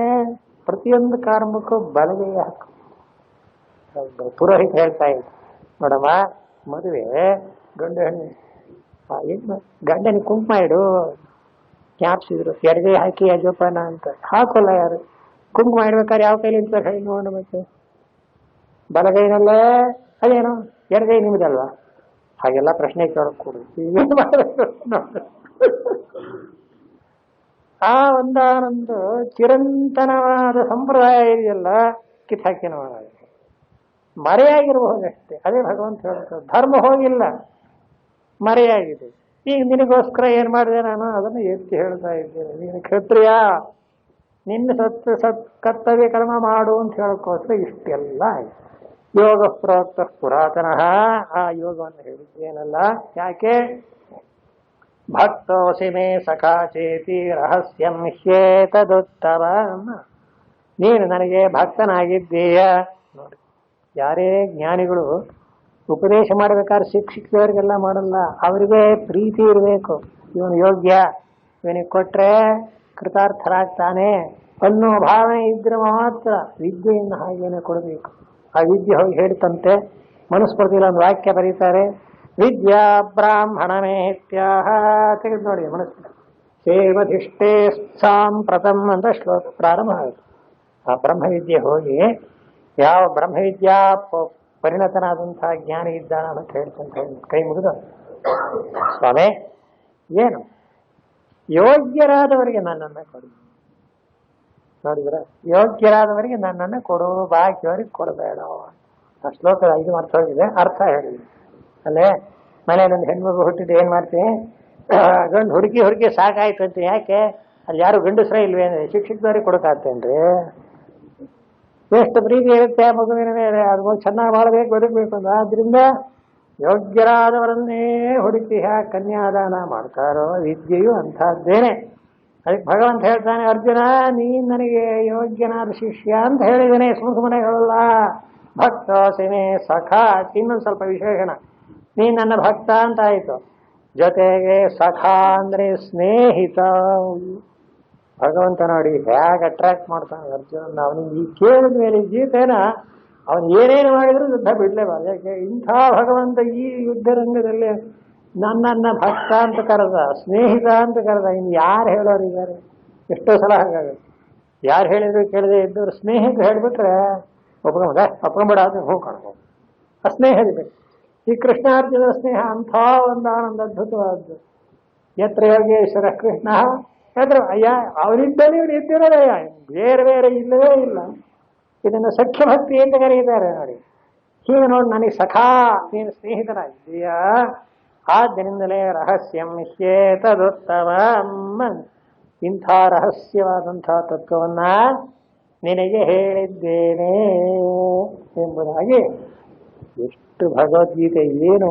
ಪ್ರತಿಯೊಂದು ಕಾರ್ಮಕ್ಕೂ ಬಲಗೈ ಹಾಕು. ಪುರೋಹಿತ ಹೇಳ್ತಾ ಇದ್ದ, ನೋಡಮ್ಮ ಮದುವೆ ಗಂಡು ಹೆಣ್ಣು ಗಂಡನಿಗೆ ಕುಂಕುಮ ಇಡು ಜ್ಞಾಪಿಸಿದ್ರು, ಎಡಗೈ ಹಾಕಿ ಅಜೋಪಾನ ಅಂತ. ಹಾಕೋಲ್ಲ ಯಾರು. ಕುಂಕುಮ ಇಡ್ಬೇಕಾದ್ರೆ ಯಾವ ಕೈಲಿ ಇರ್ತಾರೆ ಹೇಳಿ ನೋಡಬೇಕು? ಬಲಗೈನಲ್ಲೇ. ಅದೇನು ಎಡಗೈ ನಿಮ್ದಲ್ವಾ? ಹಾಗೆಲ್ಲ ಪ್ರಶ್ನೆ ಕೇಳக்கூಡುದು. ಏನು ಮಾಡಬೇಕು ನೋಡಿ. ಆ ಒಂದಾನೊಂದು ಚಿರಂತನವಾದ ಸಂಪ್ರದಾಯ ಇದೆಯಲ್ಲ, ಕಿತ್ತಾಕಿ ನೋಡ, ಮರೆಯಾಗಿರಬಹುದಷ್ಟೇ. ಅದೇ ಭಗವಂತ ಹೇಳ್ತಾರೆ, ಧರ್ಮ ಹೋಗಿಲ್ಲ, ಮರೆಯಾಗಿದೆ. ಈಗ ನಿನಗೋಸ್ಕರ ಏನ್ ಮಾಡಿದೆ ನಾನು ಅದನ್ನು ಎತ್ತಿ ಹೇಳ್ತಾ ಇದ್ದೇನೆ. ನೀನು ಕ್ಷತ್ರಿಯ, ನಿನ್ನ ಕರ್ತವ್ಯ ಕರ್ಮ ಮಾಡು ಅಂತ ಹೇಳೋಕ್ಕೋಸ್ಕರ ಇಷ್ಟೆಲ್ಲ ಆಯ್ತು. ಯೋಗ ಪ್ರೋಕ್ತ ಪುರಾತನಃ. ಆ ಯೋಗವನ್ನು ಹೇಳಿದ್ದೇನಲ್ಲ, ಯಾಕೆ? ಭಕ್ತೋಸಿ ಮೇ ಸಖಾ ಚೇತಿ ರಹಸ್ಯಂ ಹ್ಯೇತದುತ್ತಮ. ನೀನು ನನಗೆ ಭಕ್ತನಾಗಿದ್ದೀಯ. ನೋಡಿ, ಯಾರೇ ಜ್ಞಾನಿಗಳು ಉಪದೇಶ ಮಾಡಬೇಕಾದ್ರೆ ಶಿಕ್ಷಕರಿಗೆಲ್ಲ ಮಾಡಲ್ಲ, ಅವರಿಗೆ ಪ್ರೀತಿ ಇರಬೇಕು. ಇವನು ಯೋಗ್ಯ, ಇವನಿಗೆ ಕೊಟ್ರೆ ಕೃತಾರ್ಥರಾಗ್ತಾನೆ ಅನ್ನೋ ಭಾವನೆ ಇದ್ರೆ ಮಾತ್ರ ವಿದ್ಯೆಯನ್ನು ಹಾಗೇನೆ ಕೊಡಬೇಕು. ಆ ವಿದ್ಯೆ ಹೋಗಿ ಹೇಳ್ತಂತೆ. ಮನುಸ್ಮೃತಿಯಲ್ಲಿ ಒಂದು ವಾಕ್ಯ ಬರೀತಾರೆ, ವಿದ್ಯಾ ಬ್ರಾಹ್ಮಣಮೇತ್ಯಾಹ. ತೆಗೆದು ನೋಡಿ ಮನುಸ್ಮೃತಿ. ಸೇವಧಿಷ್ಠೇ ಸಾಂಪ್ರತಮ್ ಅಂತ ಶ್ಲೋಕ ಪ್ರಾರಂಭ ಆಯಿತು. ಆ ಬ್ರಹ್ಮವಿದ್ಯೆ ಹೋಗಿ ಯಾವ ಬ್ರಹ್ಮವಿದ್ಯಾ ಪರಿಣತನಾದಂತಹ ಜ್ಞಾನಿ ಇದ್ದಾನ ಅಂತ ಹೇಳ್ತಂತ ಕೈ ಮುಗಿದು, ಸ್ವಾಮಿ ಏನು ಯೋಗ್ಯರಾದವರಿಗೆ ನನ್ನನ್ನು ಕೊಡು. ನೋಡಿದ್ರ, ಯೋಗ್ಯರಾದವರಿಗೆ ನನ್ನನ್ನು ಕೊಡು, ಬಾಕಿಯವರಿಗೆ ಕೊಡಬೇಡ. ಆ ಶ್ಲೋಕದ 5 ಅರ್ಥ ಹೋಗಿದೆ. ಅರ್ಥ ಹೇಳಿದೆ ಅಲ್ಲೇ, ಮನೆಯಲ್ಲೊಂದು ಹೆಣ್ಮಗು ಹುಟ್ಟಿದ್ದು ಏನ್ ಮಾಡ್ತೀನಿ, ಗಂಡು ಹುಡುಕಿ ಸಾಕಾಯ್ತು ಅಂತ. ಯಾಕೆ? ಅಲ್ಲಿ ಯಾರು ಗಂಡಸ್ರ ಇಲ್ವೇ? ಶಿಕ್ಷಕದವ್ರಿಗೆ ಕೊಡಕಾಗ್ತೇನ್ರಿ? ಎಷ್ಟು ಪ್ರೀತಿ ಇರುತ್ತೆ ಆ ಮಗುವಿನ ಮೇಲೆ, ಅದು ಚೆನ್ನಾಗಿ ಮಾಡಬೇಕು, ಬದುಕಬೇಕು ಅಂತ. ಆದ್ರಿಂದ ಯೋಗ್ಯರಾದವರನ್ನೇ ಹುಡುಕಿ ಕನ್ಯಾದಾನ ಮಾಡ್ತಾರೋ, ವಿದ್ಯೆಯು ಅಂಥದ್ದೇನೆ. ಅದಕ್ಕೆ ಭಗವಂತ ಹೇಳ್ತಾನೆ, ಅರ್ಜುನ ನೀನ್ ನನಗೆ ಯೋಗ್ಯನಾದ ಶಿಷ್ಯ ಅಂತ ಹೇಳಿದ್ದೇನೆ, ಸುಮ್ಮನೆ ಹೇಳಲ್ಲ. ಭಕ್ತೋಸಿಮೇ ಸಖಾ. ಇನ್ನೊಂದು ಸ್ವಲ್ಪ ವಿಶೇಷಣ, ನೀನ್ ನನ್ನ ಭಕ್ತ ಅಂತ ಆಯ್ತು, ಜೊತೆಗೆ ಸಖಾ ಅಂದ್ರೆ ಸ್ನೇಹಿತ. ಭಗವಂತ ನೋಡಿ ಹೇಗೆ ಅಟ್ರಾಕ್ಟ್ ಮಾಡ್ತಾನೆ ಅರ್ಜುನ. ಅವನಿಗೆ ಈ ಕೇಳಿದ ಮೇಲೆ ಗೀತೆನ ಅವನು ಏನೇನು ಮಾಡಿದ್ರು ಯುದ್ಧ ಬಿಡ್ಲೇಬಾರ್ದು. ಯಾಕೆ? ಇಂಥ ಭಗವಂತ ಈ ಯುದ್ಧ ರಂಗದಲ್ಲಿ ನನ್ನನ್ನ ಭಕ್ತ ಅಂತ ಕರೆದ, ಸ್ನೇಹಿತ ಅಂತ ಕರೆದ. ಇನ್ನು ಯಾರು ಹೇಳೋರಿದ್ದಾರೆ? ಎಷ್ಟೋ ಸಲ ಹಾಗಾಗುತ್ತೆ. ಯಾರು ಹೇಳಿದ್ರು ಕೇಳದೆ ಇದ್ದವ್ರು ಸ್ನೇಹಿತರು ಹೇಳ್ಬಿಟ್ರೆ ಒಪ್ಕೊಂಬೇಡ ಅದು ಹೂ ಕಾಣ್ಬೋದು. ಅಸ್ನೇಹದಿದೆ. ಈ ಕೃಷ್ಣಾರ್ಜುನ ಸ್ನೇಹ ಅಂಥ ಒಂದು ಆನಂದ ಅದ್ಭುತವಾದ್ದು. ಯತ್ರ ಯೋಗೇಶ್ವರ ಕೃಷ್ಣ ಯಾತ್ರ ಅಯ್ಯ ಅವನಿದ್ದಲ್ಲಿ ಇವನು ಇದ್ದಿರೋದಯ್ಯ, ಬೇರೆ ಬೇರೆ ಇಲ್ಲವೇ ಇಲ್ಲ. ಇದನ್ನು ಸಖ್ಯ ಭಕ್ತಿ ಅಂತ ಕರೀತಾರೆ ನೋಡಿ. ಹೀಗೆ ನೋಡಿ, ನನಗೆ ಸಖಾ ನೀನು ಸ್ನೇಹಿತನಾಗಿದ್ದೀಯಾ, ಆದ್ದರಿಂದಲೇ ರಹಸ್ಯಂ ಹ್ಯೇತದುತ್ತಮ, ಇಂಥ ರಹಸ್ಯವಾದಂಥ ತತ್ವವನ್ನ ನಿನಗೆ ಹೇಳಿದ್ದೇನೆ ಎಂಬುದಾಗಿ. ಎಷ್ಟು ಭಗವದ್ಗೀತೆ ಏನು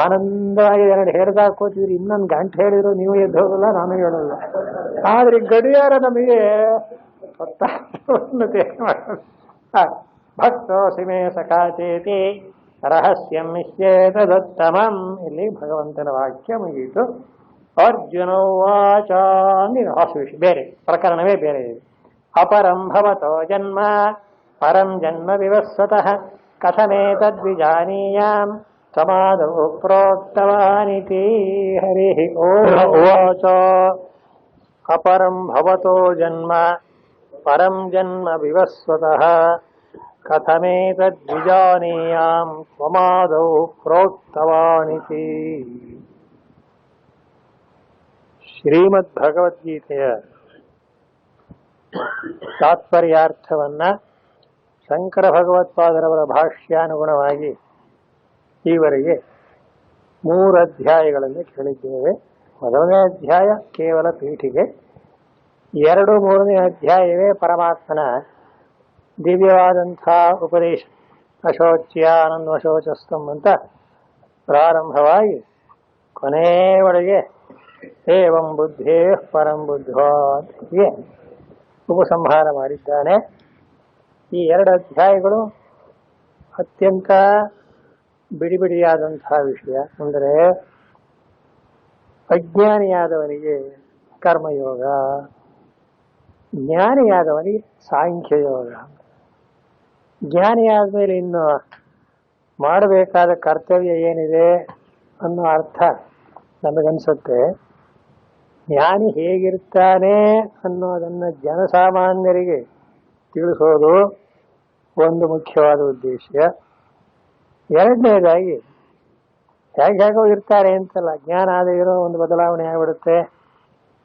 ಆನಂದವಾಗಿ ಎರಡು ಹೇಳ್ದಾಗ ಕೂತಿದ್ರಿ. ಇನ್ನೊಂದು ಗಂಟೆ ಹೇಳಿದ್ರು ನೀವು ಎದ್ದು ಹೋಗಲ್ಲ, ನಾನು ಹೇಳಲ್ಲ. ಆದ್ರೆ ಗಡಿಯಾರ ನಮಗೆ ಭಕ್ತೋ ಸಿಮೇ ಸಖಾಚೇತಿ ರಹಸ್ಯಂ ನಿಶ್ಚೇತದತ್ತಮಂ. ಇಲ್ಲಿ ಭಗವಂತನ ವಾಕ್ಯ ಮುಗಿಯಿತು. ಅರ್ಜುನ ವಾಚ, ವಿಷಯ ಬೇರೆ, ಪ್ರಕರಣವೇ ಬೇರೆ ಇದೆ. ಅಪರಂ ಭವತೋ ಜನ್ಮ ಪರಂ ಜನ್ಮ ವಿವಸ್ವತಃ ಕಥಮೇತದ್ವಿಜಾನೀಯಾಂ ಸಮಾದೌ ಪ್ರೋಕ್ತವಾನಿತಿ. ಹರಿ ಓಂ. ಉವಾಚ ಅಪರಂ ಭವತೋ ಜನ್ಮ ಪರಂ ಜನ್ಮ ವಿವಸ್ವತಃ ಕಥಮೇತದ್ವಿಜಾನೀಯಾಂ ಸಮಾದೌ ಪ್ರೋಕ್ತವಾನಿತಿ. ಶ್ರೀಮದ್ ಭಗವದ್ಗೀತೆಯ ತಾತ್ಪರ್ಯಾರ್ಥವನ್ನ ಶಂಕರ ಭಗವತ್ಪಾದರವರ ಭಾಷ್ಯಾನುಗುಣವಾಗಿ ಈವರೆಗೆ 3 ಅಧ್ಯಾಯಗಳನ್ನು ಕೇಳಿದ್ದೇವೆ. ಮೊದಲನೇ ಅಧ್ಯಾಯ ಕೇವಲ ಪೀಠಿಗೆ, 2, 3ನೇ ಅಧ್ಯಾಯವೇ ಪರಮಾತ್ಮನ ದಿವ್ಯವಾದಂಥ ಉಪದೇಶ. ಅಶೋಚ್ಯಾನನ್ವಶೋಚಸ್ತಂ ಅಂತ ಪ್ರಾರಂಭವಾಗಿ ಕೊನೆಯವರೆಗೆ ಏವಂ ಬುದ್ಧೇ ಪರಂ ಬುದ್ಧ್ವಾ ಹೀಗೆ ಉಪಸಂಹಾರ ಮಾಡಿದ್ದಾನೆ. ಈ 2 ಅಧ್ಯಾಯಗಳು ಅತ್ಯಂತ ಬಿಡಿಬಿಡಿಯಾದಂತಹ ವಿಷಯ. ಅಂದರೆ ಅಜ್ಞಾನಿಯಾದವನಿಗೆ ಕರ್ಮಯೋಗ, ಜ್ಞಾನಿಯಾದವನಿಗೆ ಸಾಂಖ್ಯಯೋಗ. ಜ್ಞಾನಿಯಾದ ಮೇಲೆ ಇನ್ನು ಮಾಡಬೇಕಾದ ಕರ್ತವ್ಯ ಏನಿದೆ ಅನ್ನೋ ಅರ್ಥ ನಮಗನ್ಸುತ್ತೆ. ಜ್ಞಾನಿ ಹೇಗಿರ್ತಾನೆ ಅನ್ನೋದನ್ನು ಜನಸಾಮಾನ್ಯರಿಗೆ ತಿಳಿಸೋದು ಒಂದು ಮುಖ್ಯವಾದ ಉದ್ದೇಶ. ಎರಡನೇದಾಗಿ ಹೇಗೋ ಇರ್ತಾರೆ ಅಂತಲ್ಲ, ಜ್ಞಾನ ಆದ ಇರೋ ಒಂದು ಬದಲಾವಣೆ ಆಗಿಬಿಡುತ್ತೆ,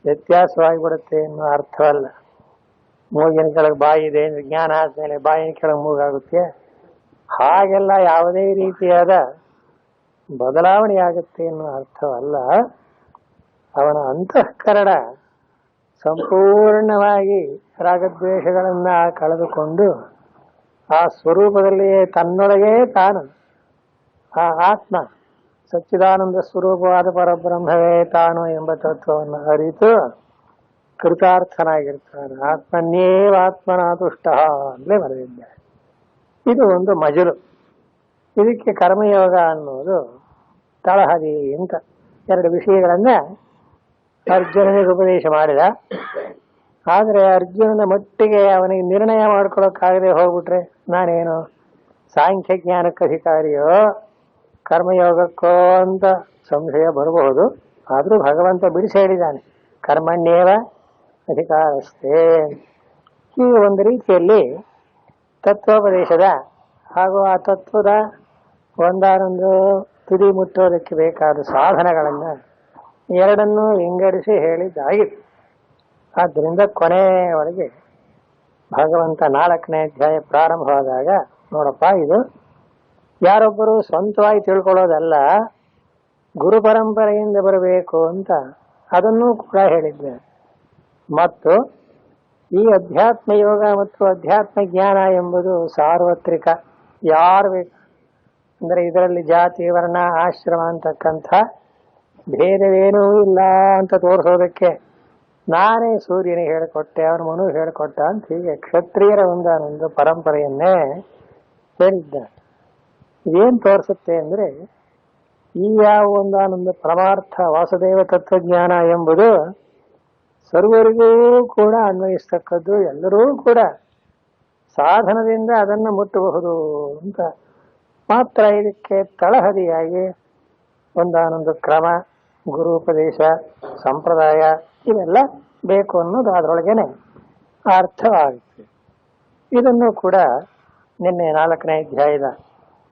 ವ್ಯತ್ಯಾಸವಾಗಿಬಿಡುತ್ತೆ ಅನ್ನೋ ಅರ್ಥವಲ್ಲ. ಮೂಗಿನ ಕೆಳಗೆ ಬಾಯಿ ಇದೆ ಅಂದರೆ ಜ್ಞಾನ ಆದ್ಮೇಲೆ ಬಾಯಿನ ಕೆಳಗೆ ಮೂಗಾಗುತ್ತೆ, ಹಾಗೆಲ್ಲ ಯಾವುದೇ ರೀತಿಯಾದ ಬದಲಾವಣೆ ಆಗುತ್ತೆ ಅನ್ನೋ ಅರ್ಥವಲ್ಲ. ಅವನ ಅಂತಃಕರಣ ಸಂಪೂರ್ಣವಾಗಿ ರಾಗದ್ವೇಷಗಳನ್ನ ಕಳೆದುಕೊಂಡು ಆ ಸ್ವರೂಪದಲ್ಲಿಯೇ ತನ್ನೊಳಗೇ ತಾನು ಆ ಆತ್ಮ ಸಚ್ಚಿದಾನಂದ ಸ್ವರೂಪವಾದ ಪರಬ್ರಹ್ಮವೇ ತಾನು ಎಂಬ ತತ್ವವನ್ನು ಅರಿತು ಕೃತಾರ್ಥನಾಗಿರ್ತಾನೆ. ಆತ್ಮನ್ಯೇವ ಆತ್ಮನಾತುಷ್ಟ ಅಂತಲೇ ಬರೆದಿದ್ದಾರೆ. ಇದು ಒಂದು ಮಜಲು. ಇದಕ್ಕೆ ಕರ್ಮಯೋಗ ಅನ್ನೋದು ತಳಹದಿ ಅಂತ 2 ವಿಷಯಗಳನ್ನ ಅರ್ಜುನನಿಗೆ ಉಪದೇಶ ಮಾಡಿದ. ಆದರೆ ಅರ್ಜುನನ ಮಟ್ಟಿಗೆ ಅವನಿಗೆ ನಿರ್ಣಯ ಮಾಡ್ಕೊಳ್ಳೋಕ್ಕಾಗದೆ ಹೋಗ್ಬಿಟ್ರೆ ನಾನೇನು ಸಾಂಖ್ಯ ಜ್ಞಾನಕ್ಕೆ ಅಧಿಕಾರಿಯೋ ಕರ್ಮಯೋಗಕ್ಕೋ ಅಂತ ಸಂಶಯ ಬರಬಹುದು. ಆದರೂ ಭಗವಂತ ಬಿಡಿಸಿ ಹೇಳಿದ್ದಾನೆ, ಕರ್ಮಣ್ಯೇವ ಅಧಿಕಾರಸ್ಥೆ. ಈ ಒಂದು ರೀತಿಯಲ್ಲಿ ತತ್ವೋಪದೇಶದ ಹಾಗೂ ಆ ತತ್ವದ ಒಂದಾನೊಂದು ತುದಿ ಮುಟ್ಟೋದಕ್ಕೆ ಬೇಕಾದ ಸಾಧನಗಳನ್ನು ಎರಡನ್ನೂ ವಿಂಗಡಿಸಿ ಹೇಳಿದ್ದಾಗಿತ್ತು. ಆದ್ದರಿಂದ ಕೊನೆಯವರೆಗೆ ಭಗವಂತ 4ನೇ ಅಧ್ಯಾಯ ಪ್ರಾರಂಭವಾದಾಗ, ನೋಡಪ್ಪ ಇದು ಯಾರೊಬ್ಬರು ಸ್ವಂತವಾಗಿ ತಿಳ್ಕೊಳ್ಳೋದಲ್ಲ, ಗುರು ಪರಂಪರೆಯಿಂದ ಬರಬೇಕು ಅಂತ ಅದನ್ನೂ ಕೂಡ ಹೇಳಿದ್ದೆ. ಮತ್ತು ಈ ಅಧ್ಯಾತ್ಮ ಯೋಗ ಮತ್ತು ಅಧ್ಯಾತ್ಮ ಜ್ಞಾನ ಎಂಬುದು ಸಾರ್ವತ್ರಿಕ, ಯಾರು ಬೇಕು ಅಂದರೆ ಇದರಲ್ಲಿ ಜಾತಿ ವರ್ಣ ಆಶ್ರಮ ಅಂತಕ್ಕಂಥ ಭೇದವೇನೂ ಇಲ್ಲ ಅಂತ ತೋರಿಸೋದಕ್ಕೆ ನಾನೇ ಸೂರ್ಯನಿಗೆ ಹೇಳಿಕೊಟ್ಟೆ, ಅವನ ಮನು ಹೇಳಿಕೊಟ್ಟ ಅಂತ ಹೀಗೆ ಕ್ಷತ್ರಿಯರ ಒಂದಾನೊಂದು ಪರಂಪರೆಯನ್ನೇ ಹೇಳಿದ್ದಾರೆ. ಇದೇನು ತೋರಿಸುತ್ತೆ ಅಂದರೆ ಈ ಯಾವ ಒಂದಾನೊಂದು ಪರಮಾರ್ಥ ವಾಸುದೇವ ತತ್ವಜ್ಞಾನ ಎಂಬುದು ಸರ್ವರಿಗೂ ಕೂಡ ಅನ್ವಯಿಸ್ತಕ್ಕದ್ದು, ಎಲ್ಲರೂ ಕೂಡ ಸಾಧನದಿಂದ ಅದನ್ನು ಮುಟ್ಟಬಹುದು ಅಂತ ಮಾತ್ರ. ಇದಕ್ಕೆ ತಳಹದಿಯಾಗಿ ಒಂದಾನೊಂದು ಕ್ರಮ, ಗುರುಪದೇಶ, ಸಂಪ್ರದಾಯ ಇವೆಲ್ಲ ಬೇಕು ಅನ್ನೋದು ಅದರೊಳಗೇನೆ ಅರ್ಥವಾಗುತ್ತೆ. ಇದನ್ನು ಕೂಡ ನಿನ್ನೆ 4ನೇ ಅಧ್ಯಾಯದ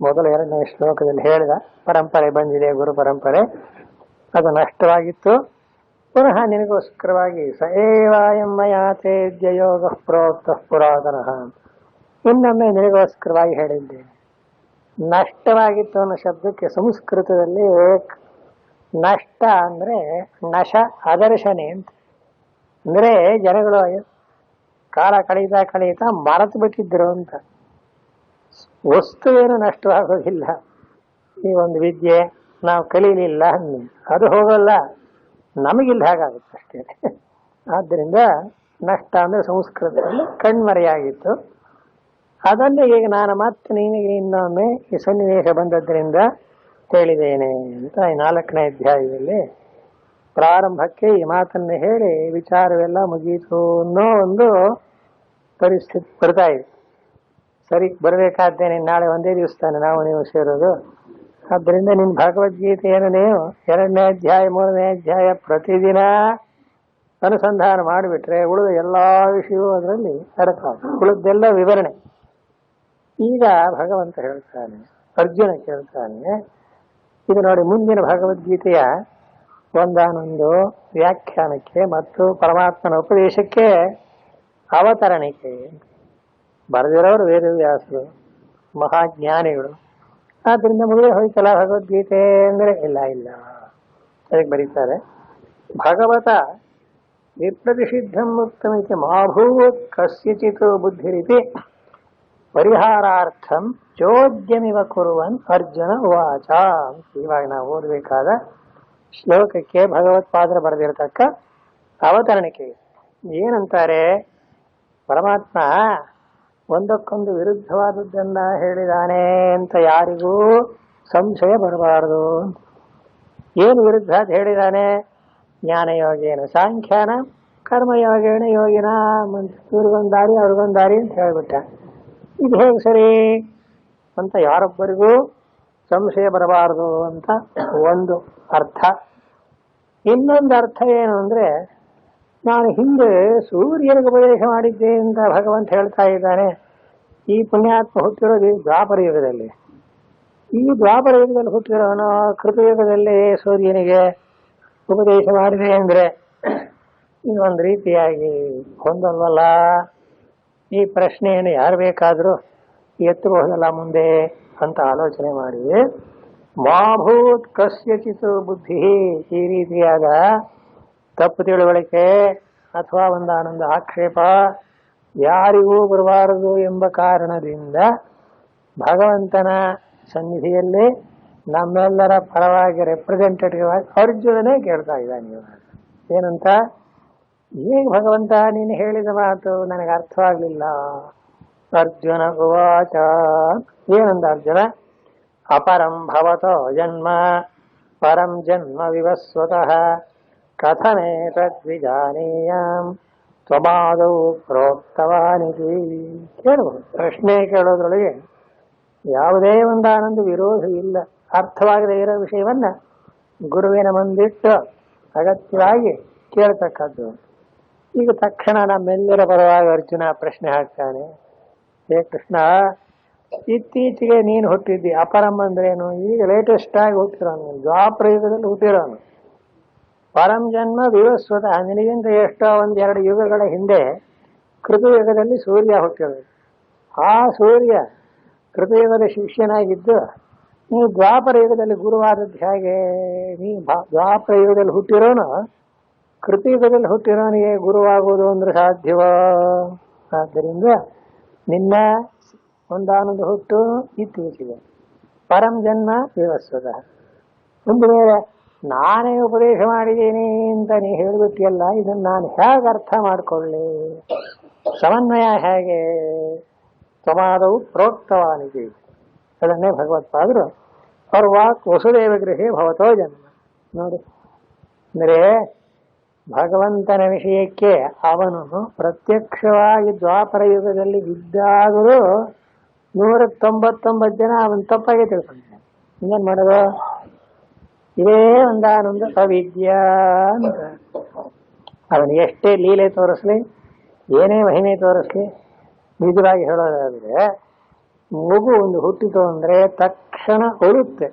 ಮೊದಲು 2ನೇ ಶ್ಲೋಕದಲ್ಲಿ ಹೇಳಿದ ಪರಂಪರೆ ಬಂದಿದೆ, ಗುರು ಪರಂಪರೆ, ಅದು ನಷ್ಟವಾಗಿತ್ತು. ಪುನಃ ನಿನಗೋಸ್ಕರವಾಗಿ ಸ ಏವಾಯಂ ಮಯಾ ತೇಜ್ಯ ಯೋಗ ಪ್ರೋಕ್ತ ಪುರಾತನಃ, ಇನ್ನೊಮ್ಮೆ ನಿನಗೋಸ್ಕರವಾಗಿ ಹೇಳಿದ್ದೇನೆ. ನಷ್ಟವಾಗಿತ್ತು ಅನ್ನೋ ಶಬ್ದಕ್ಕೆ ಸಂಸ್ಕೃತದಲ್ಲಿ ನಷ್ಟ ಅಂದ್ರೆ ನಶ ಅದರ್ಶನೆ ಅಂತ. ಅಂದ್ರೆ ಜನಗಳು ಕಾಲ ಕಳೀತಾ ಮರೆತು ಬಿಟ್ಟಿದ್ರು ಅಂತ. ವಸ್ತುವೇನು ನಷ್ಟವಾಗೋದಿಲ್ಲ. ಈ ಒಂದು ವಿದ್ಯೆ ನಾವು ಕಲೀಲಿಲ್ಲ ಅದು ಹೋಗಲ್ಲ, ನಮಗಿಲ್ಲ ಹಾಗಾಗುತ್ತೆ ಅಷ್ಟೇ. ಆದ್ದರಿಂದ ನಷ್ಟ ಅಂದ್ರೆ ಸಂಸ್ಕೃತದಲ್ಲಿ ಕಣ್ಮರೆಯಾಗಿತ್ತು. ಅದನ್ನೇ ಈಗ ನಾನು ಮತ್ತೆ ನಿನಗೆ ಇನ್ನೊಮ್ಮೆ ಈ ಸನ್ನಿವೇಶ ಬಂದದ್ರಿಂದ ಹೇಳಿದ್ದೇನೆ ಅಂತ ಈ 4ನೇ ಅಧ್ಯಾಯದಲ್ಲಿ ಪ್ರಾರಂಭಕ್ಕೆ ಈ ಮಾತನ್ನು ಹೇಳಿ ವಿಚಾರವೆಲ್ಲ ಮುಗೀತು ಅನ್ನೋ ಒಂದು ಪರಿಸ್ಥಿತಿ ಬರ್ತಾ ಇದೆ. ಸರಿ, ಬರಬೇಕಾದ್ದೇನೆ, ನಾಳೆ ಒಂದೇ ದಿವಸ ತಾನೆ ನಾವು ನೀವು ಸೇರೋದು. ಆದ್ದರಿಂದ ನಿನ್ನ ಭಗವದ್ಗೀತೆಯನ್ನು ನೀವು 2ನೇ ಅಧ್ಯಾಯ 3ನೇ ಅಧ್ಯಾಯ ಪ್ರತಿದಿನ ಅನುಸಂಧಾನ ಮಾಡಿಬಿಟ್ರೆ ಉಳಿದ ಎಲ್ಲಾ ವಿಷಯವೂ ಅದರಲ್ಲಿ ಅಡಕ, ಉಳಿದೆಲ್ಲ ವಿವರಣೆ. ಈಗ ಭಗವಂತ ಹೇಳ್ತಾನೆ, ಅರ್ಜುನ ಕೇಳ್ತಾನೆ, ಇದು ನೋಡಿ ಮುಂದಿನ ಭಗವದ್ಗೀತೆಯ ಒಂದಾನೊಂದು ವ್ಯಾಖ್ಯಾನಕ್ಕೆ ಮತ್ತು ಪರಮಾತ್ಮನ ಉಪದೇಶಕ್ಕೆ ಅವತರಣಿಕೆ. ಬರೆದಿರೋರು ವೇದವ್ಯಾಸರು, ಮಹಾಜ್ಞಾನಿಗಳು. ಆದ್ರಿಂದ ಮುಗಿದೇ ಹೋಯ್ತಲ್ಲ ಭಗವದ್ಗೀತೆ ಅಂದ್ರೆ ಇಲ್ಲ ಅದಕ್ಕೆ ಬರೀತಾರೆ, ಭಗವತ ವಿಪ್ರತಿಷಿದ್ಧಂ ಮುಕ್ತಮಿತಿ ಮಾಭೂತ್ ಕಸ್ಯಚಿತ್ ಬುದ್ಧಿರಿತಿ ಪರಿಹಾರಾರ್ಥಂ ಚೋದ್ಯಮಿವ ಕುರುವನ್ ಅರ್ಜುನ ಉವಾಚ. ಇವಾಗ ನಾವು ಓದಬೇಕಾದ ಶ್ಲೋಕಕ್ಕೆ ಭಗವತ್ಪಾದರು ಬರೆದಿರತಕ್ಕ ಅವತರಣಿಕೆ ಏನಂತಾರೆ, ಪರಮಾತ್ಮ ಒಂದಕ್ಕೊಂದು ವಿರುದ್ಧವಾದದ್ದನ್ನ ಹೇಳಿದಾನೆ ಅಂತ ಯಾರಿಗೂ ಸಂಶಯ ಬರಬಾರದು. ಏನು ವಿರುದ್ಧ ಅಂತ ಹೇಳಿದಾನೆ? ಜ್ಞಾನಯೋಗೇನ ಸಾಂಖ್ಯಾನ ಕರ್ಮಯೋಗೇನ ಯೋಗಿನ, ಇವ್ರಿಗೊಂದು ದಾರಿ ಅವ್ರಿಗೊಂದು ದಾರಿ ಅಂತ ಹೇಳ್ಬಿಟ್ಟ. ಇದು ಹೇಗೆ ಸರಿ ಅಂತ ಯಾರೊಬ್ಬರಿಗೂ ಸಂಶಯ ಬರಬಾರದು ಅಂತ ಒಂದು ಅರ್ಥ. ಇನ್ನೊಂದು ಅರ್ಥ ಏನು ಅಂದ್ರೆ, ನಾನು ಹಿಂದೆ ಸೂರ್ಯನಿಗೆ ಉಪದೇಶ ಮಾಡಿದ್ದೆ ಅಂತ ಭಗವಂತ ಹೇಳ್ತಾ ಇದ್ದಾನೆ. ಈ ಪುಣ್ಯಾತ್ಮ ಹುಟ್ಟಿರೋದು ದ್ವಾಪರ ಯುಗದಲ್ಲಿ. ಈ ದ್ವಾಪರ ಯುಗದಲ್ಲಿ ಹುಟ್ಟಿರೋನು ಕೃತಯುಗದಲ್ಲಿ ಸೂರ್ಯನಿಗೆ ಉಪದೇಶ ಮಾಡಿದೆ ಅಂದ್ರೆ ಇದೊಂದು ರೀತಿಯಾಗಿ ಹೊಂದಲ್ವಲ್ಲ. ಈ ಪ್ರಶ್ನೆಯನ್ನು ಯಾರು ಬೇಕಾದರೂ ಎತ್ತಬಹುದಲ್ಲ ಮುಂದೆ ಅಂತ ಆಲೋಚನೆ ಮಾಡಿ, ಮಾಭೂತ್ ಕಸ್ಯಚಿತ್ ಬುದ್ಧಿ, ಈ ರೀತಿಯಾದ ತಪ್ಪು ತಿಳುವಳಿಕೆ ಅಥವಾ ಒಂದಾನೊಂದು ಆಕ್ಷೇಪ ಯಾರಿಗೂ ಬರಬಾರದು ಎಂಬ ಕಾರಣದಿಂದ ಭಗವಂತನ ಸನ್ನಿಧಿಯಲ್ಲಿ ನಮ್ಮೆಲ್ಲರ ಪರವಾಗಿ ರೆಪ್ರೆಸೆಂಟೇಟಿವ್ ಆಗಿ ಅರ್ಜುನನೇ ಕೇಳ್ತಾ ಇದ್ದಾನೆ. ಏನಂತ, ಹೇಗೆ ಭಗವಂತ ನೀನು ಹೇಳಿದ ಮಾತು ನನಗೆ ಅರ್ಥವಾಗಲಿಲ್ಲ. ಅರ್ಜುನ ಉವಾಚ, ಏನಂದ ಅರ್ಜುನ, ಅಪರಂ ಭವತೋ ಜನ್ಮ ಪರಂ ಜನ್ಮ ವಿವಸ್ವತಃ ಕಥಮೇತದ್ವಿಜಾನೀಯಾಂ ತ್ವಮಾದೌ ಪ್ರೋಕ್ತವಾನಿತಿ. ಕೇಳಬಹುದು, ಪ್ರಶ್ನೆ ಕೇಳೋದ್ರೊಳಗೆ ಯಾವುದೇ ಒಂದಾನೊಂದು ವಿರೋಧ ಇಲ್ಲ. ಅರ್ಥವಾಗದೇ ಇರೋ ವಿಷಯವನ್ನ ಗುರುವಿನ ಮುಂದಿಟ್ಟು ಅಗತ್ಯವಾಗಿ ಕೇಳ್ತಕ್ಕದ್ದು. ಈಗ ತಕ್ಷಣ ನಮ್ಮೆಲ್ಲರ ಪರವಾಗಿ ಅರ್ಜುನ ಪ್ರಶ್ನೆ ಹಾಕ್ತಾನೆ, ಹೇ ಕೃಷ್ಣ, ಇತ್ತೀಚೆಗೆ ನೀನು ಹುಟ್ಟಿದ್ದಿ, ಅಪರಂ ಅಂದ್ರೇನು? ಈಗ ಲೇಟೆಸ್ಟ್ ಆಗಿ ಹುಟ್ಟಿರೋನು, ದ್ವಾಪರ ಯುಗದಲ್ಲಿ ಹುಟ್ಟಿರೋನು. ಪರಂ ಜನ್ಮ ವಿವಸ್ವತಃ, ನಿನಗಿಂತ ಎಷ್ಟೋ 1-2 ಯುಗಗಳ ಹಿಂದೆ ಕೃತಯುಗದಲ್ಲಿ ಸೂರ್ಯ ಹುಟ್ಟಿರೋದು. ಆ ಸೂರ್ಯ ಕೃತಯುಗದ ಶಿಷ್ಯನಾಗಿದ್ದು ನೀವು ದ್ವಾಪರ ಯುಗದಲ್ಲಿ ಗುರುವಾದದ್ದು ಹೇಗೆ? ನೀ ದ್ವಾಪರ ಯುಗದಲ್ಲಿ ಹುಟ್ಟಿರೋನು ಕೃತಯುಗದಲ್ಲಿ ಹುಟ್ಟಿರೋನಿಗೆ ಗುರುವಾಗುವುದು ಅಂದ್ರೆ ಸಾಧ್ಯವೋ? ಆದ್ದರಿಂದ ನಿನ್ನ ಒಂದಾನೊಂದು ಹುಟ್ಟು ಇತ್ತೀಚೆಗೆ, ಪರಂ ಜನ್ಮ ವಿವಸ್ವತಃ. ಒಂದು ವೇಳೆ ನಾನೇ ಉಪದೇಶ ಮಾಡಿದ್ದೀನಿ ಅಂತ ನೀ ಹೇಳಿಬಿಟ್ಟಿಯಲ್ಲ, ಇದನ್ನು ನಾನು ಹೇಗೆ ಅರ್ಥ ಮಾಡಿಕೊಳ್ಳಿ? ಸಮನ್ವಯ ಹೇಗೆ? ತ್ವಮಾದೌ ಪ್ರೋಕ್ತವಾನಿತಿ. ಅದನ್ನೇ ಭಗವತ್ಪಾದರು ಅವ್ರ ವಾಕ್ ವಸುದೇವ ಗೃಹೇ ಭವತೋ ಜನ್ಮ. ನೋಡಿ, ಅಂದರೆ ಭಗವಂತನ ವಿಷಯಕ್ಕೆ ಅವನು ಪ್ರತ್ಯಕ್ಷವಾಗಿ ದ್ವಾಪರ ಯುಗದಲ್ಲಿ ಇದ್ದಾಗಲೂ 199 ಜನ ಅವನು ತಪ್ಪಾಗಿ ತಿಳ್ಕೊಂಡಿದ್ದಾನೆ. ಇನ್ನೇನು ಮಾಡೋದು? ಇದೇ ಒಂದಾನೊಂದು ಅವಿದ್ಯಾ ಅಂತ. ಅವನು ಎಷ್ಟೇ ಲೀಲೆ ತೋರಿಸ್ಲಿ, ಏನೇ ಮಹಿಮೆ ತೋರಿಸ್ಲಿ, ನಿಜವಾಗಿ ಹೇಳೋದಾದ್ರೆ ಮಗು ಒಂದು ಹುಟ್ಟಿತು ಅಂದ್ರೆ ತಕ್ಷಣ ಅಳುತ್ತೆ.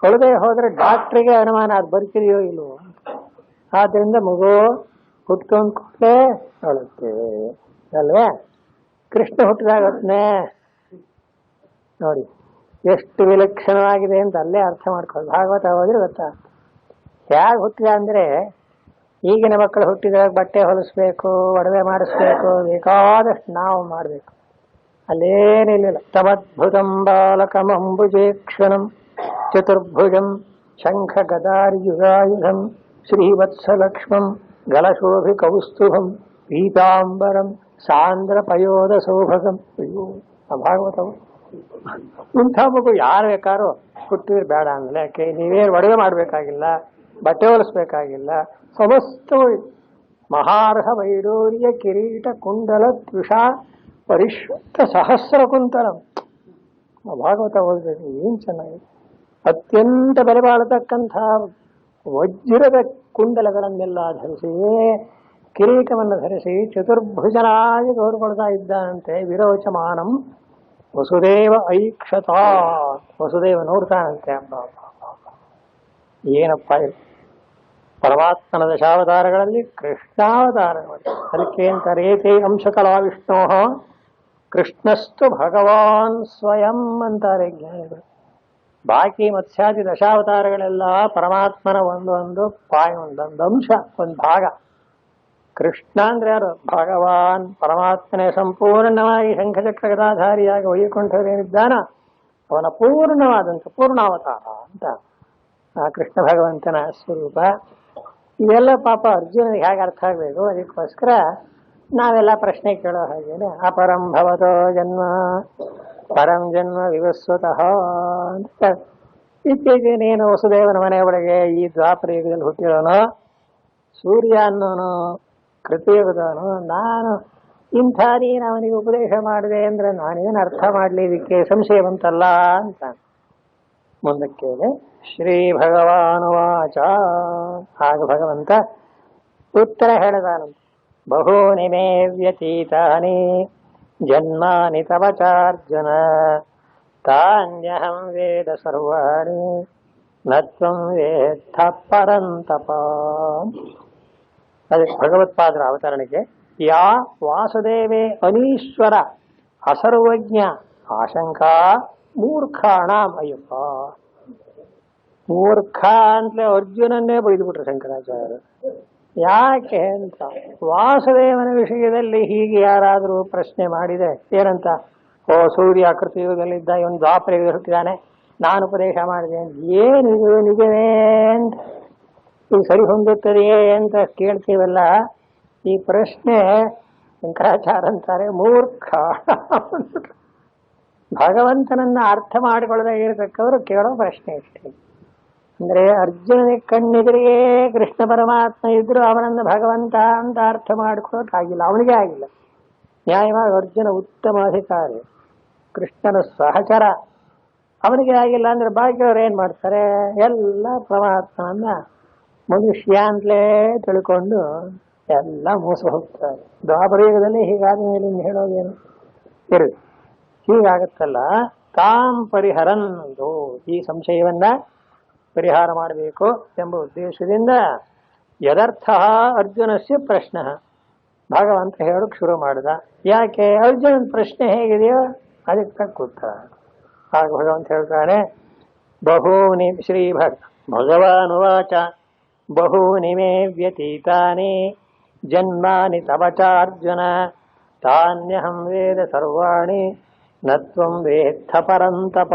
ಅಳದೆ ಹೋದ್ರೆ ಡಾಕ್ಟ್ರಿಗೆ ಅನುಮಾನ ಅದು ಬರ್ತಿದೆಯೋ ಇಲ್ವೋ. ಆದ್ರಿಂದ ಮಗು ಹುಟ್ಕೊಂಡ್ ಕೂಡಲೇ ಅಳುತ್ತೆ ಅಲ್ವೇ. ಕೃಷ್ಣ ಹುಟ್ಟಿದಾಗತ್ನೆ ನೋಡಿ ಎಷ್ಟು ವಿಲಕ್ಷಣವಾಗಿದೆ ಅಂತ ಅಲ್ಲೇ ಅರ್ಥ ಮಾಡ್ಕೊಳ್ಳಿ. ಭಾಗವತ ಹೋದ್ರೆ ಗೊತ್ತಾಗ್ತದೆ. ಹೇಗೆ ಹುಟ್ಟಿದ ಅಂದ್ರೆ ಈಗಿನ ಮಕ್ಕಳು ಹುಟ್ಟಿದಾಗ ಬಟ್ಟೆ ಹೊಲಿಸ್ಬೇಕು, ಒಡವೆ ಮಾಡಿಸ್ಬೇಕು, ಬೇಕಾದಷ್ಟು ನಾವು ಮಾಡಬೇಕು. ಅಲ್ಲೇನಿಲ್ಲ. ತಮದ್ಭುತಂ ಬಾಲಕಮಂಬುಜೇಕ್ಷಣಂ ಚತುರ್ಭುಜಂ ಶಂಖ ಗದಾರ್ಯುಗಾಯುಧಂ ಶ್ರೀವತ್ಸಲಕ್ಷ್ಮಂ ಗಲಶೋಭಿ ಕೌಸ್ತುಭಂ ಪೀತಾಂಬರಂ ಸಾಂದ್ರ ಪಯೋಧ ಸೌಭಗಂ. ಅಯ್ಯೋ ಆ ಭಾಗವತವು ಇಂಥ ಮಗು ಯಾರು ಬೇಕಾರೋ ಹುಟ್ಟಿದ್ರೆ ಬೇಡ ಅಂದ್ರೆ ಯಾಕೆ ನೀವೇನು ಒಡವೆ ಮಾಡಬೇಕಾಗಿಲ್ಲ, ಬಟ್ಟೆ ಹೊಲಿಸ್ಬೇಕಾಗಿಲ್ಲ. ಸಮಸ್ತವು ಮಹಾರ್ಹ ವೈಡೂರ್ಯ ಕಿರೀಟ ಕುಂಡಲ ದ್ವಿಷಾ ಪರಿಶುದ್ಧ ಸಹಸ್ರ ಕುಂತಲಂ. ಭಾಗವತ ಓದಬೇಕು, ಏನ್ ಚೆನ್ನಾಗಿದೆ. ಅತ್ಯಂತ ಬೆಲೆ ಬಾಳತಕ್ಕಂಥ ವಜ್ರದ ಕುಂಡಲಗಳನ್ನೆಲ್ಲ ಧರಿಸಿ ಕಿರೀಟವನ್ನು ಧರಿಸಿ ಚತುರ್ಭುಜನಾಗಿ ತೋರ್ಕೊಳ್ತಾ ಇದ್ದಾನಂತೆ. ವಿರೋಚಮಾನಂ ವಸುದೇವ ಐಕ್ಷತಾ. ವಸುದೇವ ನೋಡ್ತಾನಂತೆ. ಏನಪ್ಪ ಇದು ಪರಮಾತ್ಮನ ದಶಾವತಾರಗಳಲ್ಲಿ ಕೃಷ್ಣಾವತಾರಗಳು. ಅದಕ್ಕೆ ಅಂತಾರೆ ತೇ ಅಂಶಕಲಾ ವಿಷ್ಣೋ ಕೃಷ್ಣಸ್ತು ಭಗವಾನ್ ಸ್ವಯಂ ಅಂತಾರೆ ಜ್ಞಾನಿಗಳು. ಬಾಕಿ ಮತ್ಸ್ಯಾದಿ ದಶಾವತಾರಗಳೆಲ್ಲ ಪರಮಾತ್ಮನ ಒಂದೊಂದು ಒಂದೊಂದು ಅಂಶ, ಒಂದು ಭಾಗ. ಕೃಷ್ಣ ಅಂದ್ರೆ ಯಾರು? ಭಗವಾನ್ ಪರಮಾತ್ಮನೇ ಸಂಪೂರ್ಣವಾಗಿ ಶಂಖಚಕ್ರ ಗದಾಧಾರಿಯಾಗಿ ವೈಕುಂಠವೇನಿದ್ದಾನ ಅವನ ಪೂರ್ಣವಾದಂಥ ಪೂರ್ಣಾವತಾರ ಅಂತ ಆ ಕೃಷ್ಣ ಭಗವಂತನ ಸ್ವರೂಪ. ಇವೆಲ್ಲ ಪಾಪ ಅರ್ಜುನಿಗೆ ಹೇಗೆ ಅರ್ಥ ಆಗಬೇಕು, ಅದಕ್ಕೋಸ್ಕರ ನಾವೆಲ್ಲ ಪ್ರಶ್ನೆ ಕೇಳೋ ಹಾಗೇನೆ ಅಪರಂ ಭವತೋ ಜನ್ಮ ಪರಂ ಜನ್ಮ ವಿವಸ್ವತಃ ಅಂತ. ಇತ್ತೀಚೆಗೆ ನೀನು ವಸುದೇವನ ಮನೆ ಒಳಗೆ ಈ ದ್ವಾಪರ ಯುಗದಲ್ಲಿ ಹುಟ್ಟಿರೋನು, ಸೂರ್ಯ ಅನ್ನೋನು ಕೃತಯುಗದವನು, ನಾನು ಇಂಥ ನೀನು ಅವನಿಗೆ ಉಪದೇಶ ಮಾಡಿದೆ ಅಂದ್ರೆ ನಾನೇನು ಅರ್ಥ ಮಾಡಲಿ, ಇದಕ್ಕೆ ಸಂಶಯ ಬಂತಲ್ಲ ಅಂತ. ಮುಂದಕ್ಕೆ ಶ್ರೀ ಭಗವಾನುವಾಚ. ಆಗ ಭಗವಂತ ಉತ್ತರ ಹೇಳಿದಾನಂತ. ಬಹೂನಿ ಮೇ ವ್ಯತೀತಾನಿ ಜನ್ಮಾನಿ ತವ ಚಾರ್ಜುನ ತಾನ್ಯಹಂ ವೇದ ಸರ್ವಾಣಿ ನ ತ್ವಂ ವೇತ್ಥ ಪರಂತಪ. ಅದಕ್ಕೆ ಭಗವತ್ಪಾದರ ಅವತರಣಿಕೆ ಯಾ ವಾಸುದೇವೇ ಅನೀಶ್ವರ ಅಸರ್ವಜ್ಞ ಆಶಂಕಾ ಮೂರ್ಖಾಣಾಂ. ಅಯ್ಯಪ್ಪ, ಮೂರ್ಖ ಅಂತಲೇ ಅರ್ಜುನನ್ನೇ ಬೈದುಬಿಟ್ರು ಶಂಕರಾಚಾರ್ಯರು. ಯಾಕೆ ಅಂತ, ವಾಸುದೇವನ ವಿಷಯದಲ್ಲಿ ಹೀಗೆ ಯಾರಾದರೂ ಪ್ರಶ್ನೆ ಮಾಡಿದೆ ಏನಂತ, ಓ ಸೂರ್ಯ ಕೃತಯುಗದಲ್ಲಿದ್ದ ಇವನು ದ್ವಾಪರ ಯುಗದಲ್ಲಿ ಹುಟ್ಟಿದಾನೆ, ನಾನು ಉಪದೇಶ ಮಾಡಿದೆ ಅಂತ. ಏನಿದು ನಿಜವೇ ಅಂತ, ಇದು ಸರಿ ಹೊಂದುತ್ತದೆಯೇ ಅಂತ ಕೇಳ್ತೀವಲ್ಲ. ಈ ಪ್ರಶ್ನೆ ಶಂಕರಾಚಾರ್ಯ ಅಂತಾರೆ ಮೂರ್ಖ. ಭಗವಂತನನ್ನ ಅರ್ಥ ಮಾಡಿಕೊಳ್ಳದೆ ಇರತಕ್ಕವರು ಕೇಳೋ ಪ್ರಶ್ನೆ ಇಷ್ಟೇ. ಅಂದ್ರೆ ಅರ್ಜುನನಿಗೆ ಕಣ್ಣೆದುರಿಗೆ ಕೃಷ್ಣ ಪರಮಾತ್ಮ ಇದ್ರು ಅವನನ್ನ ಭಗವಂತ ಅಂತ ಅರ್ಥ ಮಾಡ್ಕೊಳ್ಳೋಕ್ಕಾಗಿಲ್ಲ, ಅವನಿಗೆ ಆಗಿಲ್ಲ. ನ್ಯಾಯವಾಗಿ ಅರ್ಜುನ ಉತ್ತಮ ಅಧಿಕಾರಿ, ಕೃಷ್ಣನ ಸಹಚರ, ಅವನಿಗೆ ಆಗಿಲ್ಲ ಅಂದ್ರೆ ಬಾಕಿಯವ್ರು ಏನ್ ಮಾಡ್ತಾರೆ, ಎಲ್ಲ ಪರಮಾತ್ಮನನ್ನ ಮನುಷ್ಯ ಅಂತಲೇ ತಿಳ್ಕೊಂಡು ಎಲ್ಲ ಮೋಸ ಹೋಗ್ತಾರೆ. ದ್ವಾಪರಯುಗದಲ್ಲಿ ಹೀಗಾದ ಮೇಲೆ ಹೇಳೋದೇನು ಇರು, ಹೀಗಾಗತ್ತಲ್ಲ. ತಾಂ ಪರಿಹರನ್ ಅಂದು ಈ ಸಂಶಯವನ್ನ ಪರಿಹಾರ ಮಾಡಬೇಕು ಎಂಬ ಉದ್ದೇಶದಿಂದ ಯದರ್ಥ ಅರ್ಜುನಸ್ಯ ಪ್ರಶ್ನ ಭಗವಂತ ಹೇಳೋಕೆ ಶುರು ಮಾಡಿದ. ಯಾಕೆ ಅರ್ಜುನನ ಪ್ರಶ್ನೆ ಹೇಗಿದೆಯೋ ಅದಕ್ಕೆ ತಕ್ಕ ಉತ್ತರ. ಆಗ ಭಗವಂತ ಹೇಳ್ತಾನೆ, ಬಹೂನಿ ಶ್ರೀ ಭಗವಾನುವಾಚ ಬಹೂನಿ ಮೇ ವ್ಯತೀತಾನಿ ಜನ್ಮಾನಿ ತವ ಚಾರ್ಜುನ ತಾನ್ಯಹಂ ವೇದ ಸರ್ವಾಣಿ ನ ತ್ವಂ ವೇತ್ಥ ಪರಂತಪ.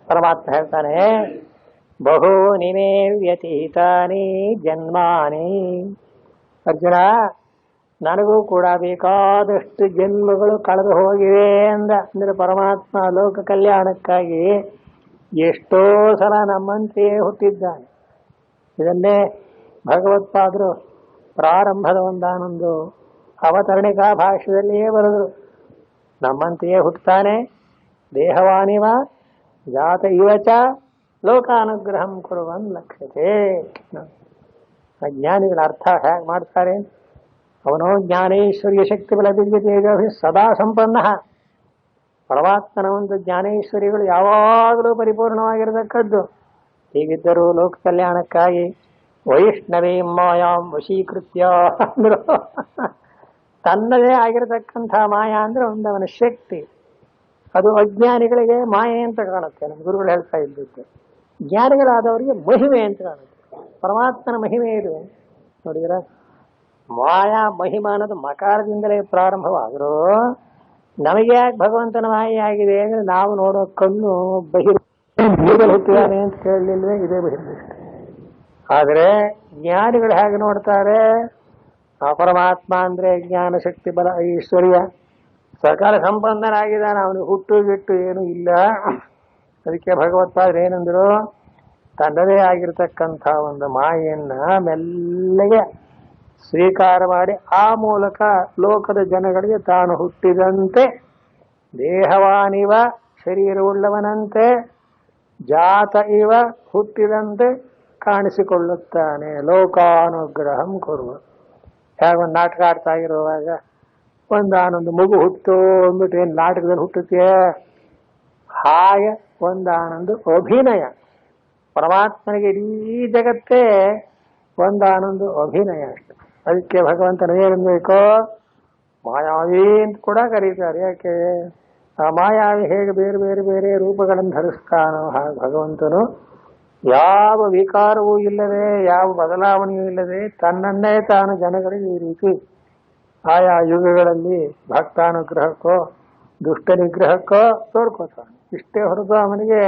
ಪರಮಾತ್ಮ ಹೇಳ್ತಾನೆ, ಬಹೂನಿ ಮೇ ವ್ಯತೀತಾನಿ ಜನ್ಮಾನಿ. ಅರ್ಜುನ, ನನಗೂ ಕೂಡ ಬೇಕಾದಷ್ಟು ಜನ್ಮಗಳು ಕಳೆದು ಹೋಗಿವೆ ಅಂದ. ಅಂದ್ರೆ ಪರಮಾತ್ಮ ಲೋಕ ಕಲ್ಯಾಣಕ್ಕಾಗಿ ಎಷ್ಟೋ ಸಲ ನಮ್ಮಂತೆಯೇ ಹುಟ್ಟಿದ್ದಾನೆ. ಇದನ್ನೇ ಭಗವತ್ಪಾದರು ಪ್ರಾರಂಭದ ಒಂದಾನೊಂದು ಅವತರಣಿಕಾ ಭಾಷ್ಯದಲ್ಲಿಯೇ ಬರೆದರು. ನಮ್ಮಂತೆಯೇ ಹುಟ್ಟುತ್ತಾನೆ, ದೇಹವಾನಿವ ಜಾತ ಇವಚ ಲೋಕಾನುಗ್ರಹಂ ಕುರುವನ್ ಲಕ್ಷ್ಯತೆ. ಅಜ್ಞಾನಿಗಳ ಅರ್ಥ ಹೇಗೆ ಮಾಡ್ತಾರೆ, ಅವನೋ ಜ್ಞಾನೇಶ್ವರ್ಯ ಶಕ್ತಿ ಬಲ ದಿವ್ಯ ತೇಜೋಭಿ ಸದಾ ಸಂಪನ್ನ ಪರಮಾತ್ಮನ ಒಂದು ಜ್ಞಾನೇಶ್ವರಿಗಳು ಯಾವಾಗಲೂ ಪರಿಪೂರ್ಣವಾಗಿರತಕ್ಕದ್ದು. ಹೀಗಿದ್ದರೂ ಲೋಕ ಕಲ್ಯಾಣಕ್ಕಾಗಿ ವೈಷ್ಣವೇ ಮಾಯಾಂ ವಶೀಕೃತ್ಯ ಅಂದ್ರು. ತನ್ನದೇ ಆಗಿರತಕ್ಕಂಥ ಮಾಯಾ ಅಂದ್ರೆ ಒಂದು ಅವನ ಶಕ್ತಿ. ಅದು ಅಜ್ಞಾನಿಗಳಿಗೆ ಮಾಯೆ ಅಂತ ಕಾಣುತ್ತೆ. ನಮ್ಮ ಗುರುಗಳು ಹೇಳ್ತಾ ಇದ್ದಿದ್ದು ಜ್ಞಾನಿಗಳಾದವರಿಗೆ ಮಹಿಮೆ ಅಂತ ಕಾಣುತ್ತೆ. ಪರಮಾತ್ಮನ ಮಹಿಮೆ ಇದು ನೋಡಿದ್ರ. ಮಾಯಾ ಮಹಿಮಾ ಅನ್ನೋದು ಮಕಾರದಿಂದಲೇ ಪ್ರಾರಂಭವಾದರೂ ನಮಗೆ ಯಾಕೆ ಭಗವಂತನ ಮಾಯೆ ಆಗಿದೆ ಅಂದ್ರೆ ನಾವು ನೋಡೋ ಕಣ್ಣು ಹುಟ್ಟಿದಾನೆ ಅಂತ ಕೇಳಲಿಲ್ವೇ? ಇದೇ ಬಹಿರ್ದೃಷ್ಟಿ. ಆದರೆ ಜ್ಞಾನಿಗಳು ಹೇಗೆ ನೋಡ್ತಾರೆ? ಆ ಪರಮಾತ್ಮ ಅಂದ್ರೆ ಜ್ಞಾನ ಶಕ್ತಿ ಬಲ ಐಶ್ವರ್ಯ ಸಕಾಲ ಸಂಪನ್ನನಾಗಿದ್ದಾನೆ, ಅವನಿಗೆ ಹುಟ್ಟು ಗಿಟ್ಟು ಏನು ಇಲ್ಲ. ಅದಕ್ಕೆ ಭಗವತ್ಪಾದರು ಏನಂದ್ರು, ತನ್ನದೇ ಆಗಿರ್ತಕ್ಕಂಥ ಒಂದು ಮಾಯೆಯನ್ನ ಮೆಲ್ಲಗೆ ಸ್ವೀಕಾರ ಮಾಡಿ ಆ ಮೂಲಕ ಲೋಕದ ಜನಗಳಿಗೆ ತಾನು ಹುಟ್ಟಿದಂತೆ ದೇಹವಾನಿವ ಶರೀರವುಳ್ಳವನಂತೆ ಜಾತ ಇವ ಹುಟ್ಟಿದಂತೆ ಕಾಣಿಸಿಕೊಳ್ಳುತ್ತಾನೆ. ಲೋಕಾನುಗ್ರಹಂ ಕೊರುವ. ಹೇಗೊಂದು ನಾಟಕ ಆಡ್ತಾ ಇರುವಾಗ ಒಂದಾನೊಂದು ಮಗು ಹುಟ್ಟು ಅಂದ್ಬಿಟ್ಟು ಏನು ನಾಟಕದಲ್ಲಿ ಹುಟ್ಟುತ್ತೆ, ಹಾಗೆ ಒಂದಾನೊಂದು ಅಭಿನಯ. ಪರಮಾತ್ಮನಿಗೆ ಇಡೀ ಜಗತ್ತೇ ಒಂದಾನೊಂದು ಅಭಿನಯ ಅಷ್ಟೆ. ಅದಕ್ಕೆ ಭಗವಂತನ ಏನ್ಬೇಕು, ಮಾಯಾವಿ ಅಂತ ಕೂಡ ಕರೀತಾರೆ. ಯಾಕೆ? ಆ ಮಾಯಾವಿ ಹೇಗೆ ಬೇರೆ ಬೇರೆ ಬೇರೆ ರೂಪಗಳನ್ನು ಧರಿಸ್ತಾನೋ ಹಾಗೆ ಭಗವಂತನು ಯಾವ ವಿಕಾರವೂ ಇಲ್ಲದೆ ಯಾವ ಬದಲಾವಣೆಯೂ ಇಲ್ಲದೆ ತನ್ನನ್ನೇ ತಾನು ಜನಗಳಿಗೆ ಈ ರೀತಿ ಆಯಾ ಯುಗಗಳಲ್ಲಿ ಭಕ್ತಾನುಗ್ರಹಕ್ಕೋ ದುಷ್ಟ ನಿಗ್ರಹಕ್ಕೋ ತೋರ್ಕೋತಾನೆ. ಇಷ್ಟೇ ಹೊರತು ಅವನಿಗೆ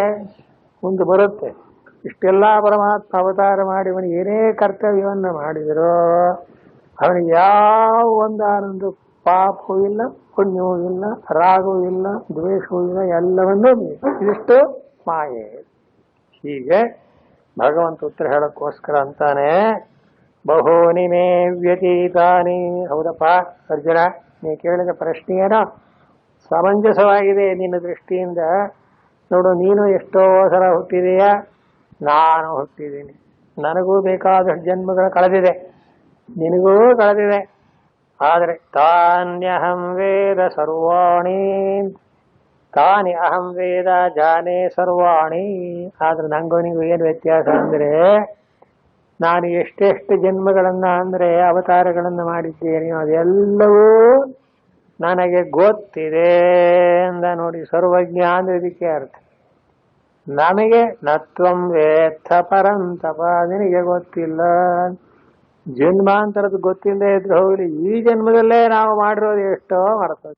ಮುಂದೆ ಬರುತ್ತೆ. ಇಷ್ಟೆಲ್ಲ ಪರಮಾತ್ಮ ಅವತಾರ ಮಾಡಿ ಅವನಿಗೆ ಏನೇ ಕರ್ತವ್ಯವನ್ನು ಮಾಡಿದರೋ ಅವನಿಗೆ ಯಾವ ಒಂದಾನೊಂದು ಪಾಪವೂ ಇಲ್ಲ, ಪುಣ್ಯವೂ ಇಲ್ಲ, ರಾಗವೂ ಇಲ್ಲ, ದ್ವೇಷವೂ ಇಲ್ಲ, ಎಲ್ಲವನ್ನೂ ಇದಿಷ್ಟು ಮಾಯೆ. ಹೀಗೆ ಭಗವಂತ ಉತ್ತರ ಹೇಳೋಕ್ಕೋಸ್ಕರ ಅಂತಾನೆ ಬಹೂನಿ ಮೇ ವ್ಯತೀತಾನಿ. ಹೌದಪ್ಪ ಅರ್ಜುನ, ನೀ ಕೇಳಿದ ಪ್ರಶ್ನೆಯೇನೋ ಸಮಂಜಸವಾಗಿದೆ ನಿನ್ನ ದೃಷ್ಟಿಯಿಂದ. ನೋಡು, ನೀನು ಎಷ್ಟೋ ಸಲ ಹುಟ್ಟಿದೆಯಾ, ನಾನು ಹುಟ್ಟಿದ್ದೀನಿ. ನನಗೂ ಬೇಕಾದಷ್ಟು ಜನ್ಮಗಳು ಕಳೆದಿದೆ, ನಿನಗೂ ಕಳೆದಿದೆ. ಆದರೆ ತಾನ್ಯಹಂ ವೇದ ಸರ್ವಾಣಿ, ತಾನಿ ಅಹಂ ವೇದ ಜಾನೇ ಸರ್ವಾಣಿ. ಆದ್ರೆ ನಂಗೂ ನೀವು ಏನು ವ್ಯತ್ಯಾಸ ಅಂದ್ರೆ, ನಾನು ಎಷ್ಟೆಷ್ಟು ಜನ್ಮಗಳನ್ನ ಅಂದ್ರೆ ಅವತಾರಗಳನ್ನ ಮಾಡಿದ್ದೇನೆ ಅದೆಲ್ಲವೂ ನನಗೆ ಗೊತ್ತಿದೆ ಅಂದ. ನೋಡಿ, ಸರ್ವಜ್ಞ ಅಂದ್ರೆ ಇದಕ್ಕೆ ಅರ್ಥ. ನಮಗೆ ನತ್ವಂ ವೇತ್ತ ಪರಂತಪ, ನಿನಗೆ ಗೊತ್ತಿಲ್ಲ. ಜನ್ಮಾಂತರದ್ದು ಗೊತ್ತಿಲ್ಲದೆ ಇದ್ರೆ ಹೋಗ್ಲಿ, ಈ ಜನ್ಮದಲ್ಲೇ ನಾವು ಮಾಡಿರೋದು ಎಷ್ಟೋ ಮಾಡ್ತದೆ.